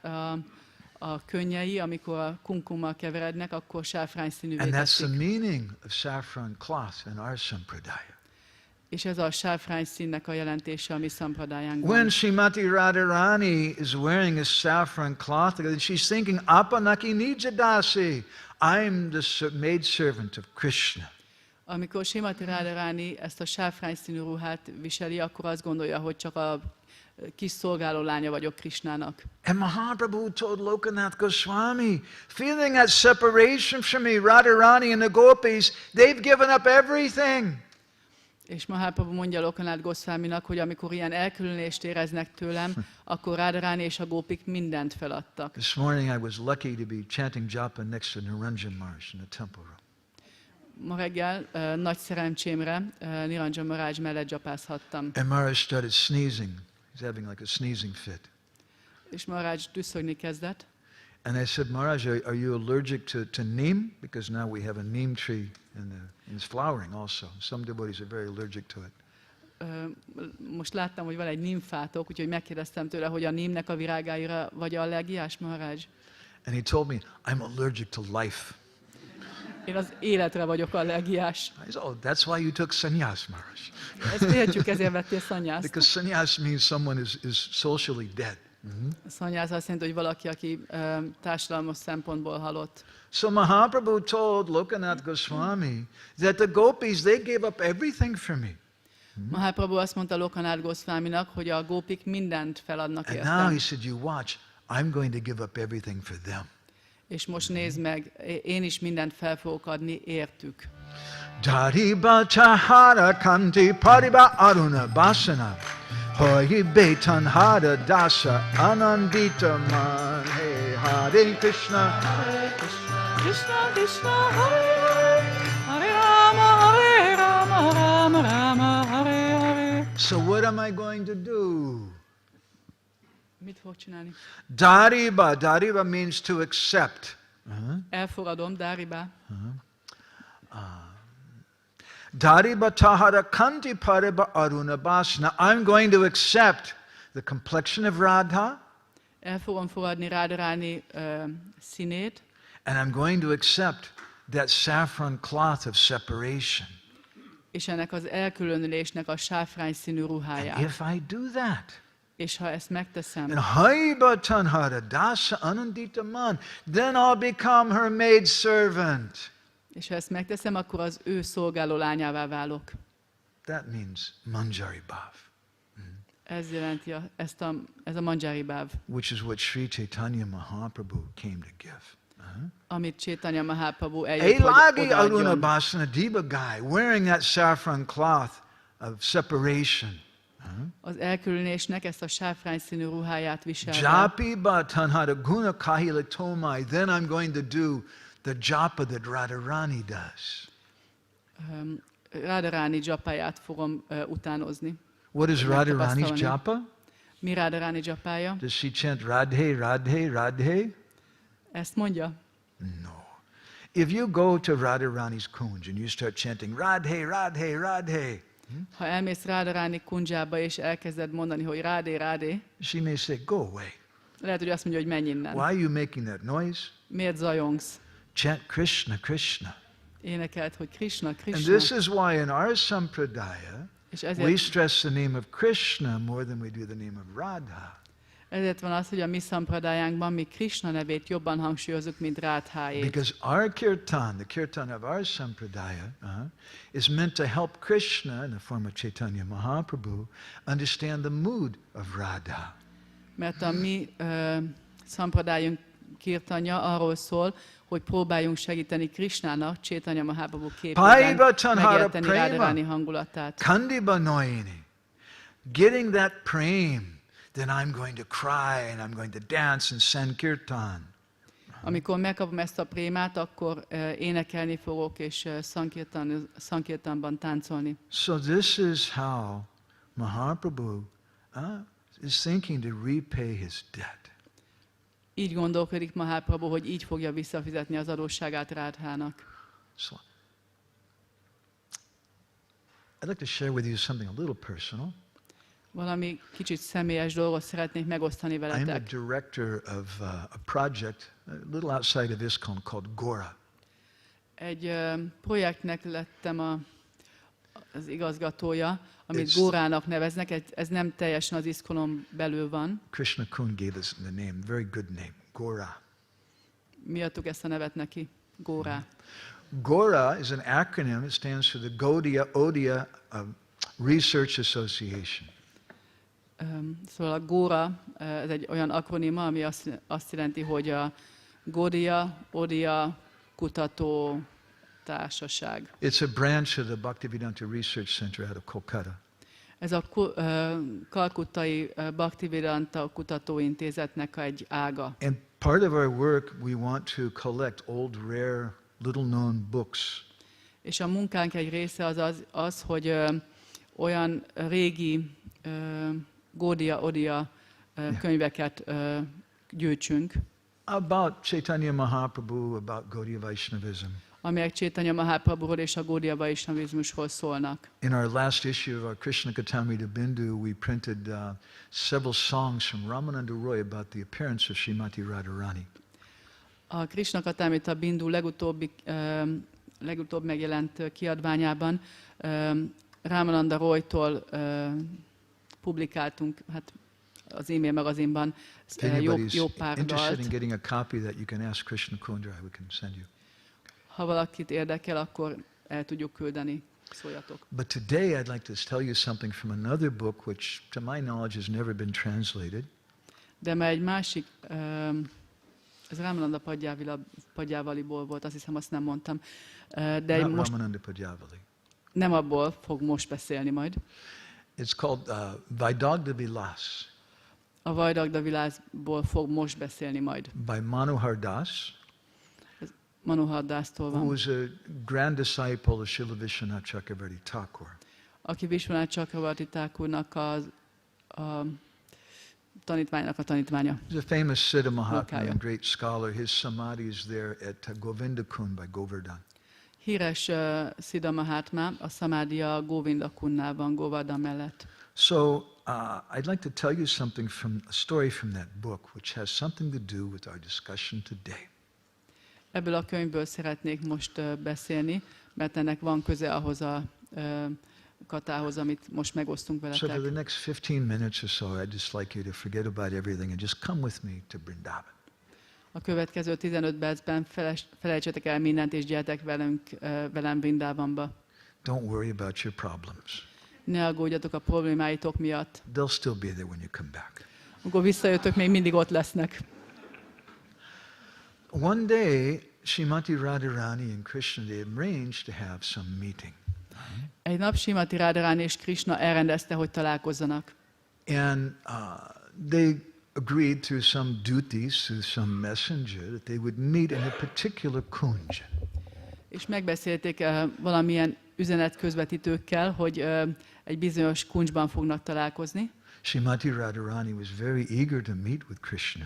a könnyei, amikor a kumkummal keverednek, akkor sáfrány színűvé And that's the teszik. meaning of saffron cloth in our sampradaya. És ez a sáfrány színnek a jelentése a mi szampadájánkban. When Srimati Radharani is wearing a saffron cloth, she's thinking, Apanaki Nijadasi, I'm the maidservant of Krishna. Amikor Srimati Radharani ezt a sáfrány színű ruhát viseli, akkor azt gondolja, hogy csak a kis szolgáló lánya vagyok Krishnának. And Mahaprabhu told Lokanath Goswami, feeling that separation from me, Radharani and the gopis, they've given up everything. És Mahaprabhu mondja Lokanath Gosváminak, hogy amikor ilyen elkülönést éreznek tőlem, akkor Radharani és a gópik mindent feladtak. This morning I was lucky to be chanting japa next to Niranjan Maharaj in the temple room. Ma reggel nagy szerencsémre Niranjan Maharaj mellett dzsapázhattam. And Maharaj started sneezing. He's having like a sneezing fit. És Maharaj tüsszögni kezdett. And I said, Maharaj, are you allergic to neem? Because now we have a neem tree and it's flowering also. Some devotees are very allergic to it. Most láttam, hogy van egy nímfátok, úgyhogy megkérdeztem tőle, hogy a nímnek a virágáira vagy allergiás, Maharaj. And he told me, I'm allergic to life. Én az életre vagyok allergiás. I said, oh, that's why you took sannyas, Maharaj. Ezt értjük, ezért vettél szanyászt. Because sannyas means someone is socially dead. Szanyász azt jelenti, hogy valaki, aki társadalmas szempontból halott. So Mahaprabhu told Lokanath Gosvāmī that the gopis, they gave up everything for me. Mahaprabhu azt mondta Lokanath Gosvāminak, hogy a gópik mindent feladnak And now he értem. said, you watch, I'm going to give up everything for them. És most nézd meg, én is mindent fel fogok adni értük. Dariba chahara kanti pariba aruna basana. Hoyi betanhara dasa anandita man. Hey, Hare Krishna. Krishna Krishna Hare Hare, Hare Rama Hare Rama, Rama Rama Hare Hare. So what am I going to do? Mit fog csinálni? Dariba. Dariba means to accept. Elfogadom, Dáriba. Dariba tahara kanti pariba aruna basana. I'm going to accept the complexion of Radha, El fogom fogadni Radharani színét, and I'm going to accept that saffron cloth of separation. és ennek az elkülönülésnek a sáfrány színű And ruháját. if I do that, És ha ezt megteszem, and haiba tanhara dasa anandita man, then I'll become her maid servant. és ha ezt megteszem, akkor az ő szolgáló lányává válok. That means manjari bhav, Ez jelenti ez a manjari báv, which is what Sri Chaitanya Mahaprabhu came to give. amit Chaitanya Mahaprabhu eljött, hogy Elagi aruna odaadjon. basana diva guy wearing that saffron cloth of separation. Az elkülönésnek ezt a sáfrány színű ruháját viselve. Japi ba tanhara guna kahila tomai, then I'm going to do the japa that Radharani does. Radharani japáját fogom utánozni. What is Radharani's japa? Mi Radharani japája? Does she chant Radhe, Radhe, Radhe? Ezt mondja? No. If you go to Radharani's kunj and you start chanting Radhe, Radhe, Radhe, Ha elmész Radharani kundzsába és elkezded mondani, hogy Rádé, Rádé, she may say, go away. lehet, hogy azt mondja, hogy menj innen. Why are you making that noise? Miért zajongsz? Chant Krishna, Krishna. Énekelt, hogy Krishna, And Krishna. this is why in our sampradaya, És we ezért, stress the name of Krishna more than we do the name of Radha. ezért van az, hogy a mi szampradájánkban mi Krishna nevét jobban hangsúlyozunk, mint Rádhájét. Because our kirtan, the kirtan of our sampradaya, is meant to help Krishna, in the form of Chaitanya Mahaprabhu, understand the mood of Radha. Mert a mi szampradájunk kirtanja arról szól, hogy próbáljunk segíteni Krishnának, Chaitanya Mahaprabhu képében Paiva tanhara megérteni prema. Radharani hangulatát. Kandiba noyini. Getting that prema, then I'm going to cry and I'm going to dance and send kirtan. Amikor megkapom ezt a prémát, akkor énekelni fogok, és szankirtanban táncolni. So this is how Mahaprabhu is thinking to repay his debt. Így gondolkodik Mahaprabhu, hogy így fogja visszafizetni az adósságát Rádhának. So, I'd like to share with you something a little personal. Valami kicsit személyes dolgot szeretnék megosztani I'm a veletek. director of a project a little outside of ISKCON called Gora. Egy projektnek lettem az igazgatója, amit It's- Górának neveznek, ez nem teljesen az ISKCON-on belül van. Krishna Kun gave us the name, very good name, Gora. Mi adtuk ezt a nevet neki? Górá. Gora is an acronym, it stands for the Gaudiya Odia Research Association. Szóval a Góra, ez egy olyan akronima, ami azt jelenti, hogy a Gaudiya Odia Kutató Társaság. It's a branch of the Bhaktivedanta Research Center out of Kolkata. Ez a kalkuttai Bhaktivedanta Kutatóintézetnek egy ága. And part of our work, we want to collect old, rare, little-known books. És a munkánk egy része az hogy olyan régi Gaudiya Odia könyveket gyűjtsünk, About Chaitanya Mahaprabhu, about Gaudiya Vaishnavism. amelyek Chaitanya Mahaprabhuról és a Gaudiya Vaishnavizmusról szólnak. In our last issue of our Krishna Katamrita Bindu, we printed several songs from Ramananda Roy about the appearance of Srimati Radharani. A Krisna-Katamrita Bindu legutóbbi legutóbb megjelent kiadványában Ramananda Roytól publikáltunk, hát az e-mail magazinban If anybody's jó pár interested in dalt. getting a copy that you can ask Krishna Kundra, we can send you. Ha valakit érdekel, akkor el tudjuk küldeni. Szóljatok. But today I'd like to tell you something from another book which to my knowledge has never been translated. De már egy másik, ez Ramananda Padjávaliból volt, azt hiszem, azt nem mondtam. De Not most Ramananda Padjavali. nem abból fog most beszélni majd. It's called Vaidagda Vilas A Vaidagda Vilásból fog most beszélni majd. by Manohar Das, Manohar Dásztól who van, was a grand disciple of Srila Vishwanath Chakravarti Thakur. aki Vishwanath Chakravarti Thakurnak a tanítványnak a tanítványa. He's a famous Siddha Mahatma Munkája. and great scholar. His samadhi is there at Govindakund by Govardhan. Híres Siddha Mahatma, a szamádia Govinda Kunnál van, Govardhan mellett. So I'd like to tell you something from a story from that book, which has something to do with our discussion today. Ebből a könyvből szeretnék most beszélni, mert ennek van köze ahhoz a katához, amit most megosztunk So for veletek. the next 15 minutes or so, I'd just like you to forget about everything and just come with me to Vrindavan. A következő 15 percben felejtsetek el mindent, és gyertek velem Vrindavanba. Don't worry about your problems. Ne aggódjatok a problémáitok miatt. They'll still be there when you come back. Amikor visszajöttök, még mindig ott lesznek. One day, Srimati Radharani and Krishna, they arranged to have some meeting. Egy nap Srimati Radharani és Krishna elrendezte, hogy találkozzanak. And they agreed through some duties, through some messenger, that they would meet in a particular kunja. És megbeszélték valamilyen üzenet közvetítőkkel, hogy egy bizonyos kuncsban fognak találkozni. Srimati Radharani was very eager to meet with Krishna.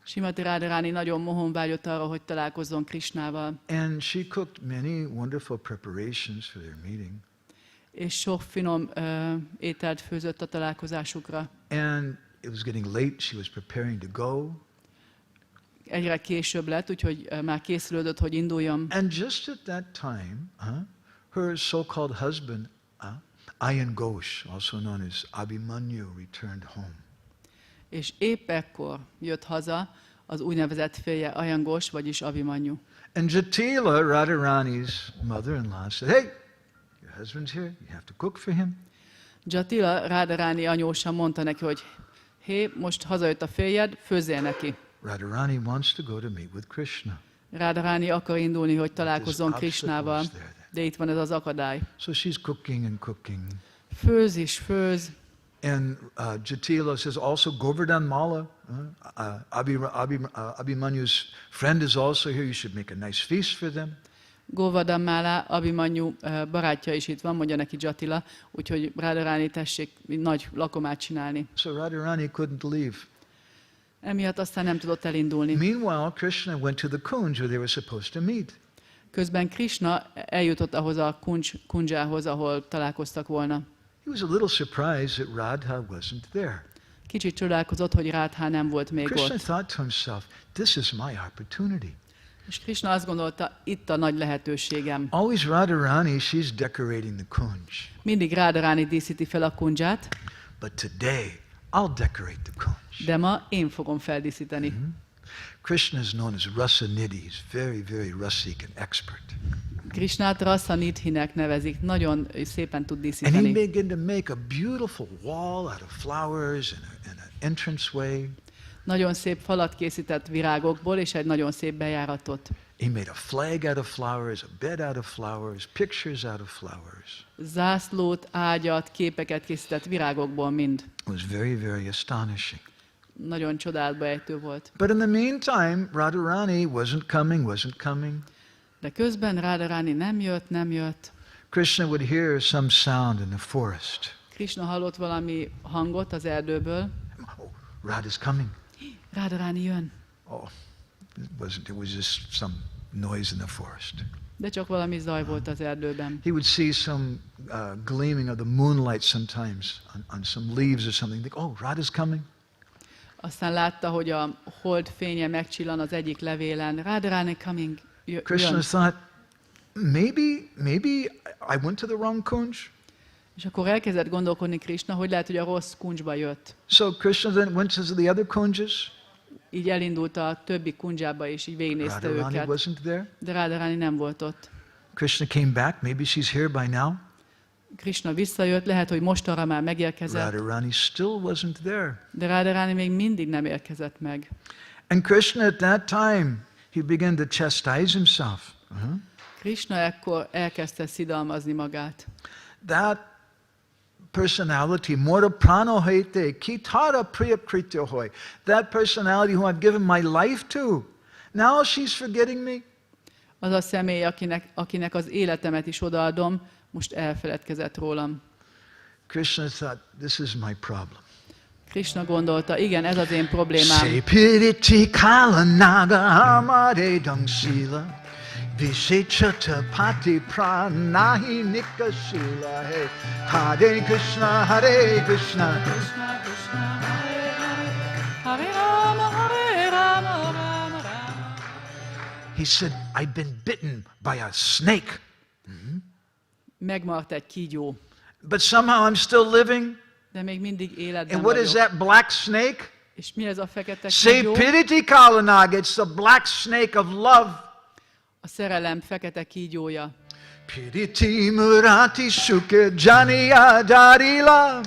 Srimati Radharani nagyon mohonvágyott arra, hogy találkozzon Krishnával, And she cooked many wonderful preparations for their meeting. és sok finom ételt főzött a találkozásukra. And it was getting late, she was preparing to go. Egyre később lett, úgyhogy már készülődött, hogy induljon. And just at that time, her so-called husband, Ayan Ghosh, also known as Abhimanyu, returned home. És épp ekkor jött haza az úgynevezett férje Ayangos, vagyis Abhimanyu. And Jatila, Radharani's mother-in-law, said, "Hey, your husband's here. You have to cook for him." Jatila Radharani anyósa mondta neki, hogy hé, most hazajött a férjed, főzzél neki. Radharani wants to go to meet with Krishna. Radharani akar indulni, hogy találkozzon This obstacle Krishnával, is there. de itt van ez az akadály. So she's cooking and cooking. Főz és főz. And Jatila says, also Govardhan Mala, Abhimanyu's friend is also here. You should make a nice feast for them. Govardhan Mala, Abhimanyu barátja is itt van, mondja neki Jatila, úgyhogy Radharani tessék nagy lakomát csinálni. So Radharani couldn't leave. Emiatt aztán nem tudott elindulni. Meanwhile, Krishna went to the kunj where they were supposed to meet. Közben Krishna eljutott ahhoz a kundzsához, ahol találkoztak volna. He was a little surprised that Radha wasn't there. Kicsit csodálkozott, hogy Radha nem volt még Krishna ott. thought to himself, this is my opportunity. És Krishna azt gondolta, itt a nagy lehetőségem. Always Radharani, she's decorating the kunj. Mindig Radharani díszíti fel a kundzsát, But today, I'll decorate the kunj. de ma én fogom feldíszíteni. Krishna is known as Rasa Nidhi. He's very, very rasic and expert. Krishnát Rasa Nidhinek nevezik, nagyon szépen tud And he díszíteni. began to make a beautiful wall out of flowers and an entranceway. Nagyon szép falat készített virágokból, és egy nagyon szép bejáratot. He made a flag out of flowers, a bed out of flowers, pictures out of flowers. Zászlót, ágyat, képeket készített virágokból mind. It was very, very astonishing. Nagyon csodálatba ejtő volt. But in the meantime, Radharani wasn't coming. De közben Radharani nem jött. Krishna would hear some sound in the forest. Krishna hallott valami hangot az erdőből. Oh, Radha's coming. Radharani jön. Oh, it was just some noise in the forest. De csak valami zaj volt az erdőben. He would see some gleaming of the moonlight sometimes on some leaves or something. Think, oh, Radha's coming. Aztán látta, hogy a hold fénye megcsillan az egyik levélen. Radharani coming. Krishna Jön. thought, maybe I went to the wrong kunj. És akkor elkezdett gondolkodni Krisna, hogy lehet, hogy a rossz kuncsba jött. So Krishna then went to the other kunjas. Így elindult a többi kundzsába, és így végignézte Radharani őket. wasn't there. De Radharani nem volt ott. Krishna came back. Maybe she's here by now. Krishna visszajött, lehet, hogy mostanra már megérkezett. Radharani still wasn't there. De Radharani még mindig nem érkezett meg. And Krishna at that time, he began to chastise himself. Krishna ekkor elkezdte szidalmazni magát. That personality, mora prano haite, kitara priya kritya hoy. That personality who I've given my life to, now she's forgetting me. Az a személy, akinek az életemet is odaadom, most elfeledkezett rólam. Krishna thought, this is my problem. Krishna gondolta, igen, ez az én problémám. Sepiriti kala naga amare dangsila. Vishechata pati pranahi nikashila. Hey, Hare Krishna, Hare Krishna. Hare Rama, Hare Rama, Rama Rama. He said, I've been bitten by a snake. Megmart egy kígyó, But somehow I'm still living. de még mindig életben And what is vagyok. that black snake? És mi ez a fekete kígyó? Sepiriti kalanag. It's the black snake of love. A szerelem fekete kígyója. Piriti murati shuke janiya darila.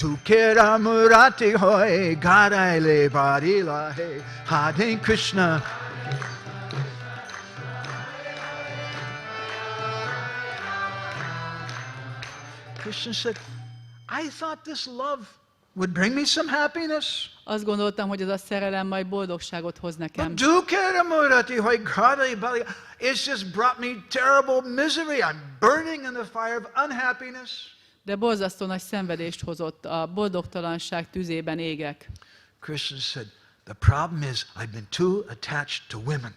Dukera murati hoy garaile barila. Hey, Hare Krishna. Krishna said, I thought this love would bring me some happiness. Azt gondoltam, hogy ez a szerelem majd boldogságot hoz nekem. But dukera murati hoy garaile barila. It's just brought me terrible misery. I'm burning in the fire of unhappiness. De borzasztó nagy szenvedést hozott, a boldogtalanság tüzében égek. Krishna said, the problem is I've been too attached to women.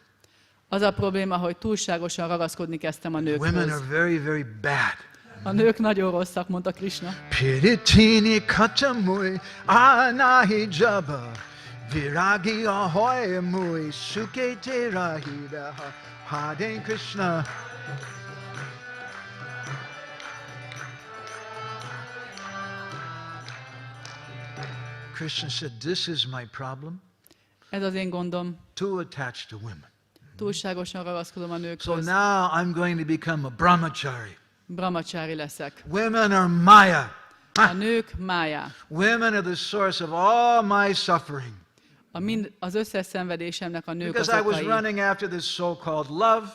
Az a probléma, hogy túlságosan ragaszkodni kezdtem a Women are nőkhöz. very, very bad. A nők nagyon rosszak, mondta Krishna. Piritini katamui anahi jaba. Viragi ahoy mui sukete rahida. Hare Krishna. Krishna said, this is my problem. Ez az én gondom. Too attached to women. Túlságosan ragaszkodom a So nőkhöz. now I'm going to become a brahmachari. Brahmacsári leszek. Women are Maya. A nők mája. Women are the source of all my suffering. Az összes szenvedésemnek a nők az Because I was okai. running after this so-called love.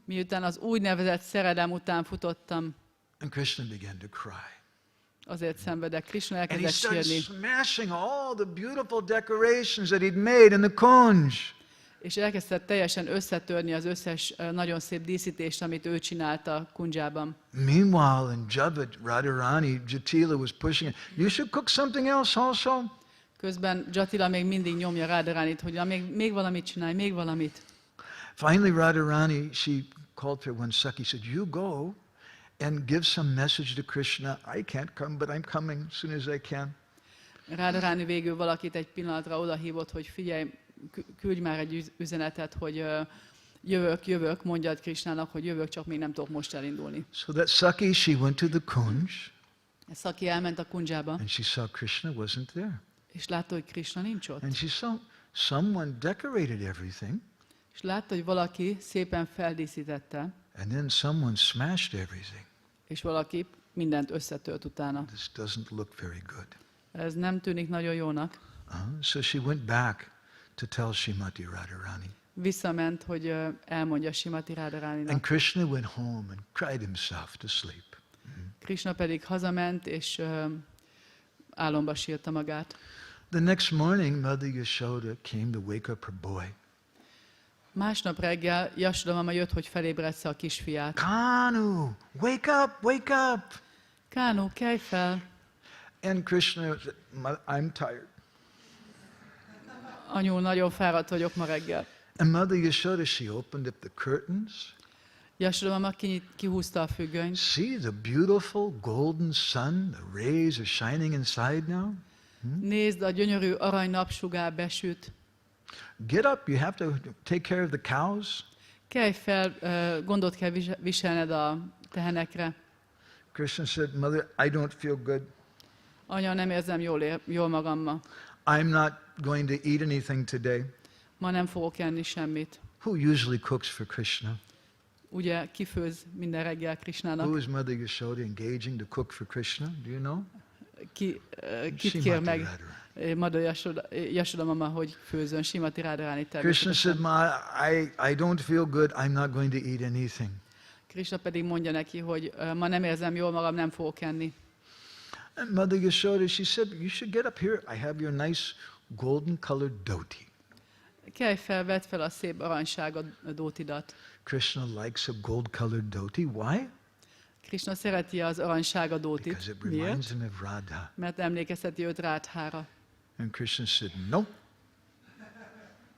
Miután az úgynevezett szerelem után futottam, And Krishna began to cry. azért szenvedek. Krishna And he elkezdett started sírni. smashing all the beautiful decorations that he'd made in the kunj. És elkezdett teljesen összetörni az összes nagyon szép díszítést, amit ő csinált a kundzsában. Meanwhile, in Javad, Radharani, Jatila was pushing it. You should cook something else also. Közben Jatila még mindig nyomja Radharánit, hogy még valamit csinálj, még valamit. Finally, Radharani, she called for one Sakhi, said, you go and give some message to Krishna. I can't come, but I'm coming as soon as I can. Radharani végül valakit egy pillanatra odahívott, hogy figyelj, küldj már egy üzenetet, hogy jövök, mondjad Krishnának, hogy jövök, csak még nem tudok most elindulni. So that Sakhi, she went to the kunj, Szaki elment a kundzsába, and she saw Krishna wasn't there. és látta, hogy Krishna nincs ott. And she saw someone decorated everything, És látta, hogy valaki szépen feldíszítette, and then someone smashed everything. és valaki mindent összetört utána. This doesn't look very good. Ez nem tűnik nagyon jónak. So she went back to tell Srimati Radharani. Visszament, hogy elmondja Srimati And Radharáninak. Krishna went home and cried himself to sleep. Krishna pedig hazament, és álomba sírta magát. The next morning, Mother Yashoda came to wake up her boy. Másnap reggel Yashoda mama jött, hogy felébredsze a kisfiát. Kanu, wake up, wake up. Kánu, kelj fel! And Krishna said, I'm tired. Anyu, nagyon fáradt vagyok ma reggel. And Mother Yashoda, she opened up the curtains. Yashoda mama kihúzta a függönyt. See the beautiful golden sun, the rays are shining inside now. Nézd, a gyönyörű arany napsugár besüt. Get up, you have to take care of the cows. Kelj fel, gondot kell viselned a tehenekre. Krishna said, Mother, I don't feel good. Anya, nem érzem jól magam ma. I'm not going to eat anything today. Ma nem fogok enni semmit. Who usually cooks for Krishna? Ugye kifőz minden reggel Who Krisnának. is Mother Yashoda engaging to cook for Krishna? Do you know? Kit kér meg Mother Yashoda mama, hogy főzön? Simati Radharani Krishna said, természetesen. Ma, I don't feel good. I'm not going to eat anything. Krishna pedig mondja neki, hogy ma nem érzem jól magam, nem fogok enni. And Mother Yashoda, she said, you should get up here. I have your nice golden colored dhoti. Kelj fel, vedd fel a szép aranysárga dótidat. Krishna likes a gold colored dhoti. Why? Krishna szereti az aranysárga Because dótit. it Miért? reminds him of Radha. Mert emlékezteti őt Rádhára. And Krishna said, no,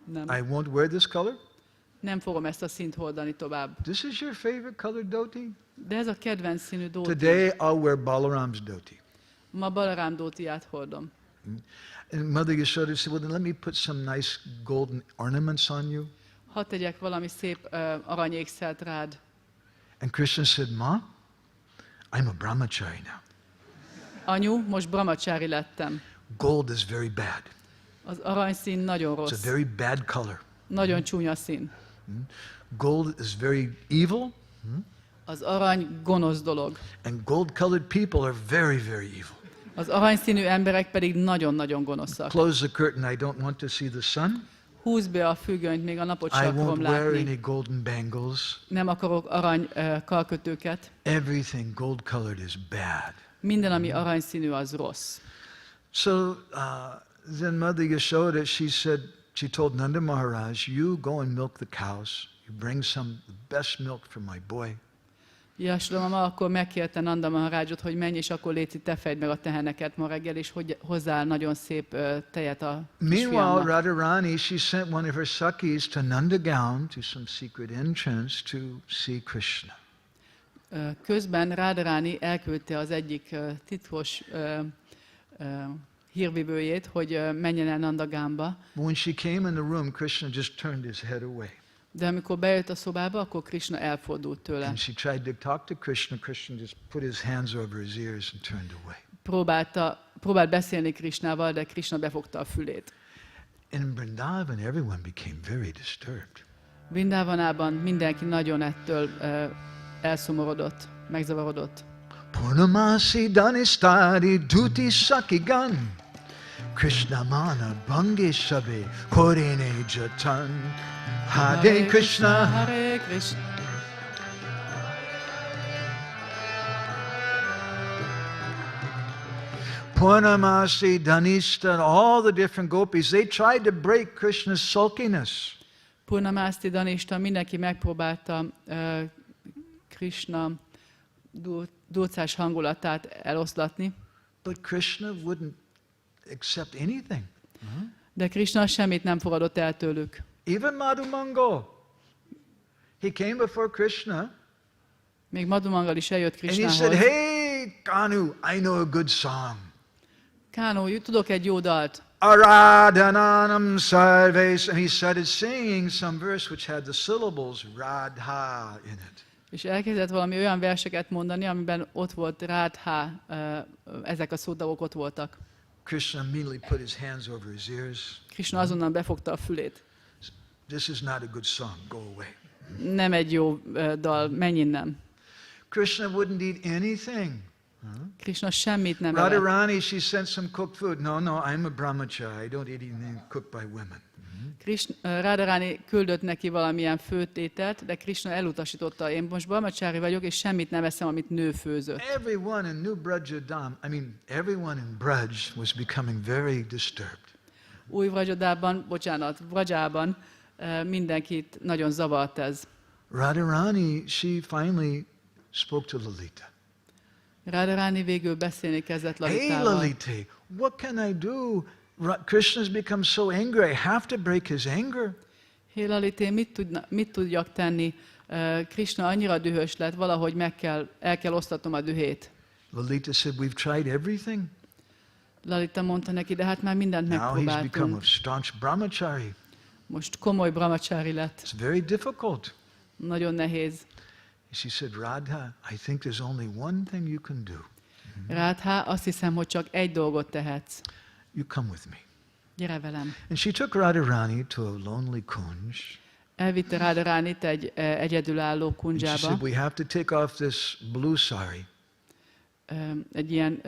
Nem. I won't wear this color. Nem fogom ezt a színt hordani tovább. This is your favorite colored dhoti? De ez a kedvenc színű dóti. Today I'll wear Balaram's dhoti. Ma Balarám dótiát hordom. And Mother Yashoda said, well, then let me put some nice golden ornaments on you. Hadd tegyek valami szép aranyékszert rád. And Krishna said, Ma, I'm a brahmachari now. Anyu, most brahmacsári lettem. Gold is very bad. Az aranyszín nagyon It's a rossz. very bad color. Nagyon csúnya szín. Gold is very evil, Az arany gonosz dolog. and gold-colored people are very, very evil. Az aranyszínű emberek pedig nagyon-nagyon gonoszak. Close the curtain. I don't want to see the sun. Húzd be a függönyt, még a napot I sem won't akarom wear látni. any golden bangles. Nem akarok arany karkötőket. Everything gold-colored is bad. Minden, ami aranyszínű, az rossz. So then Mother Yashoda, she told Nanda Maharaj, you go and milk the cows. You bring the best milk for my boy. Yashoda mama akkor megkérte Nanda Maharajot, hogy menj, és akkor léci, te fedd meg a teheneket ma reggel, és hogy hozzál nagyon szép tejet a Meanwhile, kisfiamnak. Radharani, she sent one of her sakis to Nandagaon to some secret entrance to see Krishna. Közben Radharani elküldte az egyik titkos hírvivőjét, hogy menjen el Nandagánba, When she came in the room, Krishna just turned his head away. de amikor bejött a szobába, akkor Krishna elfordult tőle. And she tried to talk to Krishna. Krishna just put his hands over his ears and turned away. Próbált beszélni Krishnával, de Krishna befogta a fülét. In Vrindavan, everyone became very disturbed. Vrindavanában mindenki nagyon ettől elszomorodott, megzavarodott. Purnamasi danistari duti sakigan. Krishna mana bhangi shabe korene jatan. Hare Krishna. Hare Krishna. Purnamasi Dhanishta and all the different gopis, they tried to break Krishna's sulkiness. Purnamasti Danista, mindenki megpróbálta Krishna dulcás hangulatát eloszlatni, But Krishna wouldn't accept anything. de Krishna semmit nem fogadott el tőlük. Even Madhumangal. He came before Krishna Még Madhumangal is eljött and he said, Krishnához. hey, Kanu, I know a good song. Kánó, tudok egy jó dalt. Aradhananam sarves. And he started singing some verse which had the syllables Radha in it. És elkezdett valami olyan verseket mondani, amiben ott volt Rádhá, ezek a szótagok ott voltak. Krishna immediately put his hands over his ears. Krishna azonnal befogta a fülét. This is not a good song. Go away. Nem egy jó dal, menj innen. Krishna wouldn't eat anything. Krishna semmit nem evett. Radharani, she sent some cooked food. No, I'm a brahmachari. I don't eat anything cooked by women. Radharani küldött neki valamilyen főtételt, de Krishna elutasította. Én most brahmacsári vagyok, és semmit nem eszem, amit nő főzött. Everyone in New Brajadam, everyone in Braj was becoming very disturbed. Új Vrajában mindenkit nagyon zavart ez. Radharani, she finally spoke to Lalita. Radharani végül beszélni kezdett Hey, Lalitával. Lalita, what can I do? Krishna's become so angry. I have to break his anger. Hé Lalité, mit tudjak tenni? Krishna annyira dühös lett, valahogy el kell osztatnom a dühét. Lalita said, we've tried everything. Lalita mondta neki, de hát már mindent Now he's become a megpróbáltunk. staunch brahmachari. Most komoly brahmacsári lett. It's very difficult. Nagyon nehéz. She said, Radha, I think there's only one thing you can do. Rádhá, azt hiszem, hogy csak egy dolgot tehetsz. You come with me. Gyere velem. And she took Radharani to a lonely kunj. Elvitte Radharánit egy egyedülálló And she kundzsába, said, we have to take off this blue sari. egy ilyen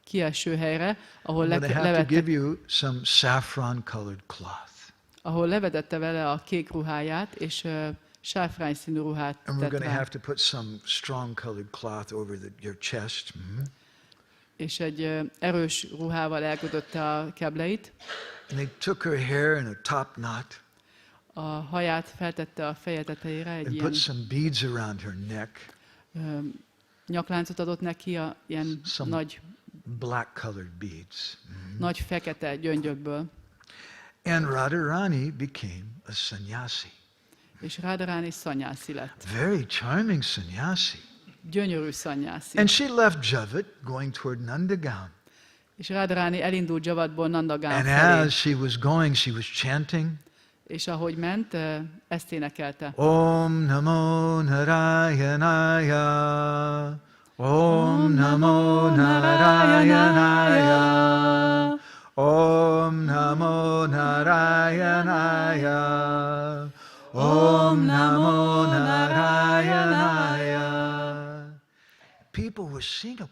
kieső helyre, ahol, I'm going to have to levette, give you some saffron colored cloth. ahol levetette vele a kék ruháját, és sáfrány színű ruhát And we're tett going to rá. have to put some strong colored cloth over your chest. És egy erős ruhával elkötötte a kebleit, And they took her hair in a top knot a haját feltette a feje tetejére, egy and ilyen put some beads around her neck, nyakláncot adott neki, ilyen Some- nagy, black colored beads. nagy fekete gyöngyökből. And Radharani became a sannyasi. És Radharani szanyászi lett. Very charming sannyasi. Gyönyörű szanyászi. And she left Javat going toward Nandagaon. És Radharani elindult Javatból Nandagán And felé. as she was going, she was chanting, És ahogy ment, ezt énekelte. Om Namo Narayanaya. Om Namo Narayanaya. Om Namo Narayanaya. Om Namo Narayanaya. People were singing,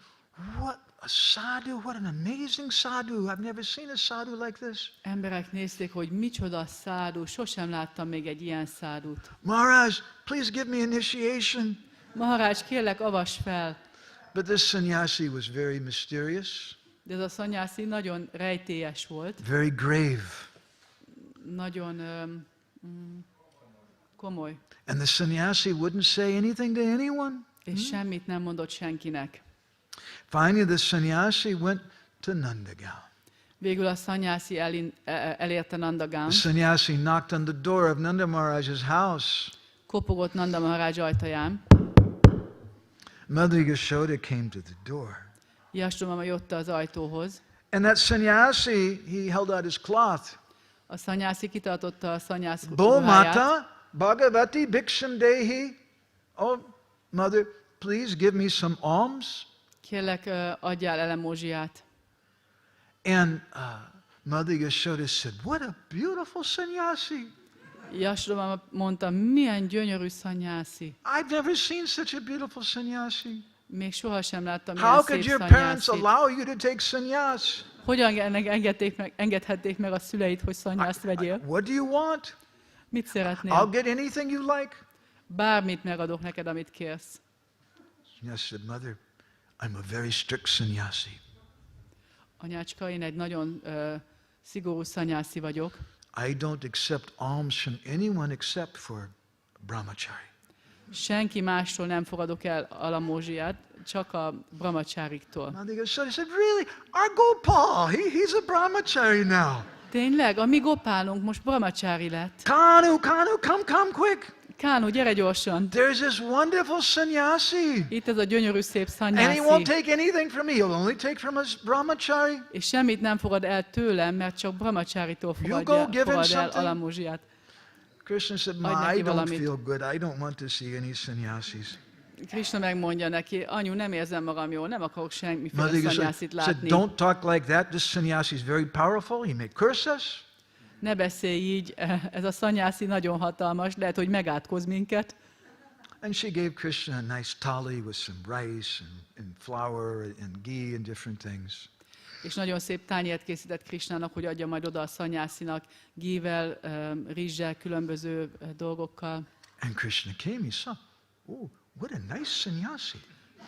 what a sadhu, what an amazing sadhu. I've never seen a sadhu like this. Emberek nézték, hogy micsoda szádu, sosem láttam még egy ilyen szádút. Maharaj, please give me initiation. Maharaj, kérlek, avass fel! But this sannyasi was very mysterious, De ez a szanyászi nagyon rejtélyes volt, very grave. nagyon komoly, And the sannyasi wouldn't say anything to anyone. és semmit nem mondott senkinek. Finally, the sannyasi went to Nandagaon. Végül a szanyászi elérte Nandagán, The sannyasi knocked on the door of Nanda Maharaj's house. kopogott Nanda Maharaj ajtaján. Mother Yashoda came to the door. Jasdamama jött az ajtóhoz. And that sannyasi, he held out his cloth. A szanyászi kitartotta a szanyász Bo ruháját. Mata Bhagavati Bhiksham Dehi. Oh, mother, please give me some alms. Kérlek, adjál elemózsiát. And Mother Yashoda said, what a beautiful sannyasi. Jasdamama mondta, milyen gyönyörű szanyászi. I've never seen such a beautiful sannyasi. Még sohasem láttam How ilyen could szép your parents szanyászit. allow you to take sannyas? Hogyan engedhették meg a szüleid, hogy szanyászt vegyél? What do you want? Mit I'll szeretnél? get anything you like. Bármit megadok neked, amit kérsz. Sannyasi said, Mother, I'm a very strict sannyasi. Anyácska, én egy nagyon szigorú szanyászi vagyok. I don't accept alms from anyone except for brahmachari. Senki mástól nem fogadok el alamózsiát, csak a brahmacsáriktól. Mother Yashoda said, really? Our Gopal, he's a brahmachari now. Tényleg? A mi Gopálunk most brahmacsári lett. Kanu, come quick. Kánu, gyere gyorsan! There's this wonderful sannyasi. Itt ez a gyönyörű szép And he won't szanyászi. take anything from me. He'll only take from his brahmachari. És semmit nem fogad el tőlem, mert csak brahmacsáritól You go fogad give him el something. alamózsiát. Krishna said, Adj Ma, neki I don't valamit. feel good. I don't want to see any sannyasis. Krisna megmondja neki, anyu, nem érzem magam jól, nem akarok semmiféle Mother Yashoda szanyászit said, látni. don't talk like that. This sannyasi is very powerful. He may curse us. Ne beszélj így, ez a szanyászi nagyon hatalmas, lehet, hogy megátkoz minket. And she gave Krishna a nice thali with some rice and flour and ghee and different things. És nagyon szép tányért készített Krisnának, hogy adja majd oda a szanyászinak, gível, rizssel, különböző dolgokkal. And Krishna came. He saw, oh, what a nice sannyasi.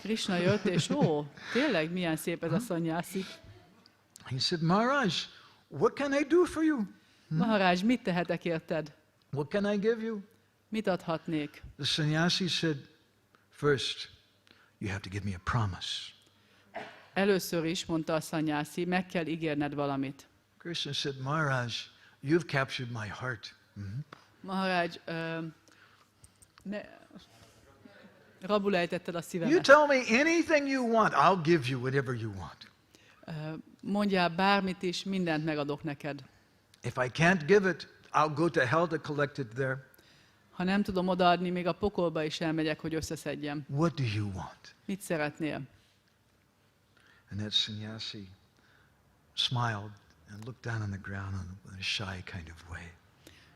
Krisna jött, és tényleg milyen szép ez a szanyászi. He said, Maharaj, what can I do for you? Maharaj, mit tehetek érted? What can I give you? Mit adhatnék? The sannyasi said, first, you have to give me a promise. Először is, mondta a szanyászi, meg kell ígérned valamit. Krishna said, Maharaj, you've captured my heart. Maharaj, rabul ejtetted a You szívemet. tell me anything you want, I'll give you whatever you want. Mondjál bármit is, mindent megadok neked. If I can't give it, I'll go to hell to collect it there. Ha nem tudom odaadni, még a pokolba is elmegyek, hogy összeszedjem. What do you want? Mit szeretnél? And that sannyasi smiled and looked down on the ground in a shy kind of way.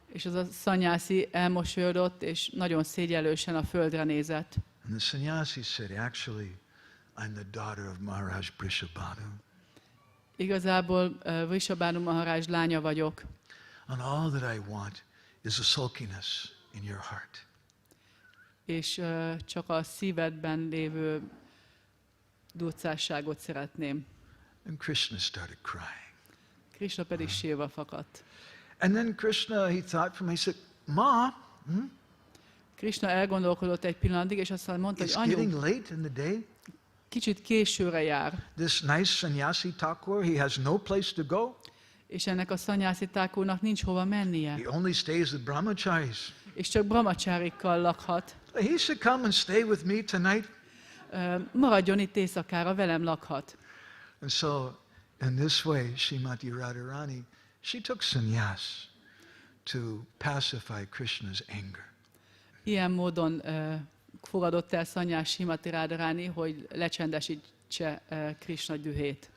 És az a szanyászi elmosolyodott, és nagyon szégyellősen a földre nézett. And the sannyasi said, actually, I'm the daughter of Maharaj Vrishabhanu. Igazából Vrishabhanu Maharaj lánya vagyok, And all that I want is a sulkiness in your heart. és csak a szívedben lévő durcásságot szeretném. And Krishna started crying. Krishna pedig sírva fakadt. And then Krishna, he thought for me, he said, Ma, Krishna elgondolkodott egy pillanatig, és aztán mondta, it's hogy getting anyu, late in the day. kicsit későre jár, This nice sannyasi Thakur, he has no place to go. és ennek a szanyászi tákulnak nincs hova mennie, He only stays with brahmacharis. és csak brahmacsárikkal lakhat. He should come and stay with me tonight. Maradjon itt éjszakára, velem lakhat. And so, in this way, Srimati Radharani, she took sannyas to pacify Krishna's anger. Ilyen módon fogadott el szanyás Srimati Radharani, hogy lecsendesítse Krishna dühét.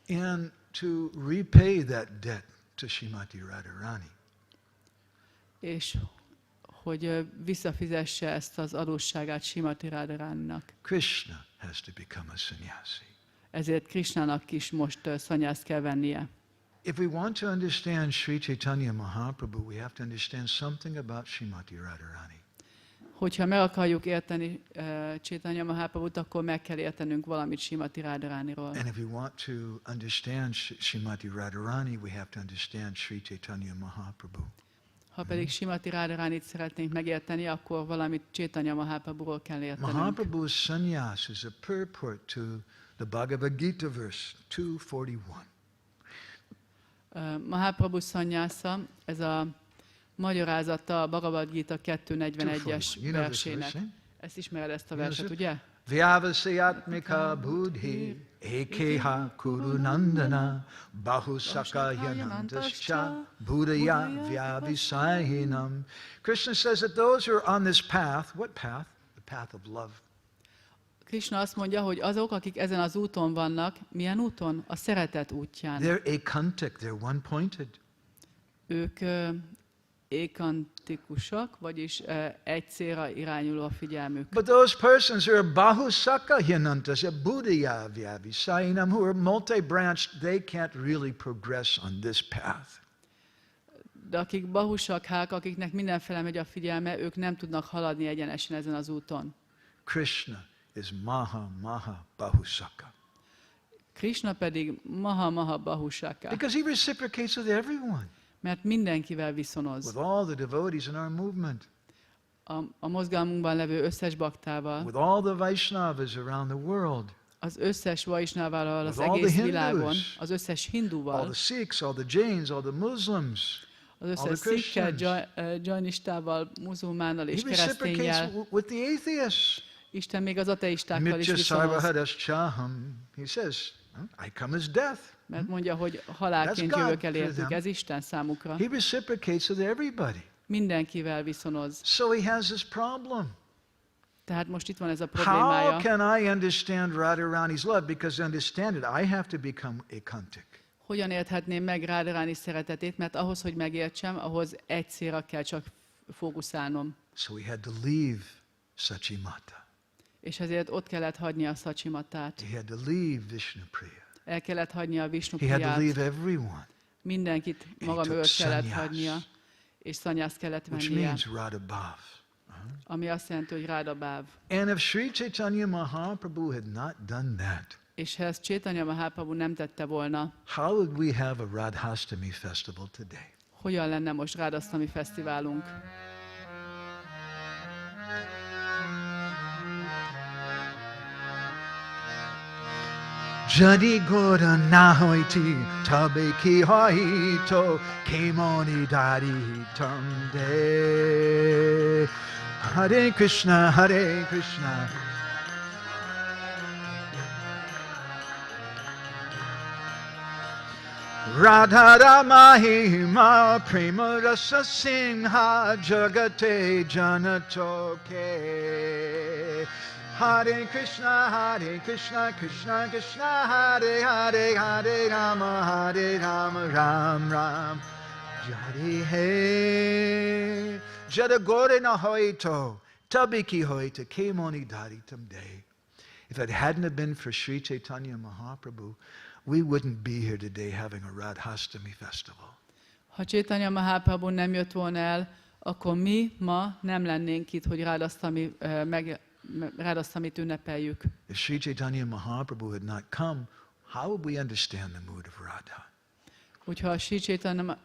And to repay that debt to Srimati Radharani. És hogy visszafizesse ezt az adósságát Srimati Radharaninak. Krishna has to become a sannyasi. Ezért Krishnának is most szanyászt kell vennie. If we want to understand Sri Chaitanya Mahaprabhu, we have to understand something about Srimati Radharani. Hogyha meg akarjuk érteni Chaitanya Mahaprabhut, akkor meg kell értenünk valamit Srimati Radharaniról. And if we want to understand Srimati Radharani, we have to understand Sri Chaitanya Mahaprabhu. Ha pedig Srimati Radharanit szeretnénk megérteni, akkor valamit Chaitanya Mahaprabhuról kell értenünk. Mahaprabhu's sannyas is a purport to the Bhagavad Gita verse 241. Mahaprabhu szanyásza, ez a magyarázata a Bhagavad Gita 241-es versének. Ezt ismered, ezt a verset, ugye? Vyavasayatmika buddhi ekeha kurunandana bahusaka yanantascha buddhaya vyavisahinam. Krishna says that those who are on this path, what path? The path of love. Krishna azt mondja, hogy azok, akik ezen az úton vannak, milyen úton? A szeretet útján. They're ekantic, they're one-pointed. Ők ékantikusak, vagyis egy célra irányuló a figyelmük. But those persons who are bahusaka yanantascha buddhaya vyavisahinam, who are multi-branched, they can't really progress on this path. De akik bahusakhák, akiknek mindenfele megy a figyelme, ők nem tudnak haladni egyenesen ezen az úton. Krishna is Maha Bahusaka. Krishna pedig Maha Bahusaka, Because he reciprocates with everyone, mert mindenkivel with viszonoz. all the devotees in our movement, A mozgalmunkban levő összes baktával, with all the Vaishnavas around the world, az összes Vaisnavával az with all the egész Hindus, világon, az összes all hinduval, the Sikhs, all the Jains, all the Muslims. az all összes the szikkel, Christians. jainistával, muzulmánnal és He reciprocates kereszténnyel, with the atheists. Isten még az ateistákkal is Mitya viszonoz, sarvahadaschaham. He says, I come as death. mert mondja, hogy halálként That's God jövök el for értük, them. ez Isten számukra. He reciprocates with everybody. Mindenkivel viszonoz. So he has this problem. Tehát most itt van ez a How problémája. can I understand Radharani's love? Because to understand it, I have to become ekantic. Hogyan érthetném meg Radharani szeretetét, mert ahhoz, hogy megértsem, ahhoz egy célra kell csak fókuszálnom. So he had to leave Sachimata. És ezért ott kellett hagyni a Sacsimatát. He had to leave Vishnupriya. El kellett hagyni a He had to Visnupriyát. leave everyone, Mindenkit he maga took mögött kellett sannyas. hagynia, és szanyászt kellett which vennie, means Radhabhav. ami azt jelenti, hogy Rádabáv. And if Sri Chaitanya Mahaprabhu had not done that, És ha ezt Chaitanya Mahaprabhu nem tette volna, how would we have a Radhastami festival today? hogyan lenne most Radhastami fesztiválunk? Jadi Gora Nahoiti Tabe Ki Haito Kemoni Dari Tamde Hare Krishna Hare Krishna Radha Mahima Prema Rasa Singha Jagate Janatoke. Hare Krishna, Krishna Krishna, Hare Hare, Hare Rama, Ram Ram. Jari He Jadagore na hoito, Tabiki hoita, Kemoni Daritam Day. If it hadn't have been for Sri Chaitanya Mahaprabhu, we wouldn't be here today having a Radhastami festival. Ha Chaitanya Mahaprabhu nem jött volna el, akkor mi ma nem lennénk itt, hogy Radhastamit ünnepeljük. If Sri Chaitanya Mahaprabhu had not come, how would we understand the mood of Radha? Hogyha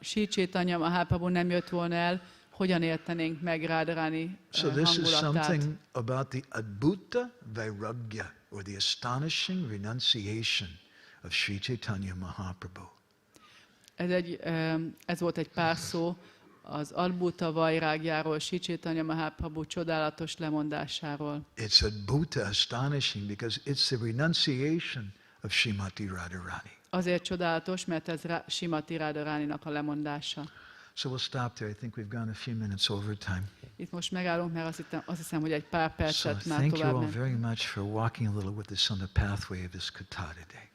Sri Chaitanya Mahaprabhu nem jött volna el, hogyan értenénk meg Radharani So this is hangulatát? something about the Adbhuta Vairagya, or the astonishing renunciation of Sri Chaitanya Mahaprabhu. Ez volt egy pár szó az Adbhuta Vairagjáról, Sri Chaitanya Mahaprabhu csodálatos lemondásáról. It's Adbhuta, astonishing, because it's the renunciation of Srimati Radharani. Azért csodálatos, mert ez Srimati Radharaninak a lemondása. So we'll stop there. I think we've gone a few minutes over time. Itt most megállunk, mert azt hiszem, hogy egy pár So percet már thank you tovább all ment. very much for walking a little with us on the pathway of this katha today.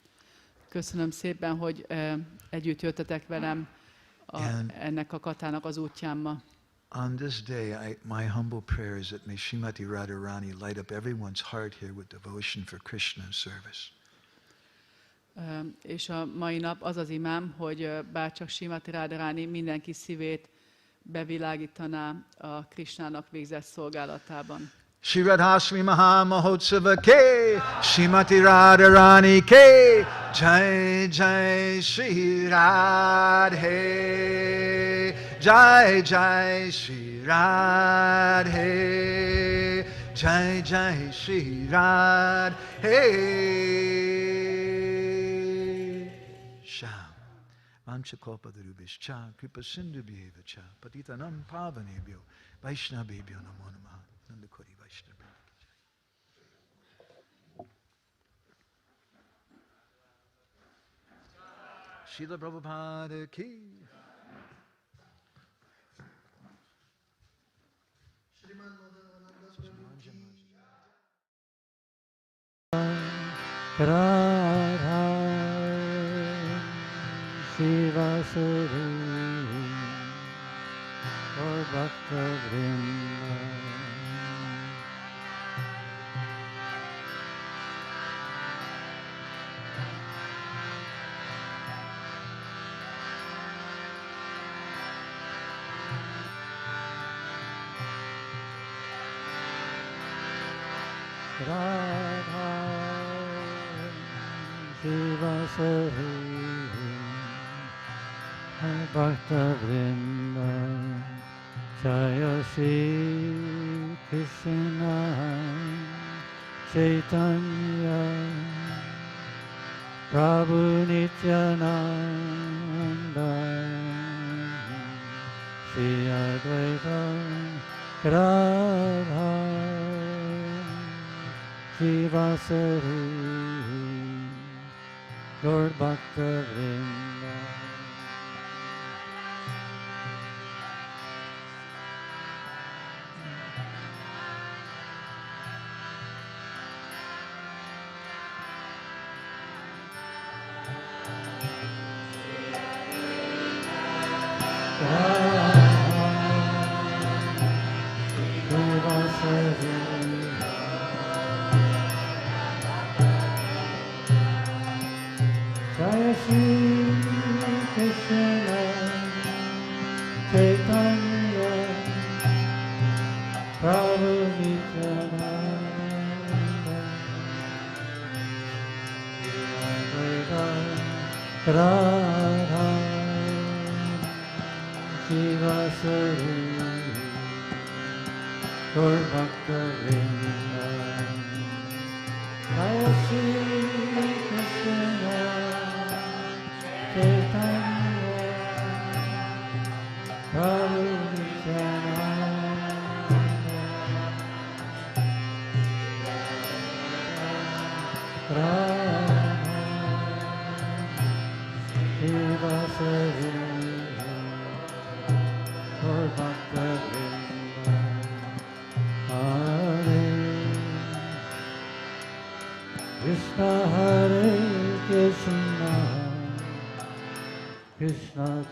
Köszönöm szépen, hogy együtt jöttetek velem ennek a katának az útján ma. On this day, my humble prayer is that may Srimati Radharani light up everyone's heart here with devotion for Krishna and service. És a mai nap az az imám, hogy bárcsak Srimati Radharani mindenki szívét bevilágítaná a Krishnának végzett szolgálatában. Shri Radhastami Maha Mahotsava Ke, Srimati Radharani Ke, Jai Jai Shri Radhe, Jai Jai Shri Radhe, Jai Jai Shri Radhe. Vanchakalpatarubhishcha, Kripa Sindhubhyeva cha, Patitanam Pavanebhyo, Vaishnavebhyo Namo Namaha, Nandakoti Vaishnava. Srila Prabhupada ki. Radha Shiva Suri or Bhakta Vrinda Radha Shiva Suri Bhakta Vrinda Jaya Shri Krishna Chaitanya Prabhu Nityananda Shri Advaita Radha Shivasari Lord Bhakta Vrinda. Jaya Shri Krishna Chaitanya Prabhu Nityananda Radha Shivasari Lord Bhakta Vrinda Jaya Shri Krishna Chaitanya Prabhu Nityananda Radha Shiva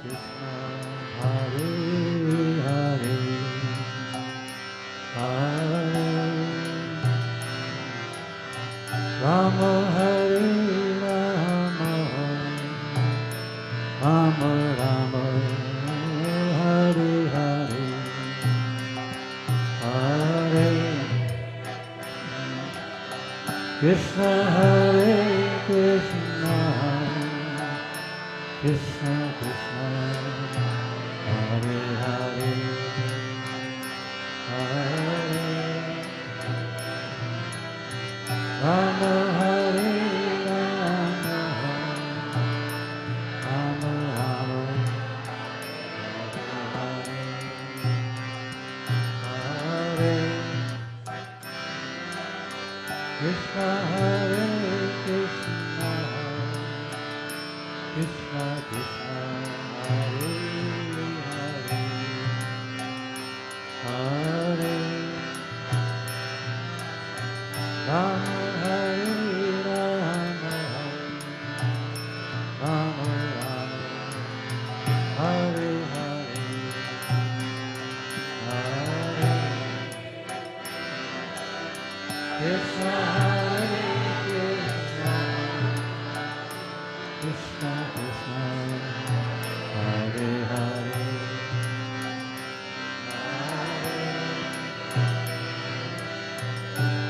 Krishna, Hare Hare, Hare Rama, Hare Rama, Rama Rama, Hare Hare, Hare Krishna, Hare Krishna, Krishna Krishna, Hare Hare, Hare Rama, Hare Rama, Rama Rama, Hare Krishna, Hare Krishna, Krishna Krishna, Hare Hare, Hare Rama, Hare Rama, Rama Rama, Hare Hare, Hare Krishna, Hare Krishna, Krishna Krishna, Hare Hare,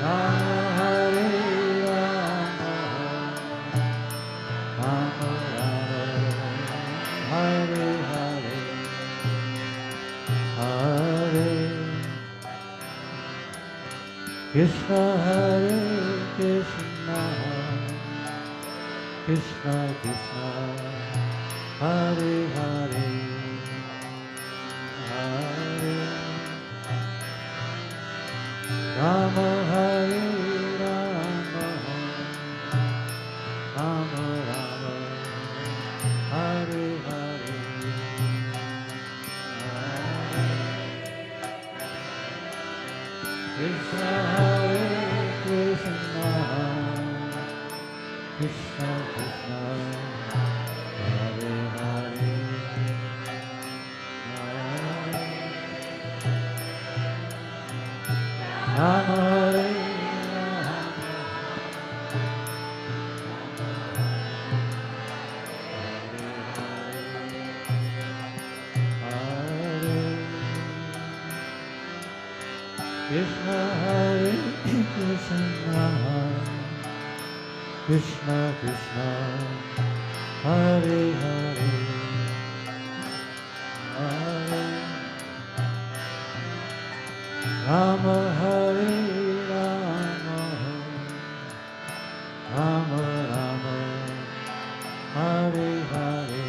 Rama, Hare Rama, Rama Rama, Hare Hare, Hare Krishna, Hare Krishna, Krishna Krishna, Hare Hare, Hare Rama, Hare Rama, Rama Rama, Hare Hare, Krishna, Hare Krishna, Krishna Krishna, Hare Hare, Rama, Hare Krishna, Hare Krishna, Krishna Krishna, Hare Hare, Hare Rama, Hare Rama, Rama Rama, Hare Hare,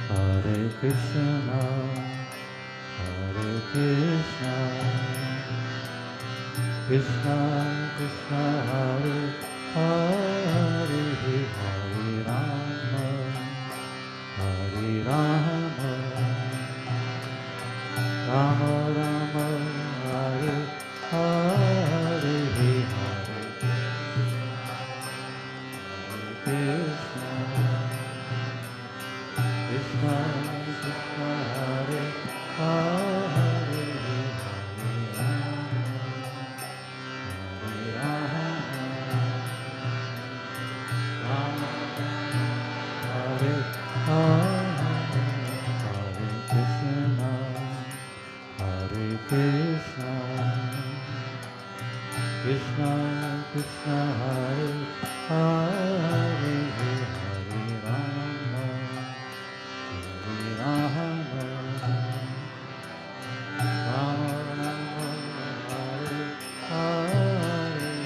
Hare Krishna, Hare Krishna, Krishna Krishna, Hare Hare, Hare Rama, Hare Rama, Rama Rama, Hare Hare, Hare Krishna, Krishna Krishna, Hare Hare, Hare Rama, Rama Hare Hare, Hare Krishna, Hare Krishna, Krishna Krishna, Hare Hare, Hare Rama, Hare Rama, Rama Rama, Hare Hare,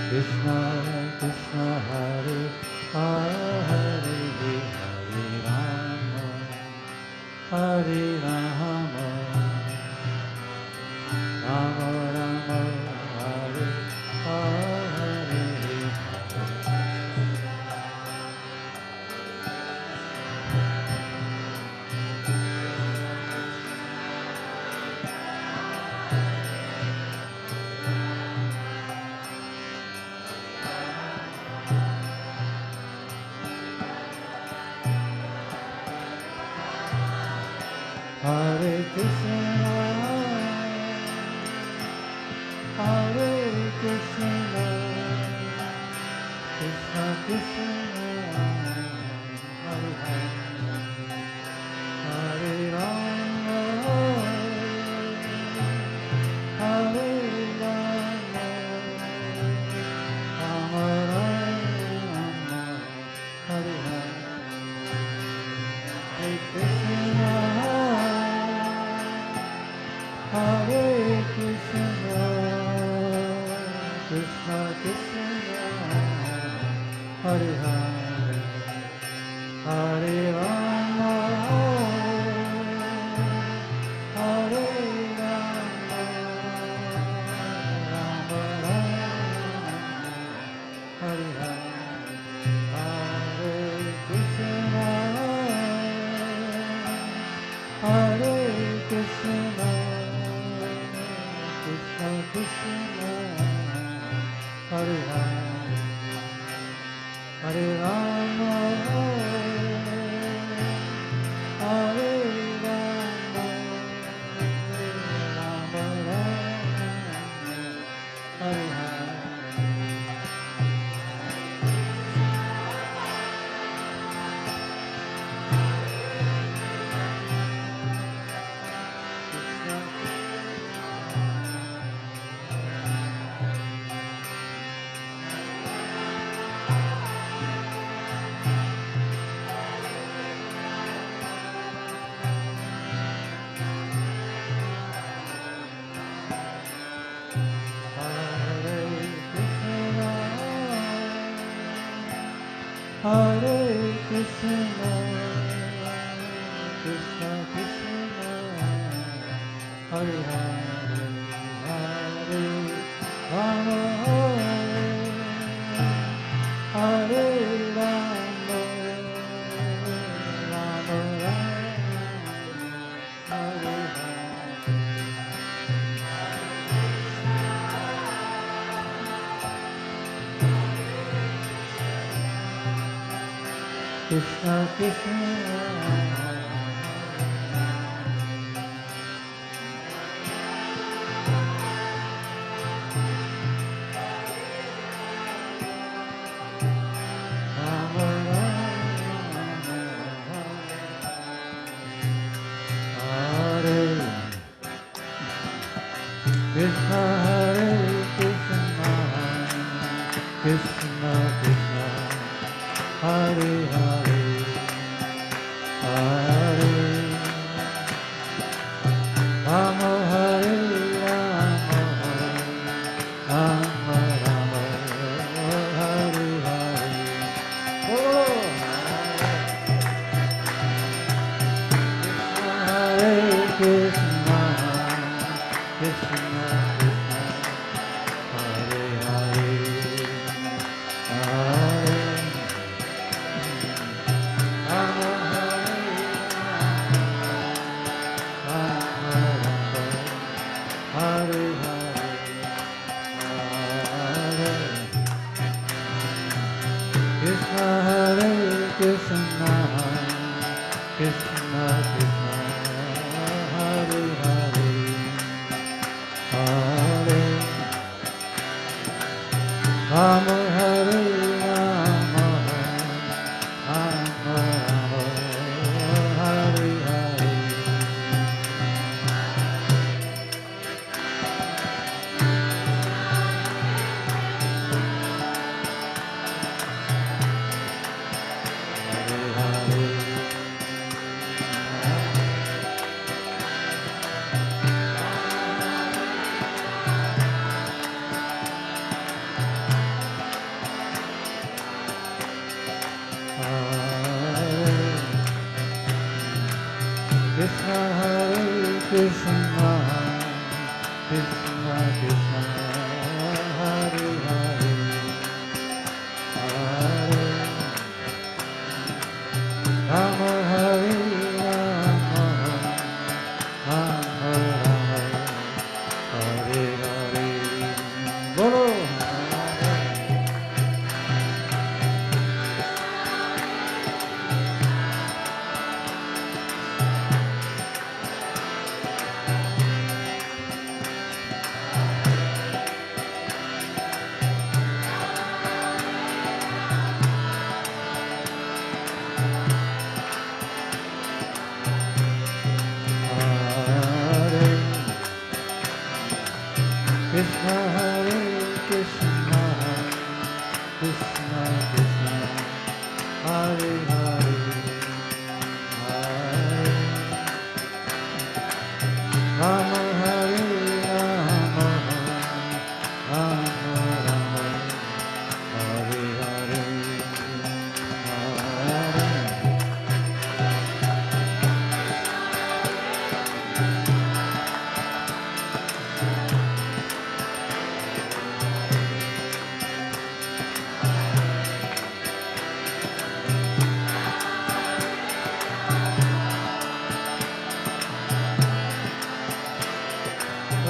Krishna Krishna Hare Hare Hare Rama Rama Rama Hare Hare Hare Krishna, Hare Krishna, Krishna Krishna, Hare Hare, Hare Rama, Hare Rama, Rama Rama, Hare Hare, Hare Krishna. Hare Krishna, Krishna Krishna, Hare Hare, Hare Rama, Hare Rama, Rama Rama, Hare Hare, Hare Krishna, Hare Krishna. Krishna Krishna, Hare Hare, Hare Rama, Hare Rama, Rama Rama, Hare Hare. Hare Krishna, Krishna Krishna, Hare Hare, Hare Rama, Hare Rama, Rama Rama, Hare Krishna Krishna, Rama Rama, Hare Krishna, Hare Krishna, Krishna Krishna, Hare Hare, Hare Rama, Hare Rama, Rama Rama, Hare Hare. Oh, Hare Krishna, Krishna Krishna, Hare Hare, Hare Krishna, Krishna Krishna, Hare Hare, Hare Rama, Hare Rama, Rama Rama, Hare Hare. Krishna Krishna Hare Hare Hare Rama Hare Rama Rama Rama Hare Hare Bolo Krishna Hare Krishna Krishna Krishna Hare Hare Hare Rama Hare Rama Rama Rama Hare Hare Hare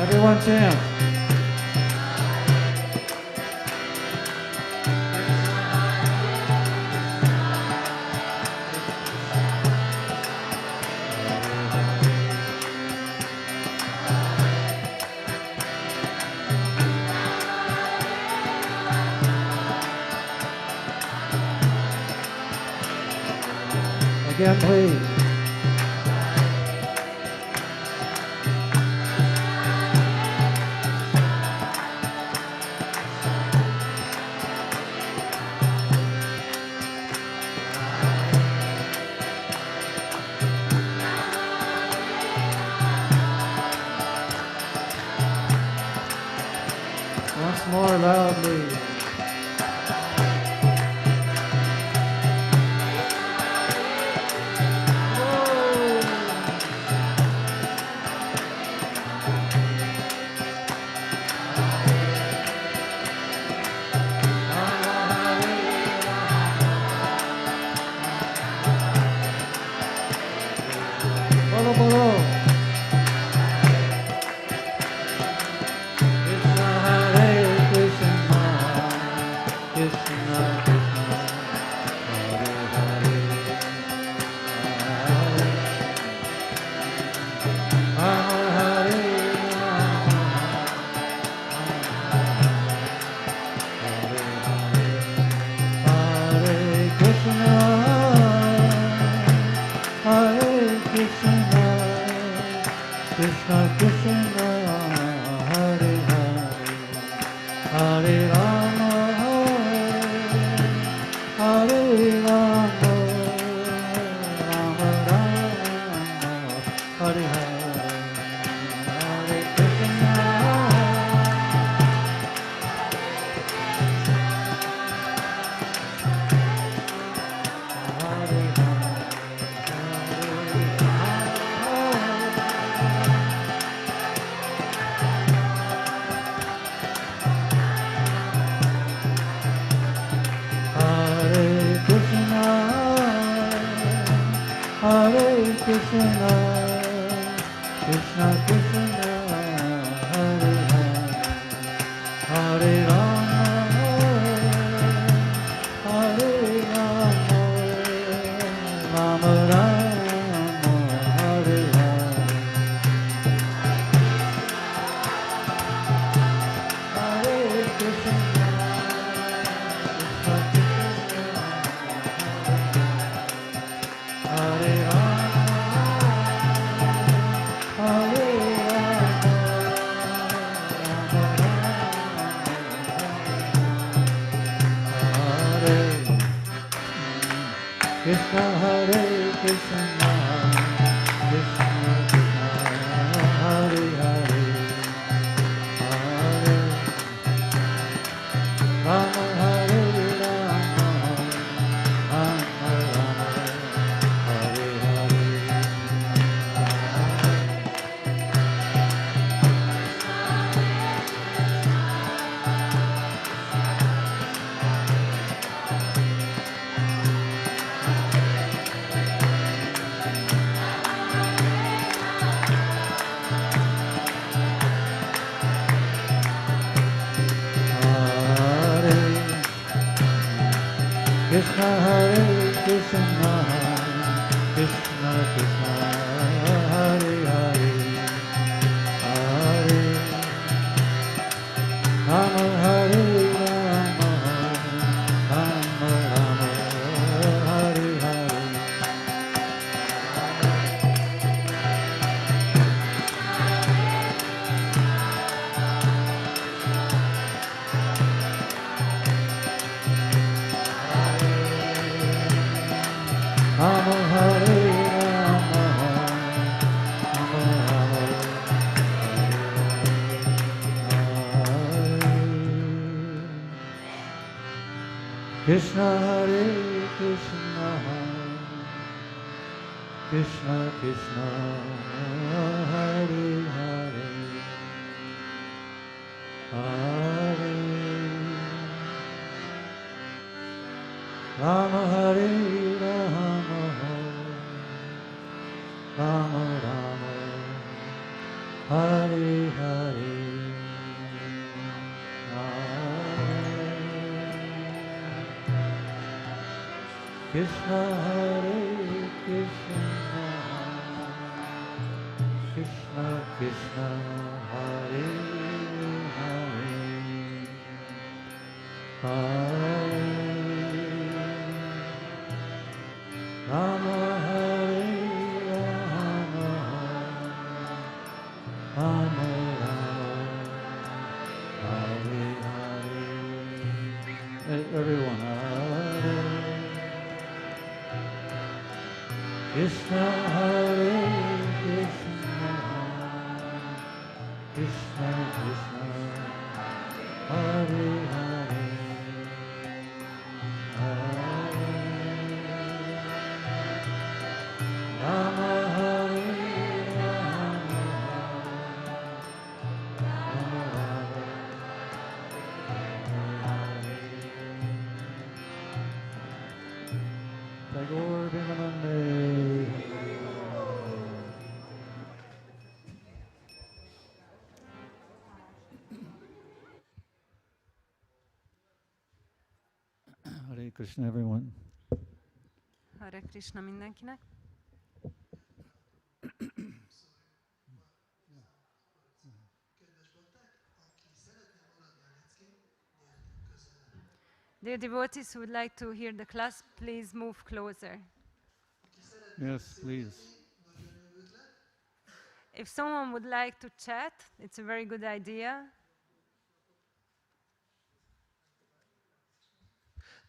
Everyone chant. Again, please. Once more loudly. Bolo, bolo. Krishna Hare Krishna, Krishna Krishna, Hare Hare, Hare Rama Hare Rama, Hare Hare, Hare Krishna, Hare Krishna, Krishna Krishna, Hare Hare, Hare Rama, Hare Rama, Rama Rama, Hare Hare, Hare Krishna. Hare Krishna, Krishna Krishna, Hare Hare, Hare Rama, Hare Rama, Rama Rama, Hare Hare, Hare Krishna, Krishna Krishna, Hare Rama. Krishna Hare Krishna, Krishna Krishna, Hare Hare, Hare Rama Hare Rama, Rama Rama, Hare Hare. Krishna Hare Krishna, Krishna Krishna Hare Hare, Hare Rama Hare Rama, Rama Rama Hare Hare. Rama Hare Rama, Rama Rama Hare. Krishna Hare Krishna, Krishna Krishna Hare Hare, Hare Rama Hare Rama, Rama Rama Hare Hare, Hare Krishna Hare Krishna, Krishna Krishna Hare Hare, Hare Rama Hare Rama, Rama Rama Hare Hare. Everyone, Hare Krishna Hare Krishna, Krishna Krishna Hare Hare, Hare Rama Hare Rama, Rama Rama Hare Hare. Tagore Vinamande. Hare Krishna, everyone. Hare Krishna mindenkinek. Dear devotees who would like to hear the class, please move closer. Yes, please. If someone would like to chat, it's a very good idea.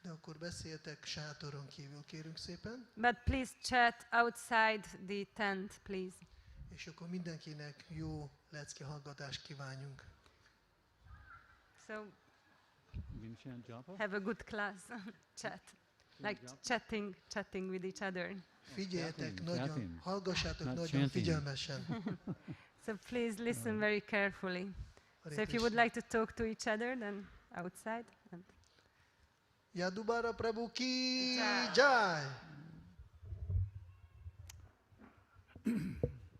De akkor beszéltek sátoron kívül, kérünk szépen. But please chat outside the tent, please. És akkor mindenkinek jó lecke hallgatást kívánjunk. So You can chant japa? have a good class. Chat. Like chatting with each other. Figyeljetek Chatting, nagyon, chatting. hallgassátok Not nagyon chanting. figyelmesen. So please listen very carefully. Hare So if you would Krishna. like to talk to each other, then outside. And Yadubara Prabhu ki Jai. jai.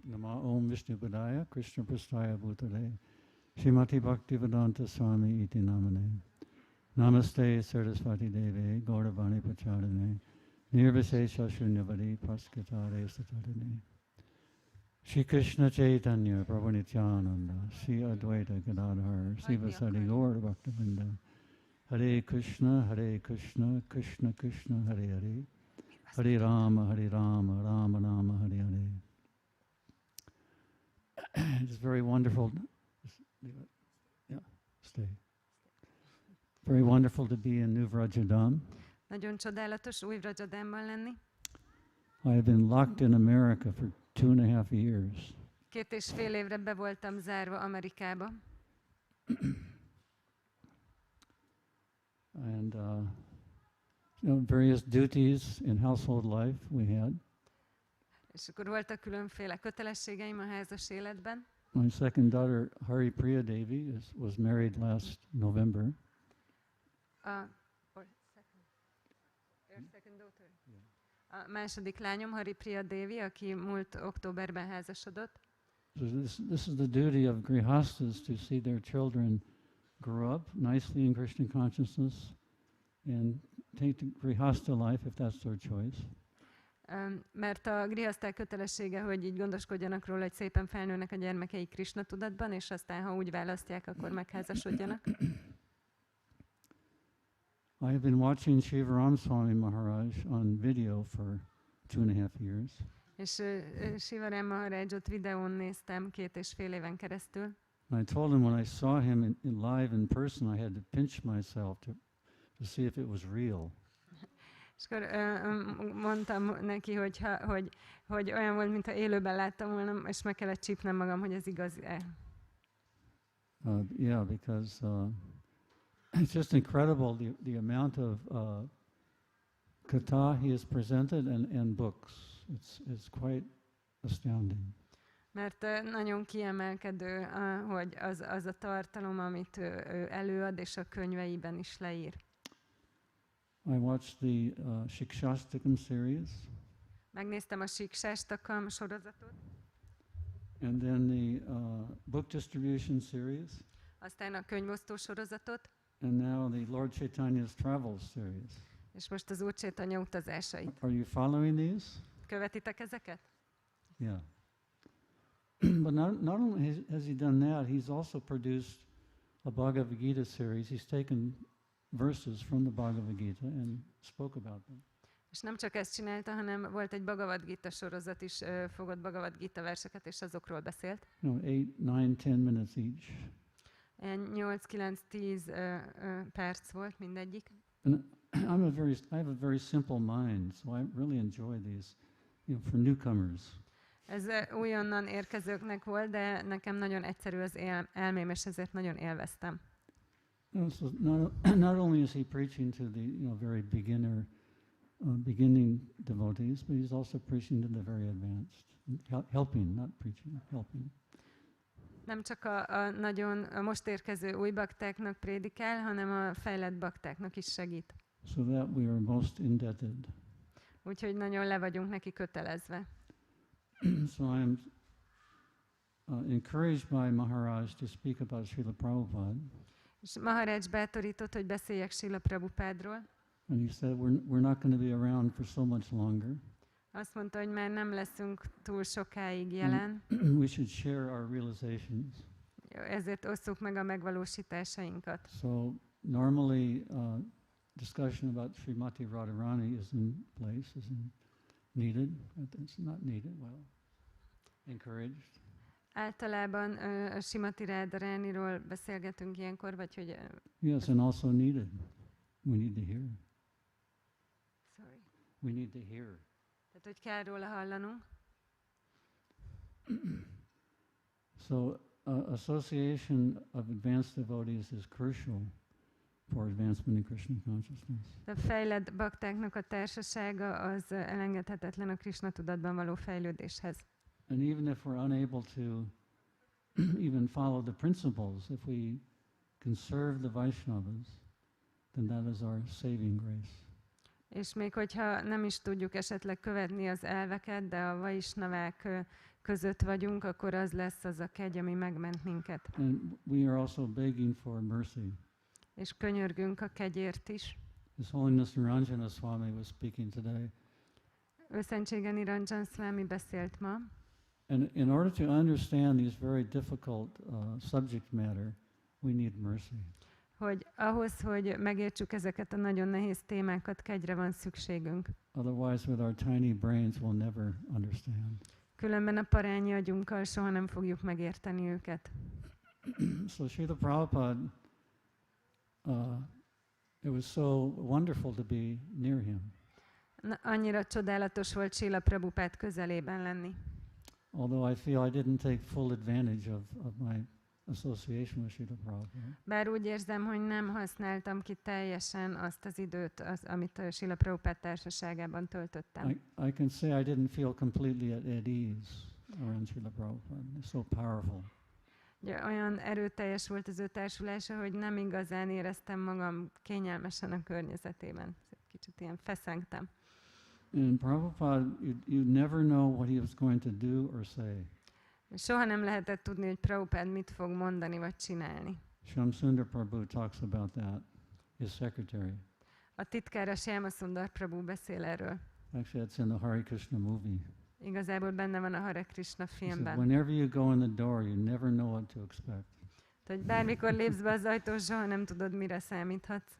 Nama Om Vishnu Padaya Krishna Prastaya Bhutale Srimati Bhaktivedanta Swami Iti Namane Namaste Saraswati Deve Gauravani Pachadane Nirvishesha Shunyavadi Praskatare Satarane Shri Krishna Chaitanya Prabhu Nityananda Shri Advaita Gadadhar Shri Vasadi Gaur Bhaktivinda Hare Krishna Krishna Krishna Hare Hare Hare Rama Rama Rama Hare Hare. It's very wonderful. Yeah, stay. Very wonderful to be in New Vrajadam. nagyon csodálatos új Vrajadamban lenni. I have been locked in America for 2.5 years. 2,5 évre be voltam zárva Amerikába. And various duties in household life we had. És akkor voltak különféle kötelességeim a házas életben. My second daughter, Hari Priya Devi, was married last November. A második lányom, Hari Priya Devi, aki múlt októberben házasodott. So this is the duty of grihastas, to see their children grow up nicely in Krishna consciousness and take the grihastha life if that's their choice. Mert a grihaszták kötelessége, hogy így gondoskodjanak róla, hogy szépen felnőnek a gyermekei Krisna tudatban, és aztán, ha úgy választják, akkor megházasodjanak. I have been watching Shiva Ramaswamy Maharaj on video for 2.5 years. És Shiva Maharajot videón néztem 2,5 éven keresztül. And I told him when I saw him in live in person, I had to pinch myself to see if it was real. És akkor mondtam neki, hogy olyan volt, mintha élőben láttam volna, és meg kellett csípnem magam, hogy ez igaz-e. Yeah, because it's just incredible the amount of katha he has presented and books. It's quite astounding. Mert nagyon kiemelkedő, hogy az a tartalom, amit ő előad, és a könyveiben is leír. I watched the Shikshastakam series. Megnéztem a Shiksastakam sorozatot. And then the book distribution series. Aztán a könyvosztó sorozatot. And now the Lord Chaitanya's travels series. És most az Úr Chaitanya utazásait. Are you following these? Követitek ezeket? Yeah. But not only has he done that, he's also produced a Bhagavad Gita series. He's taken verses from the Bhagavad Gita and spoke about them. És nem csak ezt csinálta, hanem volt egy Bhagavad Gita sorozat is, fogott Bhagavad Gita verseket, és azokról beszélt. 8, 9, 10 minutes each. 8, 9, 10 perc volt mindegyik. And I have a very simple mind, so I really enjoy these, for newcomers. Ez újonnan érkezőknek volt, de nekem nagyon egyszerű az elmém, és ezért nagyon élveztem. So not only is he preaching to the very beginning devotees, but he's also preaching to the very advanced, helping, not preaching, helping. Nem csak a most érkező új baktáknak prédikál, hanem a fejlett baktáknak is segít. So that we are most indebted. Úgyhogy nagyon le vagyunk neki kötelezve. So I'm encouraged by Maharaj to speak about Srila Prabhupada. És Maharaj bátorított, hogy beszéljek Srila Prabhupádról. And he said we're not going to be around for so much longer. Azt mondta, hogy már nem leszünk túl sokáig jelen. We should share our realizations. Ezért osszuk meg a megvalósításainkat. So normally discussion about Srimati Radharani is in place, needed. It's not needed. Well, encouraged. Általában a Srimati Radharaniról beszélgetünk ilyenkor, vagy hogy... Yes, and also needed. We need to hear. Sorry. We need to hear. Tehát, hogy kell róla hallanunk. So, association of advanced devotees is crucial for advancement in Krishna consciousness. A fejlett baktáknak a társasága az elengedhetetlen a Krishna tudatban való fejlődéshez. And even if we're unable to even follow the principles, if we can serve the Vaishnavas, then that is our saving grace. És még hogyha nem is tudjuk esetleg követni az elveket, de a vaisnavák között vagyunk, akkor az lesz az a kegy, ami megment minket. And we are also begging for mercy. És könyörgünk a kegyért is. His Holiness Niranjana Swami was speaking today. Őszentsége Niranjan Swami beszélt ma. And in order to understand these very difficult subject matter, we need mercy. Hogy ahhoz, hogy megértsük ezeket a nagyon nehéz témákat, kegyre van szükségünk. Otherwise, with our tiny brains, we'll never understand. Különben a parányi agyunkkal soha nem fogjuk megérteni őket. So Srila Prabhupada, it was so wonderful to be near him. Annyira csodálatos volt Srila Prabhupád közelében lenni. Although I feel I didn't take full advantage of my association with Srila Prabhupada. Bár úgy érzem, hogy nem használtam ki teljesen azt az időt, amit Srila Prabhupád társaságában töltöttem. I can say I didn't feel completely at ease around Srila Prabhupada. It's so powerful. Olyan erőteljes volt az ő társulása, hogy nem igazán éreztem magam kényelmesen a környezetében. Kicsit ilyen feszengtem. And Prabhupada, you never know what he was going to do or say. Soha nem lehetett tudni, hogy Prabhupád mit fog mondani vagy csinálni. Shamsundar Prabhu talks about that, his secretary. A titkára Shyama Sundar Prabhu beszél erről. Actually, it's in the Hare Krishna movie. Igazából benne van a Hare Krishna He said, filmben. whenever you go in the door, you never know what to expect. Tehát bármikor lépsz be az ajtón, soha nem tudod, mire számíthatsz.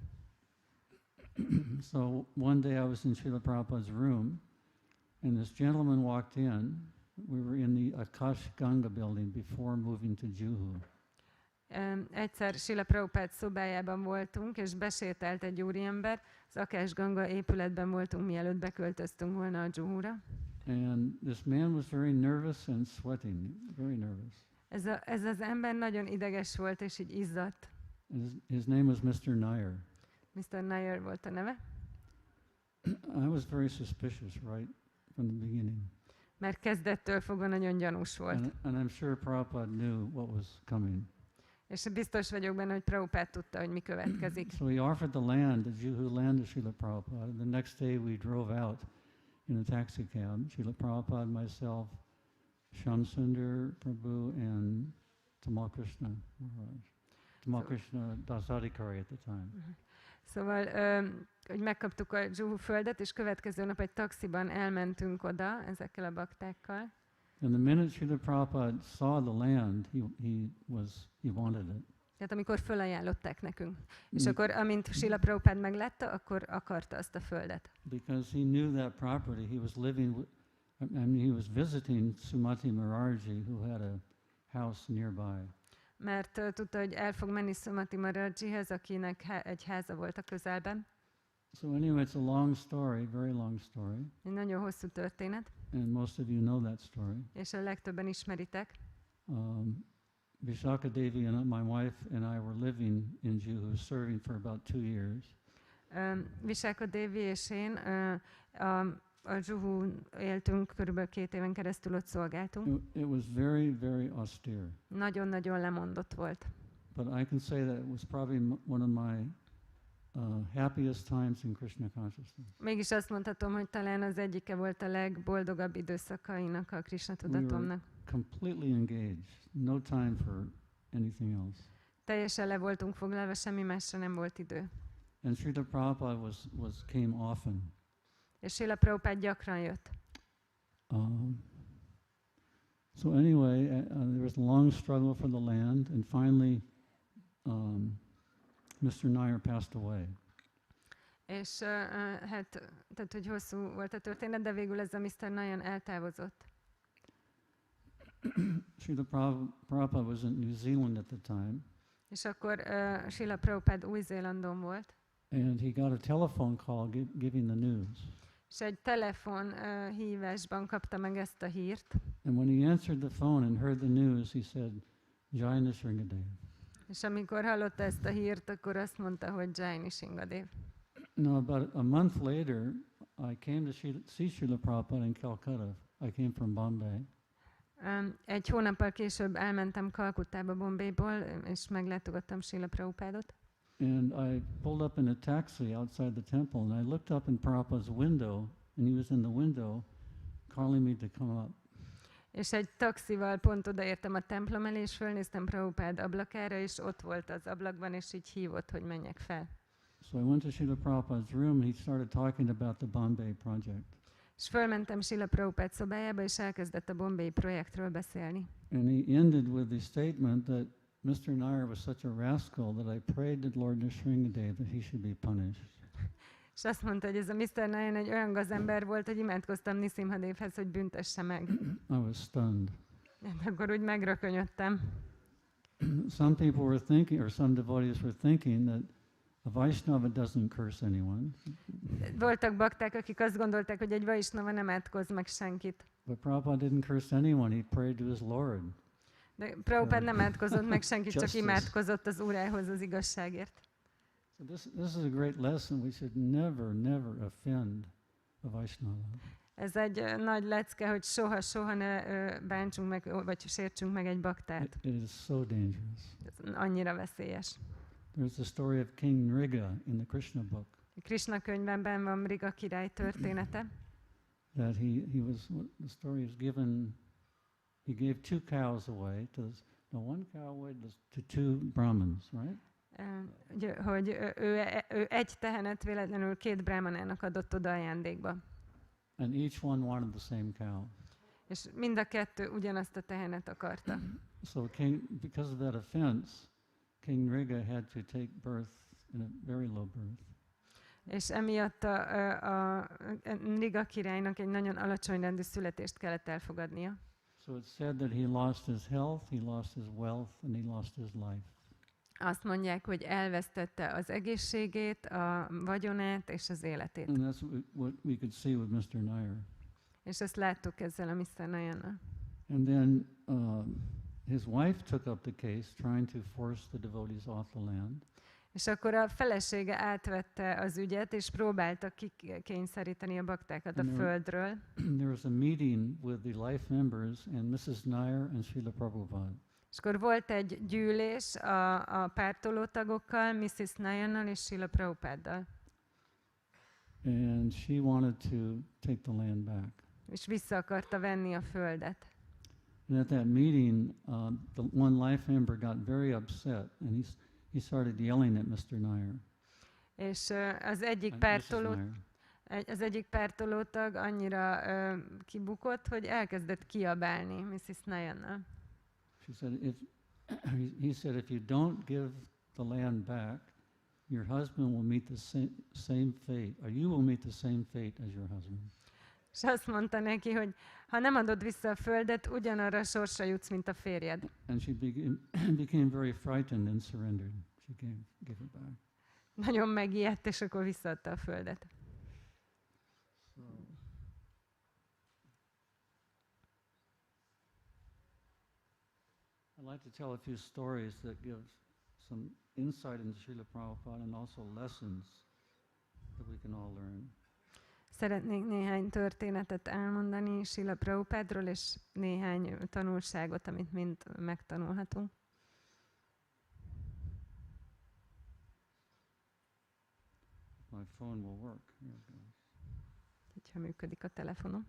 So one day I was in Srila Prabhupada's room, and this gentleman walked in. We were in the Akash Ganga building before moving to Juhu. Egyszer Srila Prabhupád szobájában voltunk, és besétált egy úriember. Az Akash Ganga épületben voltunk, mielőtt beköltöztünk volna a Juhura. And this man was very nervous and sweating, very nervous. Ez az ember nagyon ideges volt, és így izzadt. His name was Mr. Nair. Mr. Nair volt a neve. I was very suspicious right from the beginning. Mert kezdettől fogva nagyon gyanús volt. And I'm sure Prabhupada knew what was coming. És biztos vagyok benne, hogy Prabhupád tudta, hogy mi következik. So he offered the land, the Juhu land to Srila Prabhupada. The next day we drove out in a taxi cab. Srila Prabhupada, myself, Shamsundar Prabhu, and Tamal Krishna Maharaj. Tamal Krishna Dasadikari at the time. Szóval, hogy megkaptuk a Juhu földet, és következő nap egy taxiban elmentünk oda ezekkel a baktákkal. And the minute Srila Prabhupada saw the land, he wanted it. Tehát amikor fölajánlották nekünk. És akkor, amint Srila Prabhupád meglátta, akkor akarta azt a földet. Because he knew that property. He was living, he was visiting Sumati Maharaji, who had a house nearby. Mert tudta, hogy el fog menni Sumati Maharajihez, akinek egy háza volt a közelben. So anyway, it's a long story, very long story. Egy nagyon hosszú történet. And most of you know that story. És a legtöbben ismeritek. Vishaka Devi and my wife and I were living in Juhu, serving for about 2 years. Vishaka Devi és én a Juhu éltünk, körülbelül 2 éven keresztül ott szolgáltunk. It was very, very austere. Nagyon-nagyon lemondott volt. But I can say that it was probably one of my happiest times in Krishna consciousness. Mégis azt mondhatom, hogy talán az egyike volt a legboldogabb időszakainak a Krishna tudatomnak. Completely engaged, no time for anything else. Teljesen le voltunk foglalva, semmi másra nem volt idő. And Srila Prabhupada came often. És Srila Prabhupád gyakran jött. So anyway, there was a long struggle for the land, and finally Mr. Nair passed away. És hát, tehát, hogy hosszú volt a történet, de végül ez a Mr. Nair eltávozott. Srila Prabhupada was in New Zealand at the time. És akkor Srila Prabhupád Új-Zélandon volt. And he got a telephone call giving the news. És egy telefon hívásban kapta meg ezt a hírt. And when he answered the phone and heard the news, he said, Jai Nisringadev. És amikor hallotta ezt a hírt, akkor azt mondta, hogy Jai Nisringadev. Now, about a month later, I came to see Srila Prabhupada in Calcutta. I came from Bombay. Egy hónappal később elmentem Kalkuttába, Bombayból, és meglátogattam Srila Prabhupádot. And I pulled up in a taxi outside the temple, and I looked up in Prabhupada's window, and he was in the window calling me to come up. És egy taxival pont odaértem a templom elé, és fölnéztem Prabhupád ablakára, és ott volt az ablakban, és így hívott, hogy menjek fel. So I went to Srila Prabhupada's room, and he started talking about the Bombay project. És fölmentem Srila Prabhupád szobájába, és elkezdett a Bombay projektről beszélni. And he ended with the statement that Mr. Nair was such a rascal that I prayed to Lord Nisringadev that he should be punished. És azt mondta, hogy ez a Mr. Nair egy olyan gazember volt, hogy imádkoztam Nisimhadevhez, hogy büntesse meg. I was stunned. Hát akkor úgy megrökönyödtem. Some people were thinking, or some devotees were thinking that a Vaishnava doesn't curse anyone. Voltak bakták, akik azt gondolták, hogy egy Vaishnava nem átkoz meg senkit. But Prabhupada didn't curse anyone, he prayed to his Lord. De Prabhupád nem átkozott meg senkit, csak imádkozott az Úrához az igazságért. So this is a great lesson. We should never offend a Vaishnava. Ez egy nagy lecke, hogy soha ne bántsunk meg, vagy sértsünk meg egy baktát. It is so dangerous. Ez annyira veszélyes. There's the story of King Mriga in the Krishna book. A Krishna könyvben van Mriga király története. That the story is given, he gave 2 cows away one cow away to 2 Brahmins, right? hogy ő egy tehenet véletlenül 2 brahmanának adott oda ajándékba. And each one wanted the same cow. És mind a 2 ugyanazt a tehenet akarta. So because of that offense, King Riga had to take birth in a very low birth. És emiatt a Riga királynak egy nagyon alacsony rendű születést kellett elfogadnia. So it's said that he lost his health, he lost his wealth, and he lost his life. Azt mondják, hogy elvesztette az egészségét, a vagyonát és az életét. And that's what we could see with Mr. Nair. És ezt láttuk ezzel a Mr. Nayannal. And then his wife took up the case, trying to force the devotees off the land. És akkor a felesége átvette az ügyet, és próbálta kikényszeríteni a baktákat a földről. There was a meeting with the life members and Mrs. Nair and Srila Prabhupada. És akkor volt egy gyűlés a pártoló tagokkal, Mrs. Nayannal és Srila Prabhupáddal. And she wanted to take the land back. És vissza akarta venni a földet. And at that meeting, the one life member got very upset, and he started yelling at Mr. Nair. És az egyik pártolótag annyira kibukott, hogy elkezdett kiabálni Mrs. Nayannal. He said, if you don't give the land back, your husband will meet the same fate, or you will meet the same fate as your husband. És azt mondta neki, hogy ha nem adod vissza a földet, ugyanarra a sorsra jutsz, mint a férjed. And she became very frightened and surrendered. She gave it back. Nagyon megijedt, és akkor visszaadta a földet. So, I'd like to tell a few stories that give some insight into Srila Prabhupada and also lessons that we can all learn. Szeretnék néhány történetet elmondani Srila Prabhupádról, és néhány tanulságot, amit mind megtanulhatunk. My phone will work. Here it goes. Ha működik a telefonom.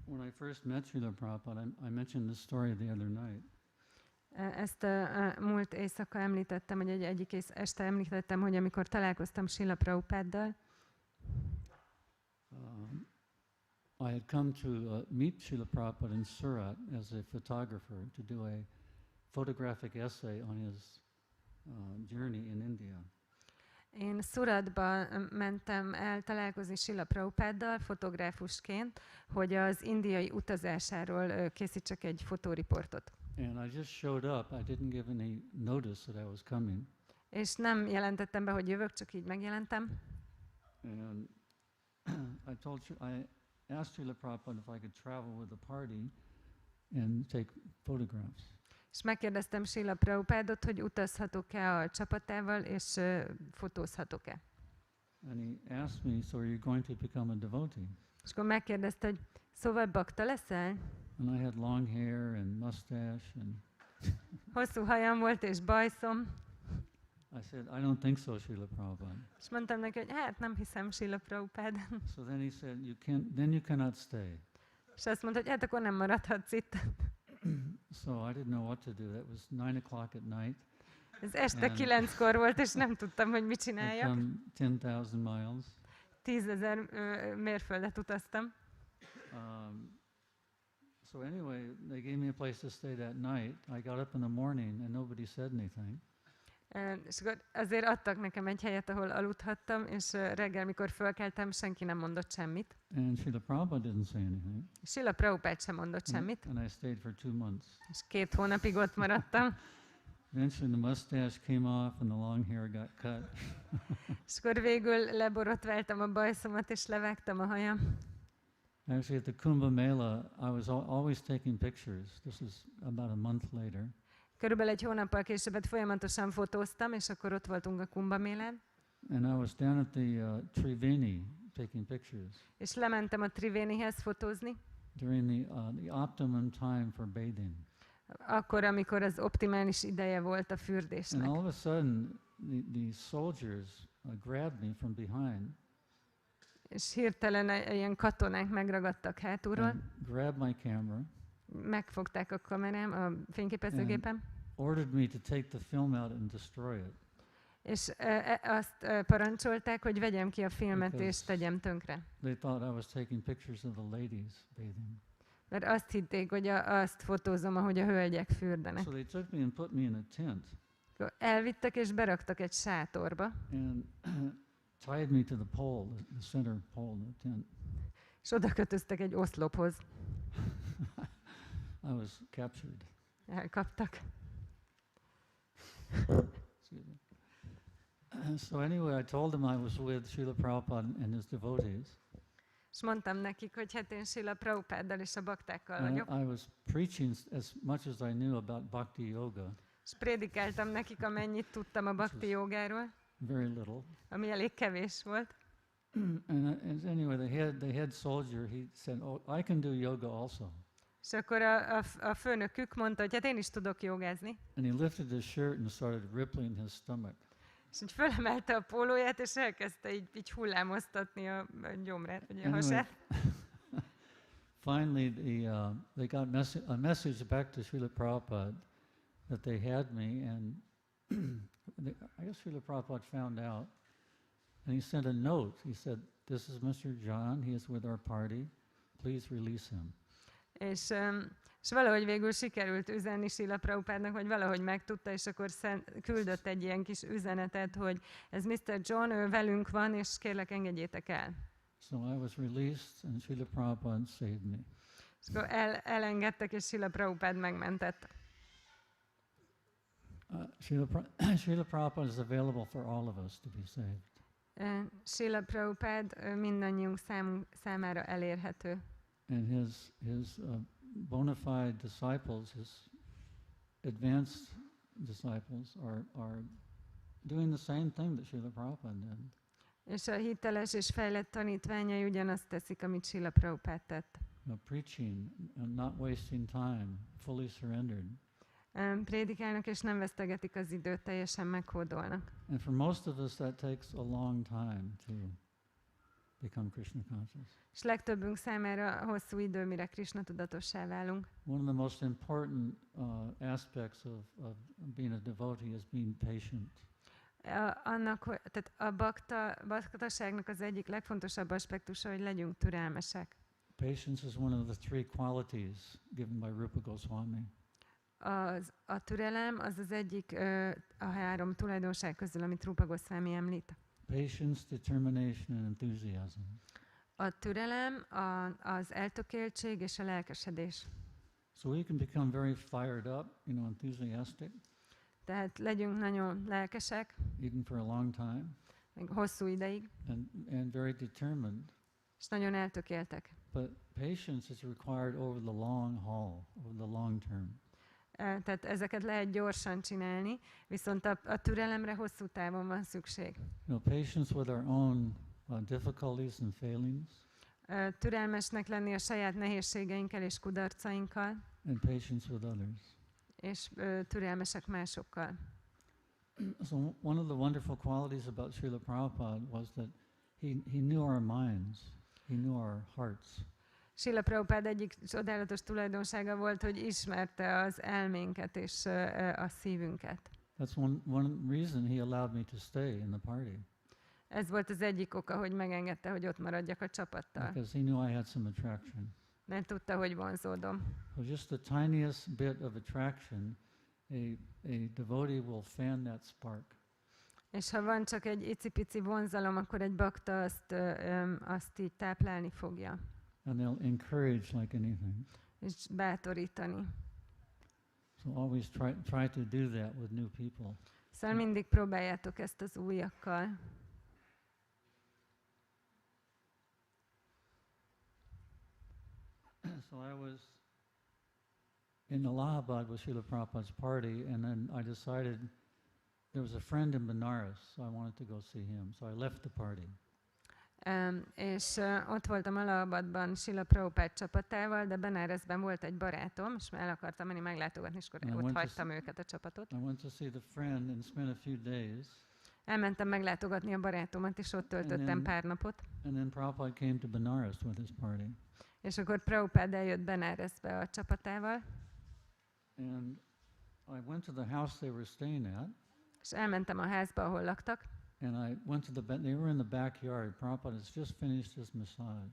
When I first met Srila Prabhupada, I mentioned this story the other night. Ezt a múlt éjszaka említettem, hogy egyik este említettem, hogy amikor találkoztam Srila Prabhupáddal, I had come to meet Srila Prabhupada in Surat as a photographer to do a photographic essay on his journey in India. Én Suratba mentem el találkozni Srila Prabhupáddal fotográfusként, hogy az indiai utazásáról készítsek egy fotóriportot. And I just showed up. I didn't give any notice that I was coming. És nem jelentettem be, hogy jövök, csak így megjelentem. And I asked Srila Prabhupada if I could travel with the party and take photographs. És megkérdeztem Srila Prabhupádot, hogy utazhatok-e a csapatával, és fotózhatok-e. And he asked me, so are you going to become a devotee? És akkor megkérdezte, hogy szóval bakta leszel? And I had long hair and mustache and Hosszú hajam volt és bajszom. I said, I don't think so, Srila Prabhupada. És mondtam neki, hogy hát nem hiszem, Srila Prabhupád. So then he said, you cannot stay. És azt mondta, hogy hát akkor nem maradhatsz itt. So I didn't know what to do. That was 9 o'clock at night. Ez este 9-kor volt, és nem tudtam, hogy mit csináljak. 10,000 miles. 10,000 mérföldet utaztam. So anyway, they gave me a place to stay that night. I got up in the morning and nobody said anything. És akkor azért adtak nekem egy helyet, ahol aludhattam, és reggel, mikor fölkeltem, senki nem mondott semmit. And Srila Prabhupada didn't say anything. Srila Prabhupád sem mondott semmit. And I stayed for 2 months. És 2 hónapig ott maradtam. Eventually the mustache came off and the long hair got cut. És akkor végül leborotváltam a bajszomat, és levágtam a hajam. Actually, at the Kumbh Mela, I was always taking pictures. This was about a month later. Körülbelül egy hónappal később folyamatosan fotóztam, és akkor ott voltunk a Kumbh Mélán. And I was down at the Triveni taking pictures. És lementem a Trivenihez fotózni. During the optimum time for bathing. Akkor, amikor az optimális ideje volt a fürdésnek. And all of a sudden, the soldiers grabbed me from behind. És hirtelen ilyen katonák megragadtak hátulról, and grabbed my camera, megfogták a kamerám, a fényképezőgépem, ordered me to take the film out and destroy it. és azt parancsolták, hogy vegyem ki a filmet Because és tegyem tönkre. They thought I was taking pictures of the ladies bathing. Mert azt hitték, hogy azt fotózom, ahogy a hölgyek fürdenek. So they took me and put me in a tent Akkor elvittek és beraktak egy sátorba, and tied me to the pole, the center pole of the tent. és oda kötöztek egy oszlophoz. I was captured. Elkaptak. Excuse me. So anyway, I told them I was with Srila Prabhupada and his devotees. És mondtam nekik, hogy hát én Srila Prabhupáddal és a baktákkal And vagyok. I was preaching as much as I knew about bhakti yoga, És prédikáltam nekik, amennyit tudtam a bhakti jogáról, very little. ami elég kevés volt. And anyway, the head soldier, he said, "Oh, I can do yoga also." És akkor a főnökük mondta, hogy hát én is tudok jogázni. And he lifted his shirt and started rippling his stomach. És így fölemelte a pólóját, és elkezdte így hullámoztatni a gyomrát, vagy a Anyway, hasát. finally, they got a message back to Srila Prabhupada that they had me, and I guess Srila Prabhupada found out, and he sent a note. He said, "This is Mr. John. He is with our party. Please release him." És valahogy végül sikerült üzenni Srila Prabhupádnak, vagy valahogy megtudta, és akkor küldött egy ilyen kis üzenetet, hogy ez Mr. John, ő velünk van, és kérlek engedjétek el. So I was released, and Srila Prabhupada saved me. És akkor elengedtek, és Srila Prabhupád megmentett. Srila Prabhupada is available for all of us to be saved. Srila Prabhupád mindannyiunk számára elérhető. And his bona fide disciples, his advanced disciples, are doing the same thing that Srila Prabhupada did. És a hiteles és fejlett tanítványai ugyanazt teszik, amit Srila Prabhupád tett. Preaching and not wasting time, fully surrendered. Prédikálnak és nem vesztegetik az időt, teljesen meghódolnak. And for most of us that takes a long time to become Krishna conscious. És legtöbbünk számára hosszú idő, mire Krishna tudatossá válunk. One of the most important aspects of being a devotee is being patient. Tehát a baktaságnak az egyik legfontosabb aspektusa, hogy legyünk türelmesek. Patience is one of the three qualities given by Rupa Gosvāmī. A türelem az egyik a három tulajdonság közül, amit Rupa Gosvāmī említ. Patience, determination, and enthusiasm. A türelem, az eltökéltség és a lelkesedés. So we can become very fired up, enthusiastic. Tehát legyünk nagyon lelkesek, even for a long time, meg hosszú ideig, and very determined. És nagyon eltökéltek. But patience is required over the long haul, over the long term. Tehát ezeket lehet gyorsan csinálni, viszont a türelemre hosszú távon van szükség. Patience with our own difficulties and failings. Türelmesnek lenni a saját nehézségeinkkel és kudarcainkkal. And patience with others. És türelmesek másokkal. So one of the wonderful qualities about Srila Prabhupada was that he knew our minds, he knew our hearts. Srila Prabhupád egyik csodálatos tulajdonsága volt, hogy ismerte az elménket és a szívünket. That's one reason he allowed me to stay in the party. Ez volt az egyik oka, hogy megengedte, hogy ott maradjak a csapattal. Because he knew I had some attraction. Mert tudta, hogy vonzódom. So just the tiniest bit of attraction, a devotee will fan that spark. És ha van csak egy icipici vonzalom, akkor egy bakta azt így táplálni fogja. And they'll encourage like anything. És bátorítani. So always try to do that with new people. Szóval mindig próbáljátok ezt az újakkal. So I was in Allahabad with Srila Prabhupada's party, and then I decided there was a friend in Benares, so I wanted to go see him. So I left the party. És ott voltam Allahabadban Srila Prabhupád csapatával, de Benaresben volt egy barátom, és el akartam menni meglátogatni, és akkor ott hagytam őket a csapatot. I went to see the friend and spent a few days. Elmentem meglátogatni a barátomat, és ott töltöttem pár napot. And then Prabhupada came to Benares with his party. És akkor Prabhupád eljött Benaresbe a csapatával. And I went to the house they were staying at. És elmentem a házba, ahol laktak. And I went to they were in the backyard. Prabhupada has just finished his massage.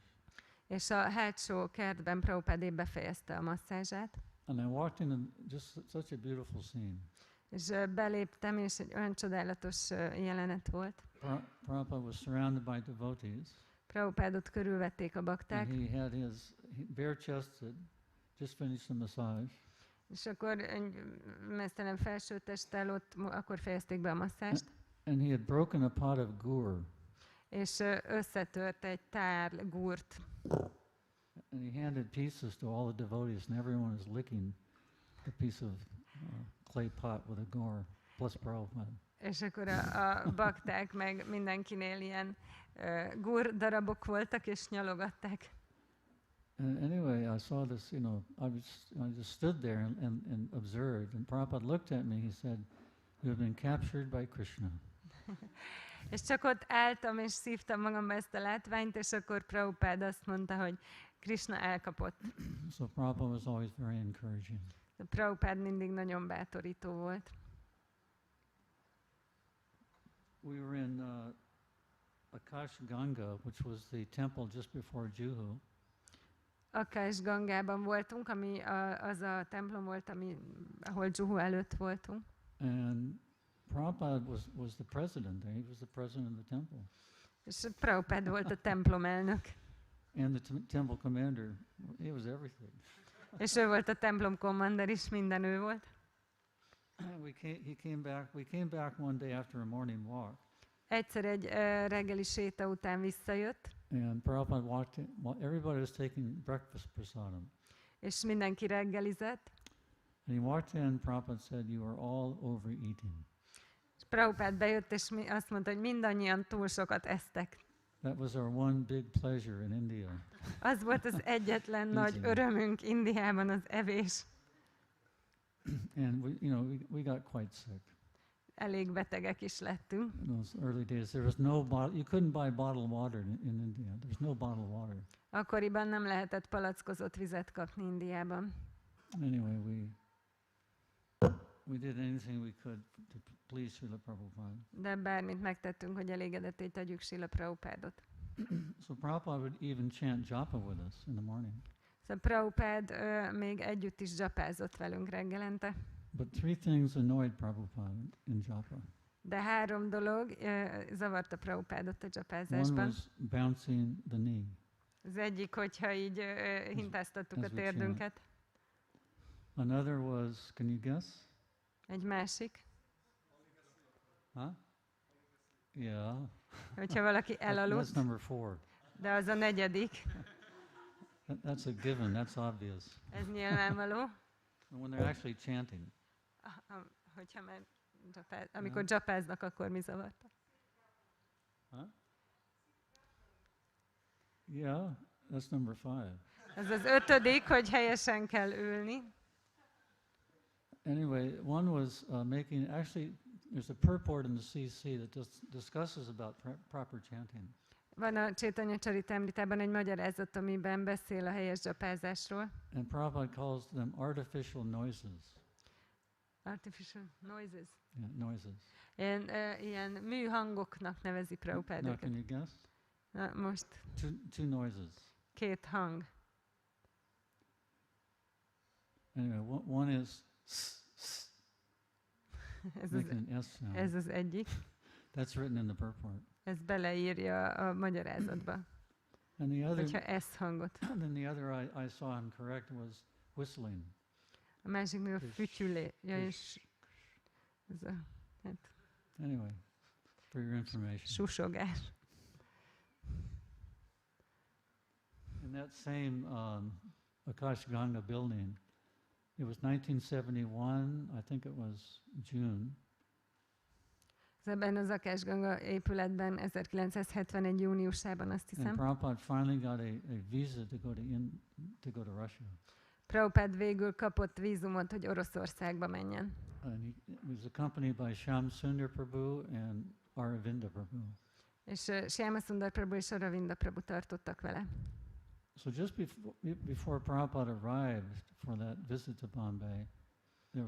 És a hátsó kertben Prabhupád épp befejezte a masszázsát. And I walked in and just such a beautiful scene. És beléptem, és egy olyan csodálatos jelenet volt. Prabhupada was surrounded by devotees. Prabhupádot körülvették a bakták. And he had his bare-chested, just finished the massage. És akkor egy mesztelen felsőtesttel ott, akkor fejezték be a masszást. And he had broken a pot of gur. És összetört egy tál gúrt. And he handed pieces to all the devotees, and everyone was licking a piece of clay pot with a gur, plus Prabhupada. És akkor a bakták meg mindenkinél ilyen gur darabok voltak, és nyalogatták. And anyway, I saw this, I just stood there and observed. And Prabhupada looked at me, he said, "You have been captured by Krishna." És csak ott álltam, és szívtam magamba ezt a látványt, és akkor Prabhupád azt mondta, hogy Krishna elkapott. So Prabhupada was always very encouraging. De Prabhupád mindig nagyon bátorító volt. We were in Akashganga, which was the temple just before Juhu. Akashgangában voltunk, ami az a templom volt, ahol Juhu előtt voltunk. And Prabhupada was the president there. He was the president of the temple. És Prabhupád volt a templom-elnök. And the temple commander, he was everything. És ő volt a templom commander is, minden ő volt. We came back one day after a morning walk. Egyszer egy reggeli séta után visszajött. And Prabhupada walked in, everybody was taking breakfast prasadam. És mindenki reggelizett. And he walked in, Prabhupada said, "You are all overeating." És Prabhupád bejött, és azt mondta, hogy mindannyian túl sokat esztek. That was our one big pleasure in India. Az volt az egyetlen nagy örömünk Indiában, az evés. And we got quite sick. Elég betegek is lettünk. In those early days, there was no bottle. You couldn't buy bottled water in India. There's no bottled water. Akkoriban nem lehetett palackozott vizet kapni Indiában. Anyway, we did anything we could to please Srila Prabhupada. De bármit megtettünk, hogy elégedetté tegyük Srila Prabhupádot. So Prabhupada would even chant japa with us in the morning. Szóval Prabhupád még együtt is japázott velünk reggelente. But three things annoyed Prabhupada in japa. De 3 dolog zavarta Prabhupádot a One japázásban. was bouncing the knee. Az egyik, hogyha így hintáztattuk a térdünket. Another was, can you guess? Egy másik. Huh? Yeah. Hogyha valaki elaludt. That's number 4. De az a 4. That's a given, that's obvious. Ez nyilvánvaló. And when they're actually chanting. Hogyha már amikor japáznak, akkor mi zavarta? Huh? Yeah, that's number 5. Ez az 5., hogy helyesen kell ülni. Anyway, one was actually, there's a purport in the CC that discusses about proper chanting. Van a Chaitanya Charitamritában egy magyarázat, amiben beszél a helyes japázásról. And Prabhupada calls them artificial noises. Artificial noises. Yeah, noises. Ilyen műhangoknak nevezi Prabhupád Now, őket. can you guess? Na, most. Two noises. 2 hang. Anyway, one is ez az egyik. That's written in the purport. Ez beleírja a magyarázatba. And the other, hogyha S hangot. And then the other I saw him correct was whistling. A másik még a fütyülé. Ja, és ez a, hát. Anyway, for your information. Susogás. In that same Akashganga building, it was 1971, I think it was June. Ebben az Akashganga épületben 1971. júniusában, azt hiszem. And Prabhupada finally got a visa to go to Russia. Prabhupád végül kapott vízumot, hogy Oroszországba menjen. And he was accompanied by Shyam Sundar Prabhu and Aravinda Prabhu. És Shyama Sundar Prabhu és Aravinda Prabhu tartottak vele. So just before Prabhupada arrived for that visit to Bombay, there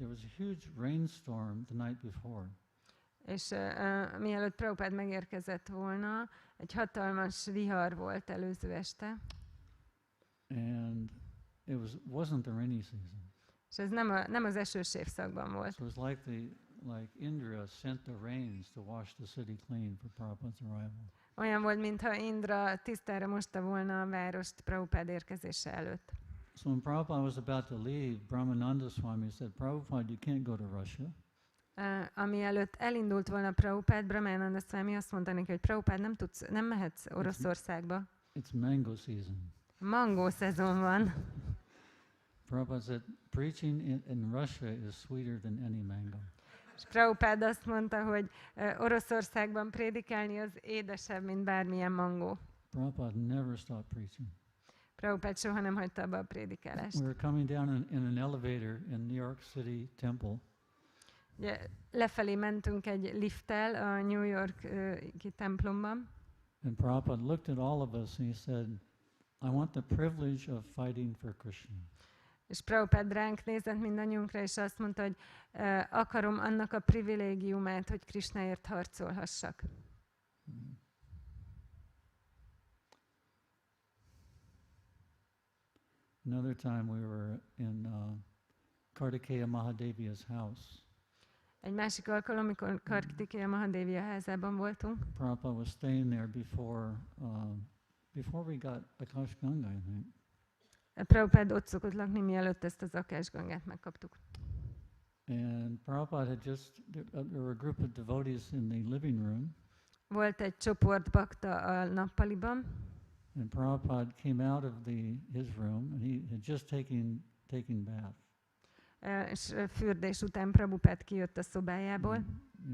was a huge rainstorm the night before. És mielőtt Prabhupád megérkezett volna, egy hatalmas vihar volt előző este. And it wasn't the rainy season. És ez nem az esős évszakban volt. So it was like Indra sent the rains to wash the city clean for Prabhupada's arrival. Olyan volt, mintha Indra tisztára mosta volna a várost Prabhupád érkezése előtt. So when Prabhupada was about to leave, Brahmananda Swami said, Prabhupada, you can't go to Russia. Ami előtt elindult volna Prabhupád, Brahmananda Swami azt mondta neki, hogy Prabhupád nem mehetsz Oroszországba. It's mango season. Mangó szezon van. Prabhupada said, preaching in Russia is sweeter than any mango. És Prabhupád azt mondta, hogy Oroszországban prédikálni az édesebb, mint bármilyen mangó. Prabhupada never stopped preaching. Prabhupád soha nem hagyta abba a prédikálást. We were coming down in an elevator in New York City Temple. Ugye, lefelé mentünk egy lifttel a New York-i templomban. And Prabhupada looked at all of us and he said, I want the privilege of fighting for Krishna. És Prabhupád ránk nézett mindannyiunkra, és azt mondta, hogy akarom annak a privilégiumát, hogy Krishnáért harcolhassak. Another time we were in Kartikeya Mahadevi's house. Egy másik alkalom, amikor Kartikeya Mahadevia házában voltunk. Prabhupada was staying there before we got Akashganga, I think. Prabhupád ott szokott lakni, mielőtt ezt az Akashgangát megkaptuk. And Prabhupada had there were a group of devotees in the living room. Volt egy csoport bakta a nappaliban. And Prabhupada came out of his room and he had just taken bath. És fürdés után Prabhupád kijött a szobájából.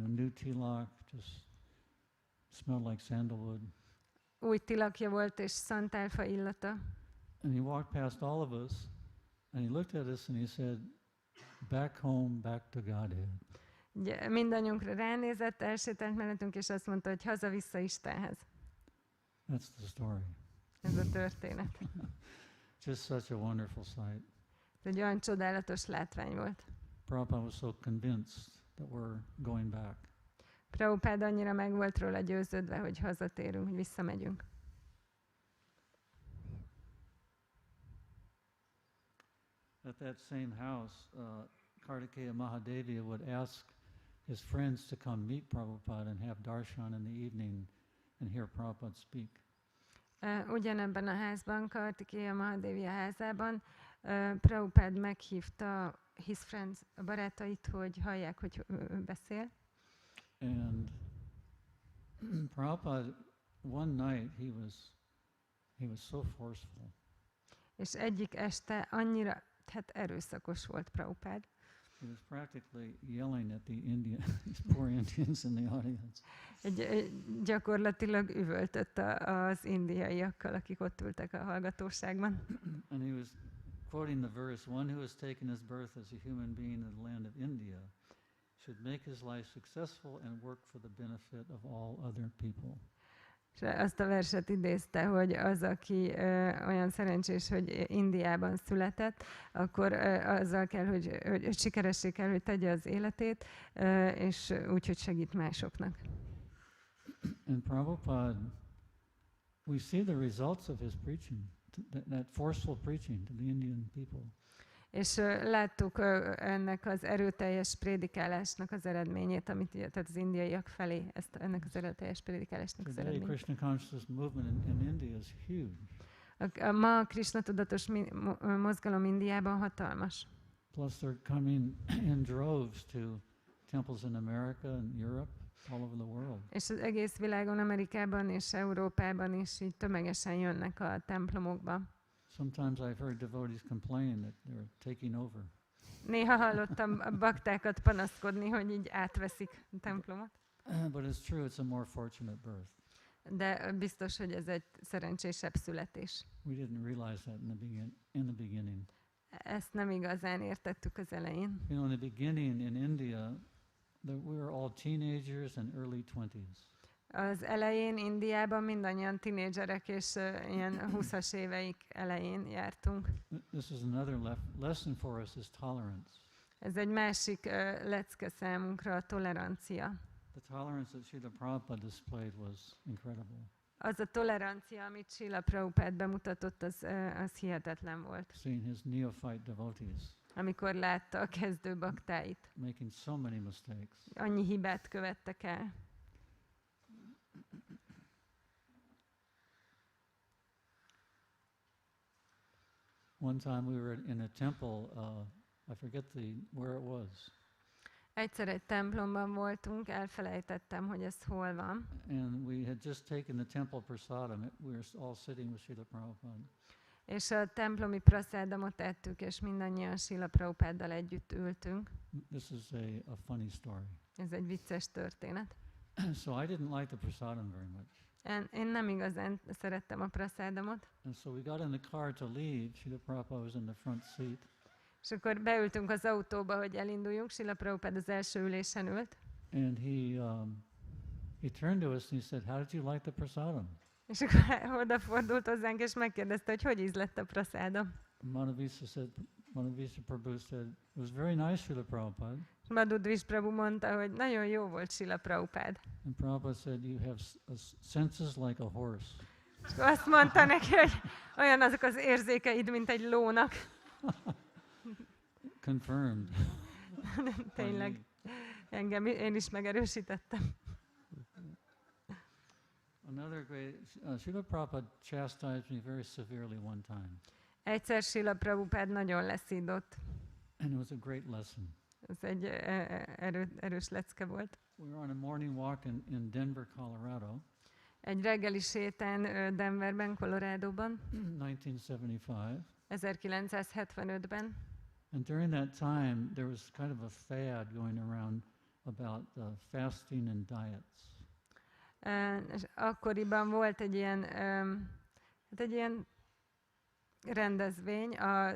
New tilak, just smelled like sandalwood. Új tilakja volt és szantálfa illata. And he walked past all of us and he looked at us and he said, back home, back to Godhead. Ugye, mindannyiunkra ránézett, elsétált mellettünk, és azt mondta, hogy haza-vissza Istenhez. That's the story. Ez a történet. Just such a wonderful sight. Ez egy olyan csodálatos látvány volt. Prabhupada was so convinced that we're going back. Prabhupád annyira meg volt róla győződve, hogy hazatérünk, hogy visszamegyünk. At that same house, Kartikeya Mahadevia would ask his friends to come meet Prabhupada and have darshan in the evening and hear Prabhupada speak. Ugyanebben a házban, Kartikeya Mahadevia házában, Prabhupád meghívta his friends, a barátait, hogy hallják, hogy ő beszél. And Prabhupada, one night he was so forceful. És egyik este annyira erőszakos volt Prabhupád. He was practically yelling at these poor Indians in the audience. Gyakorlatilag üvöltött az indiaiakkal, akik ott ültek a hallgatóságban. And he was quoting the verse, one who has taken his birth as a human being in the land of India should make his life successful and work for the benefit of all other people. És azt a verset idézte, hogy az, aki olyan szerencsés, hogy Indiában született, akkor azzal kell, hogy sikeressé kell, hogy tegye az életét, és úgy, hogy segít másoknak. And Prabhupada, we see the results of his preaching, that forceful preaching to the Indian people. És láttuk ennek az erőteljes prédikálásnak az eredményét, tehát az indiaiak felé, ennek az erőteljes prédikálásnak az eredményét. Today, Krishna consciousness movement in India is huge. Ma a Krishna tudatos mozgalom Indiában hatalmas. Plus they're coming in droves to temples in America and Europe, all over the world. És az egész világon, Amerikában és Európában is így tömegesen jönnek a templomokba. Sometimes I've heard devotees complain that they're taking over. Néha hallottam a baktákat panaszkodni, hogy így átveszik a templomot. But it's true, it's a more fortunate birth. De biztos, hogy ez egy szerencsésebb születés. We didn't realize that in the beginning. Ezt nem igazán értettük az elején. You know, in the beginning in India, we were all teenagers and early 20s. Az elején Indiában mindannyian tinédzserek és ilyen 20-as éveik elején jártunk. This is another lesson for us is tolerance. Ez egy másik lecke számunkra, a tolerancia. The tolerance that Srila Prabhupada displayed was incredible. Az a tolerancia, amit Srila Prabhupád bemutatott, az hihetetlen volt. Seeing his neophyte devotees Amikor látta a kezdő baktáit. making so many mistakes. Annyi hibát követtek el. One time we were in a temple, I forget where it was. Egyszer egy templomban voltunk, elfelejtettem, hogy ez hol van. And we had just taken the temple prasadam. We were all sitting with Srila Prabhupada. És a templomi praszádamot ettük, és mindannyian Srila Prabhupáddal együtt ültünk. This is a funny story. Ez egy vicces történet. So I didn't like the prasadam very much. Én nem igazán szerettem a praszádamot. And so we got in the car to leave. Srila Prabhupada was in the front seat. És akkor beültünk az autóba, hogy elinduljunk. Srila Prabhupád az első ülésen ült. And he turned to us and he said, "How did you like the prasadam?" És akkor odafordult hozzánk, és megkérdezte, hogy ízlett a praszádam. Madhuvisa Prabhu said, "It was very nice, Srila Prabhupada." Madhudvis Prabhu mondta, hogy nagyon jó volt Srila Prabhupád. And Prabhupada said, "You have senses like a horse." És azt mondta neki, hogy olyan azok az érzékeid, mint egy lónak. Confirmed. Tényleg, én is megerősítettem. Another great, Srila Prabhupada chastised me very severely one time. Egyszer Srila Prabhupád nagyon leszídott. And it was a great lesson. Ez egy erős lecke volt. We were on a morning walk in Denver, Colorado. Egy reggeli sétán Denverben, Coloradoban. 1975. 1975-ben. And during that time, there was kind of a fad going around about fasting and diets. És akkoriban volt egy ilyen rendezvény a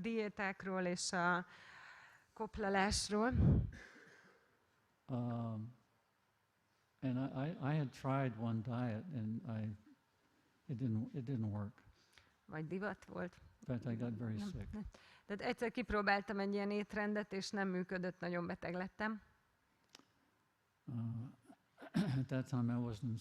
diétákról és a koplalásról. And I had tried one diet and it didn't work. Vagy divat volt. In fact, I got very sick. Tehát egyszer kipróbáltam egy ilyen étrendet, és nem működött, nagyon beteg lettem. At that time I wasn't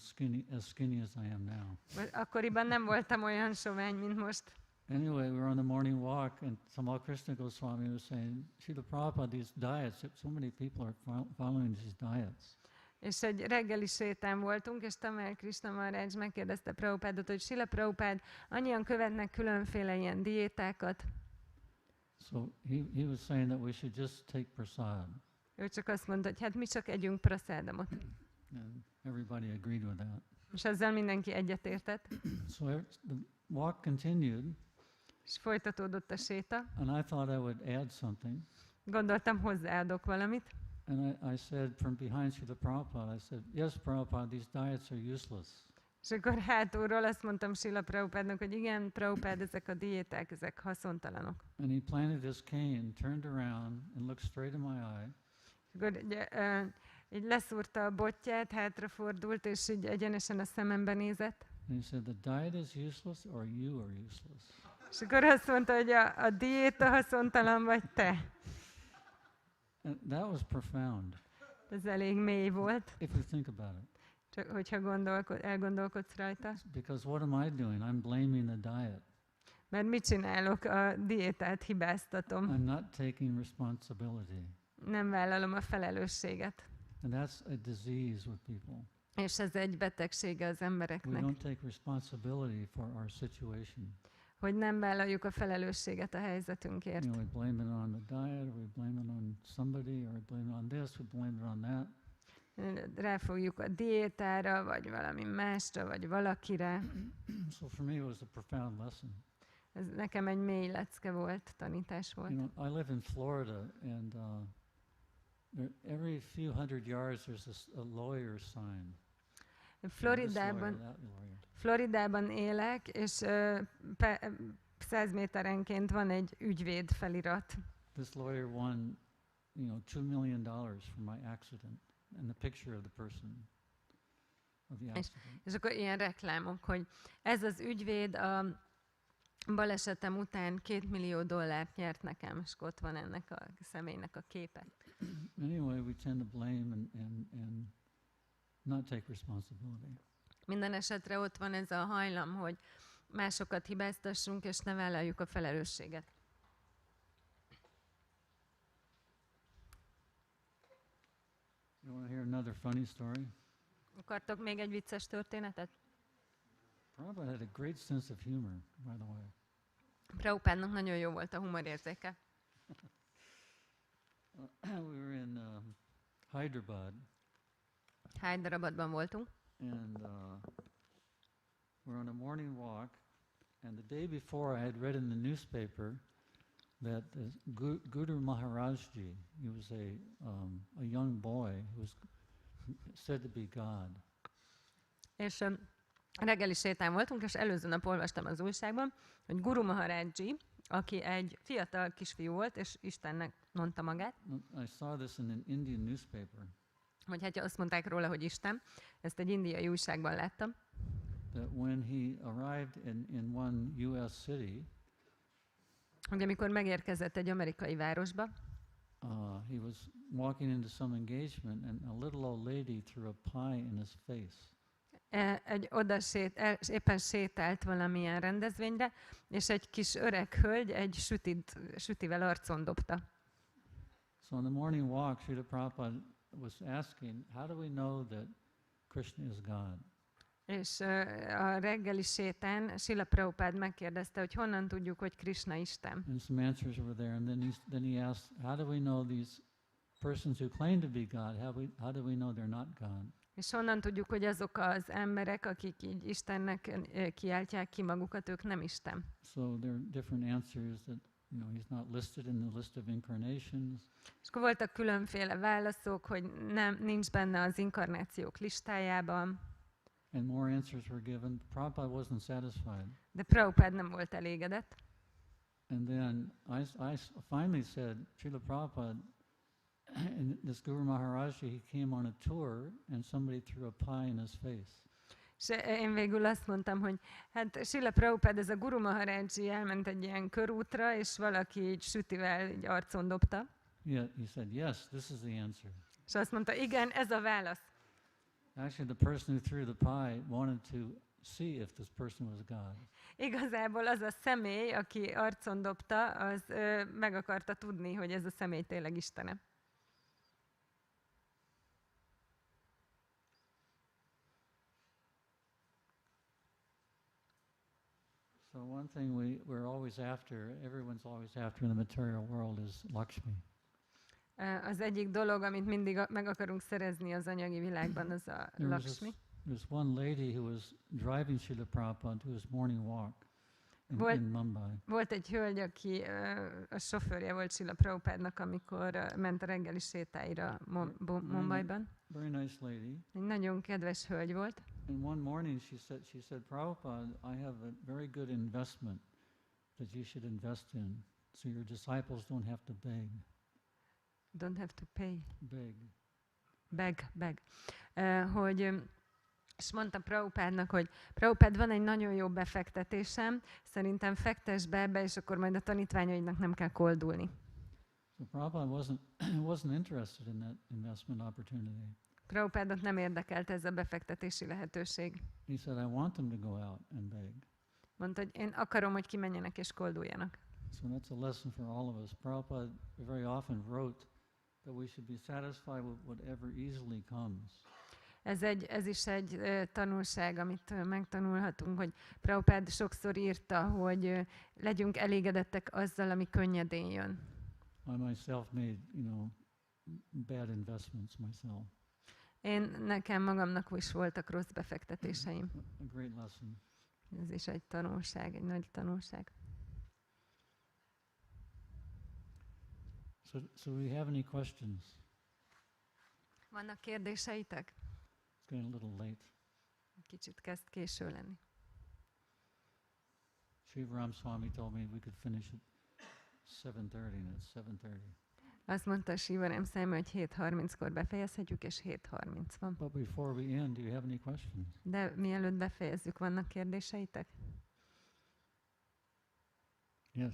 as skinny as I am now. Akkoriban nem voltam olyan sovány, mint most. Anyway, we were on the morning walk, and Tamal Krisna Gosvāmī was saying, Srila Prabhupada, these diets, so many people are following these diets. És egy reggeli sétán voltunk, és Tamal Krisna Maharaj megkérdezte Prabhupádot, hogy Srila Prabhupád, annyian követnek különféle ilyen diétákat. So he was saying that we should just take prasad. Ő csak azt mondta, hogy hát mi csak együnk praszádamot. And everybody agreed with that. És ezzel mindenki egyetértett. So the walk continued. És folytatódott a séta. And I thought I would add something. Gondoltam, hozzáadok valamit. And I said from behind Srila Prabhupada, I said, yes, Prabhupada, these diets are useless. És akkor hátulról azt mondtam Srila Prabhupádnak, hogy igen, Prabhupád, ezek a diéták, ezek haszontalanok. And he planted his cane, turned around, and looked straight in my eye. És akkor így leszúrta a botját, hátrafordult, és így egyenesen a szemembe nézett. And he said, the diet is useless or you are useless. És akkor azt mondta, hogy a diéta haszontalan vagy te. And that was profound. Ez elég mély volt. If you think about it. Csak hogyha elgondolkodsz rajta. Because what am I doing? I'm blaming the diet. Mert mit csinálok? A diétát hibáztatom. I'm not taking responsibility. Nem vállalom a felelősséget. And that's a disease with people. És ez egy betegsége az embereknek. We don't take responsibility for our situation. Hogy nem vállaljuk a felelősséget a helyzetünkért. We blame it on the diet, or we blame it on somebody, or we blame it on this, we blame it on that. Ráfogjuk a diétára, vagy valami másra, vagy valakire. So for me it was a profound lesson. Ez nekem egy mély lecke volt, tanítás volt. You know, I live in Florida, and every few hundred yards there's a lawyer sign. Floridában élek, és 100 méterenként van egy ügyvéd felirat. This lawyer won $2 million for my accident, and the picture of the person of the accident. És akkor ilyen reklámok, hogy ez az ügyvéd a balesetem után $2 millió nyert nekem, és ott van ennek a személynek a képe. Anyway, we tend to blame and not take responsibility. Minden esetre ott van ez a hajlam, hogy másokat hibáztassunk, és ne vállaljuk a felelősséget. You want to hear another funny story? Akartok még egy vicces történetet? Prabhupada had a great sense of humor, by the way. Prabhupádnak nagyon jó volt a humorérzéke. We were in Hyderabad, Hyderabadban voltunk, and we're on a morning walk, and the day before I had read in the newspaper that Guru Maharajji, he was a young boy who was said to be God. és reggeli sétán voltunk, és előző nap olvastam az újságban, hogy Guru Maharajji, aki egy fiatal kisfiú volt, és Istennek mondta magát, I saw this in an Indian newspaper. hogy hát azt mondták róla, hogy Isten, ezt egy indiai újságban láttam, That when he arrived in one U.S. city, hogy amikor megérkezett egy amerikai városba, he was walking into some engagement, and a little old lady threw a pie in his face. éppen sétált valamilyen rendezvényre, és egy kis öreg hölgy egy sütivel arcon dobta. So on the morning walk, Srila Prabhupada was asking, how do we know that Krishna is God? És a reggeli sétán Srila Prabhupád megkérdezte, hogy honnan tudjuk, hogy Krishna Isten. And some answers were there, and then he asked, how do we know these persons who claim to be God, how do we know they're not God? És honnan tudjuk, hogy azok az emberek, akik így Istennek kiáltják ki magukat, ők nem Isten. So there are different answers that, he's not listed in the list of incarnations. És akkor voltak különféle válaszok, hogy nincs benne az inkarnációk listájában. And more answers were given. Prabhupada wasn't satisfied. De Prabhupád nem volt elégedett. And then I finally said, Srila Prabhupada, and this Guru Maharajji, he came on a tour, and somebody threw a pie in his face. És én végül azt mondtam, hogy hát Srila Prabhupád, ez a Guru Maharajji elment egy ilyen körútra, és valaki így sütivel így arcon dobta. Yeah, he said, yes, this is the answer. És azt mondta, igen, ez a válasz. Actually, the person who threw the pie wanted to see if this person was God. Igazából az a személy, aki arcon dobta, az meg akarta tudni, hogy ez a személy tényleg Istene. So one thing we're always after, everyone's always after in the material world is Lakshmi. Az egyik dolog, amit mindig meg akarunk szerezni az anyagi világban, az a Lakshmi. There's one lady who was driving Srila Prabhupada to his morning walk in Mumbai. Volt egy hölgy, aki a sofőrje volt Srila Prabhupádnak, amikor ment a reggeli sétáira Mumbaiban. Very nice lady. Egy nagyon kedves hölgy volt. And one morning she said, Prabhupada, I have a very good investment that you should invest in, so your disciples don't have to beg. Don't have to pay. Beg. És mondta Prabhupádnak, hogy Prabhupád, van egy nagyon jó befektetésem, szerintem fektess be ebbe, és akkor majd a tanítványaidnak nem kell koldulni. So Prabhupada wasn't interested in that investment opportunity. Prabhupádot nem érdekelt ez a befektetési lehetőség. He said, I want them to go out and beg. Mondta, hogy én akarom, hogy kimenjenek és kolduljanak. So that's a lesson for all of us. Prabhupada very often wrote that we should be satisfied with whatever easily comes. Ez is egy tanulság, amit megtanulhatunk, hogy Prabhupád sokszor írta, hogy legyünk elégedettek azzal, ami könnyedén jön. I myself made, bad investments myself. Nekem magamnak is voltak rossz befektetéseim. A great lesson. Ez is egy tanulság, egy nagy tanulság. So do we have any questions? Vannak kérdéseitek? It's getting a little late. Kicsit kezd késő lenni. Sri Ram Swami told me we could finish at 7:30, and it's 7:30. Azt mondta Sivarám Száma, hogy 7:30-kor befejezhetjük, és 7:30 van. But before we end, do you have any questions? De mielőtt befejezzük, vannak kérdéseitek? Yes.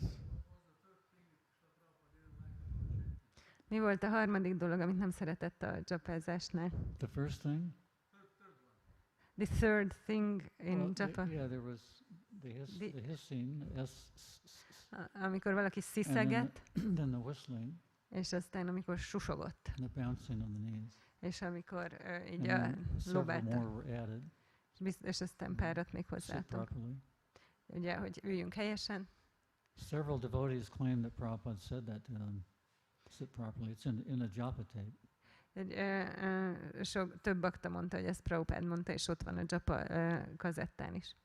Mi volt a harmadik dolog, amit nem szeretett a japázásnál? The first thing? The third thing in japa. Yeah, there was the hissing, amikor valaki and sziszegett, then the whistling, és aztán amikor susogott, and the bouncing on the knees. és amikor így And then several lobálta, more were added. és aztán párat még Sit hozzáadtunk. properly. Ugye, hogy üljünk helyesen. Several devotees claim that Prabhupada said that to them. Sit properly. It's in a japa tape. Több bakta mondta, hogy ezt Prabhupád mondta, és ott van a japa kazettán is.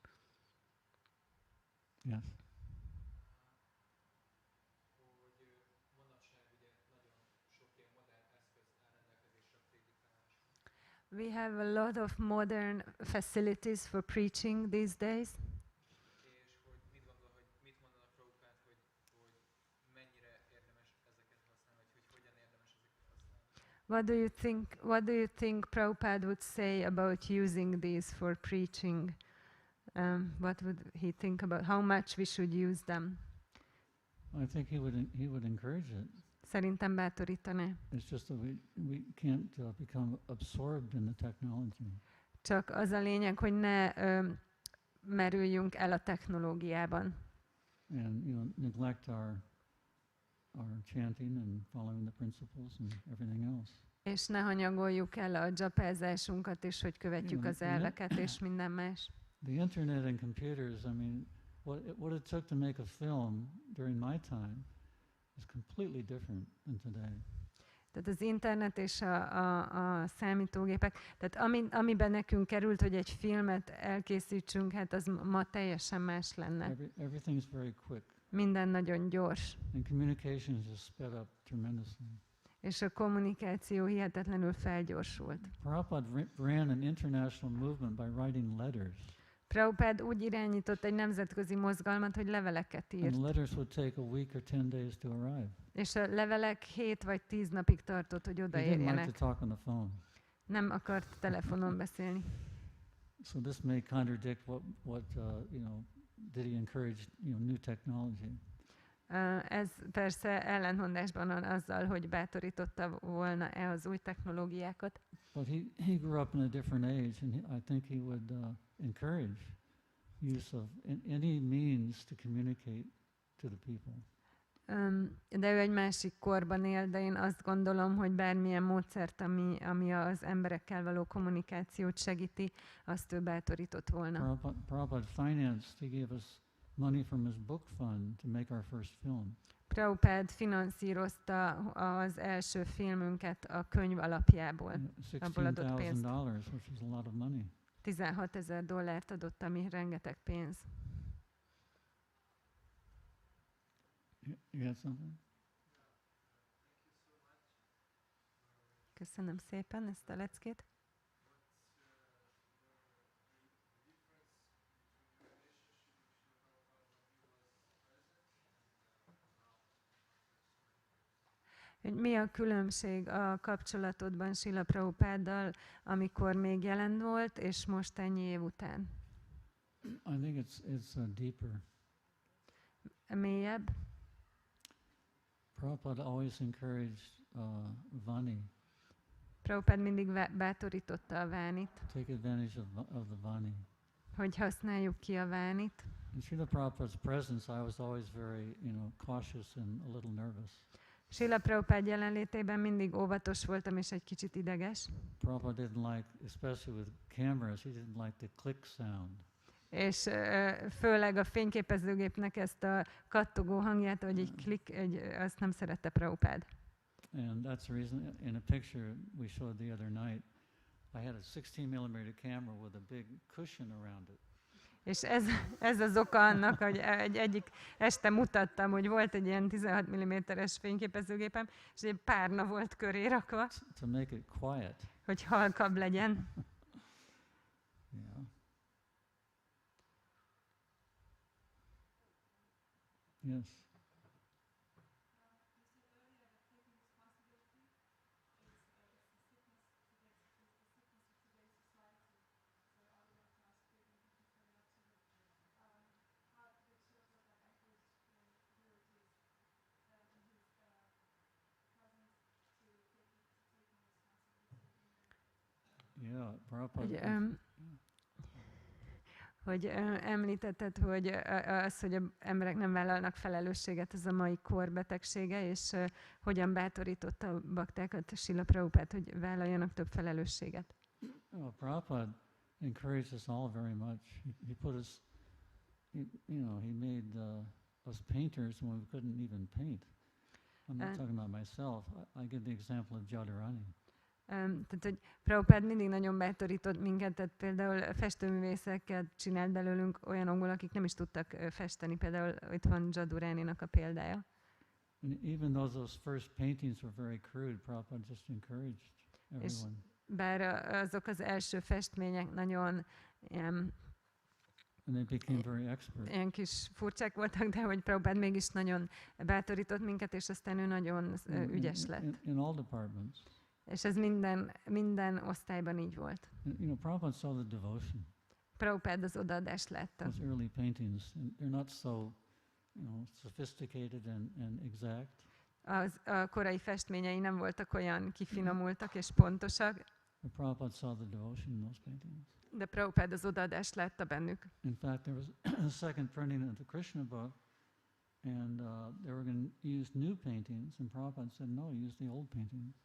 Yes. We have a lot of modern facilities for preaching these days. What do you think Prabhupada would say about using these for preaching? What would he think about how much we should use them? I think he would encourage it. Szerintem bátorítaná. It's just that we can't become absorbed in the technology. Csak az a lényeg, hogy ne merüljünk el a technológiában. And neglect our chanting and following the principles and everything else. És ne hanyagoljuk el a japázásunkat, és hogy követjük az elveket, és minden más. The internet and computers, I mean, what it took to make a film during my time is completely different than today. Tehát az internet és a számítógépek, tehát amiben nekünk került, hogy egy filmet elkészítsünk, hát az ma teljesen más lenne. Everything's very quick. Minden nagyon gyors. And communications is sped up tremendously. És a kommunikáció hihetetlenül felgyorsult. Prabhupada ran an international movement by writing letters. Prabhupád úgy irányított egy nemzetközi mozgalmat, hogy leveleket írt. And the letters would take a week or 10 days to arrive. És a levelek 7 vagy 10 napig tartott, hogy He didn't odaérjenek. like to talk on the phone. Nem akart telefonon beszélni. So this may contradict what did he encourage new technology? Ez persze ellentmondásban van azzal, hogy bátorította volna-e az új technológiákat. But he grew up in a different age, and I think he would encourage use of any means to communicate to the people. De ő egy másik korban él, de én azt gondolom, hogy bármilyen módszert, ami az emberekkel való kommunikációt segíti, azt ő bátorított volna. Prabhupada financed, he gave us money from his book fund to make our first film. Prabhupád finanszírozta az első filmünket a könyv alapjából. Abból adott pénzt. $16,000, which is a lot of money. $16,000 adott, ami rengeteg pénz. You had something? Köszönöm szépen ezt a leckét. Mi a különbség a kapcsolatodban Srila Prabhupáddal, amikor még jelen volt, és most ennyi év után? I think it's deeper. Mélyebb? Prabhupada always encouraged Vani. Prabhupád mindig bátorította a vánit. Take advantage of the Vani. Hogy használjuk ki a vánit. In Srila Prabhupada's presence, I was always very, cautious and a little nervous. Srila Prabhupád jelenlétében mindig óvatos voltam és egy kicsit ideges. Prabhupada didn't like, especially with cameras, he didn't like the click sound. És főleg a fényképezőgépnek ezt a kattogó hangját, hogy egy klik, azt nem szerette Prabhupád. And that's the reason, in a picture we showed the other night, I had a 16mm camera with a big cushion around it. És ez az oka annak, hogy egyik este mutattam, hogy volt egy ilyen 16 mm-es fényképezőgépem, és egy párna volt köré rakva, To make it quiet. hogy halkabb legyen. Yeah. Yes. Yeah, Prabhupada. Hogy említetted, hogy az, hogy az emberek nem vállalnak felelősséget, ez a mai kor betegsége, és hogyan bátorította a baktákat Srila Prabhupád, hogy vállaljanak több felelősséget. Prabhupada encouraged us all very much. He put us, he made us painters when we couldn't even paint. I'm not talking about myself. I give the example of Jadharani. Tehát, hogy Prabhupád mindig nagyon bátorított minket, tehát például festőművészeket csinált belőlünk olyanokból, akik nem is tudtak festeni, például itt van Jadharaninak a példája. And even though those first paintings were very crude, Prabhupada just encouraged everyone. És bár azok az első festmények nagyon And they became very expert. ilyen kis furcsák voltak, de hogy Prabhupád mégis nagyon bátorított minket, és aztán ő nagyon ügyes lett. In all departments. És ez minden osztályban így volt. Prabhupada saw the devotion. Prabhupád az odaadást látta. Those early paintings, they're not so, sophisticated and exact. A korai festményei nem voltak olyan kifinomultak és pontosak. But Prabhupada saw the devotion in those paintings. De Prabhupád az odaadást látta bennük. In fact, there was a second printing of the Krishna book, and they were going to use new paintings, and Prabhupada said, no, use the old paintings.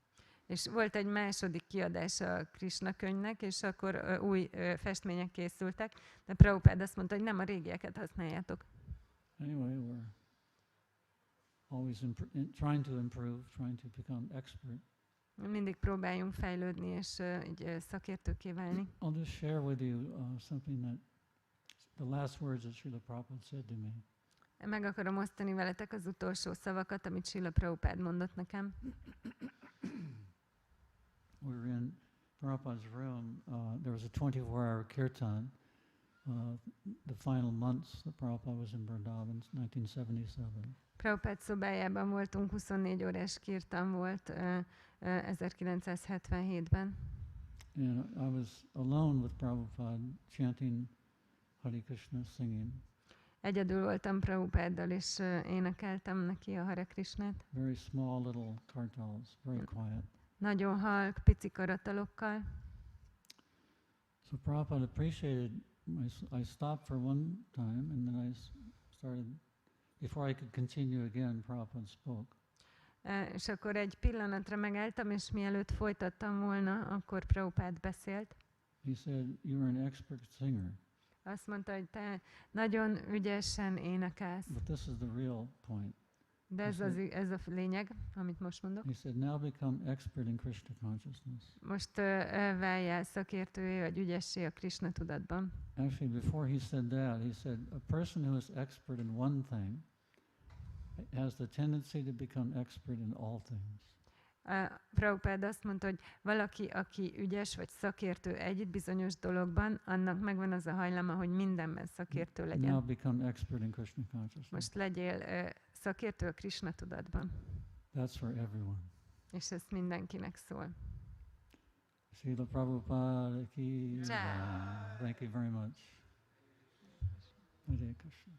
És volt egy második kiadás a Krishna könyvnek, és akkor új festmények készültek, de Prabhupád azt mondta, hogy nem, a régieket használjátok. Anyway, we're always trying to improve, trying to become expert. Mindig próbáljunk fejlődni és így szakértőkké válni. I'll just share with you something that the last words that Srila Prabhupada said to me. Meg akarom osztani veletek az utolsó szavakat, amit Srila Prabhupád mondott nekem. We were in Prabhupada's room. There was a 24-hour kirtan. The final months that Prabhupada was in Vrindavan, 1977. Prabhupád szobájában voltunk, 24 órás kirtan volt 1977-ben. And I was alone with Prabhupada chanting Hare Krishna, singing. Egyedül voltam Prabhupáddal, és énekeltem neki a Hare Krishnát. Very small little kartals, very quiet. Nagyon halk, pici karatalokkal. So Prabhupada appreciated I stopped for one time, and then I started, before I could continue again, Prabhupada spoke. És akkor egy pillanatra megálltam, és mielőtt folytattam volna, akkor Prabhupád beszélt. He said, "You are an expert singer." Azt mondta, hogy te nagyon ügyesen énekelsz. But this is the real point. De ez a lényeg, amit most mondok. He said, "Now become expert in Krishna consciousness." Most váljál szakértője, vagy ügyessé a Krishna tudatban. Actually, before he said that, he said, a person who is expert in one thing has the tendency to become expert in all things. Prabhupád azt mondta, hogy valaki, aki ügyes vagy szakértő egy bizonyos dologban, annak megvan az a hajlama, hogy mindenben szakértő legyen. Now become expert in Krishna consciousness. Most legyél szakértő a Krishna tudatban. That's for everyone. És ez mindenkinek szól. Srila Prabhupada ki. Thank you very much. Hare Krishna.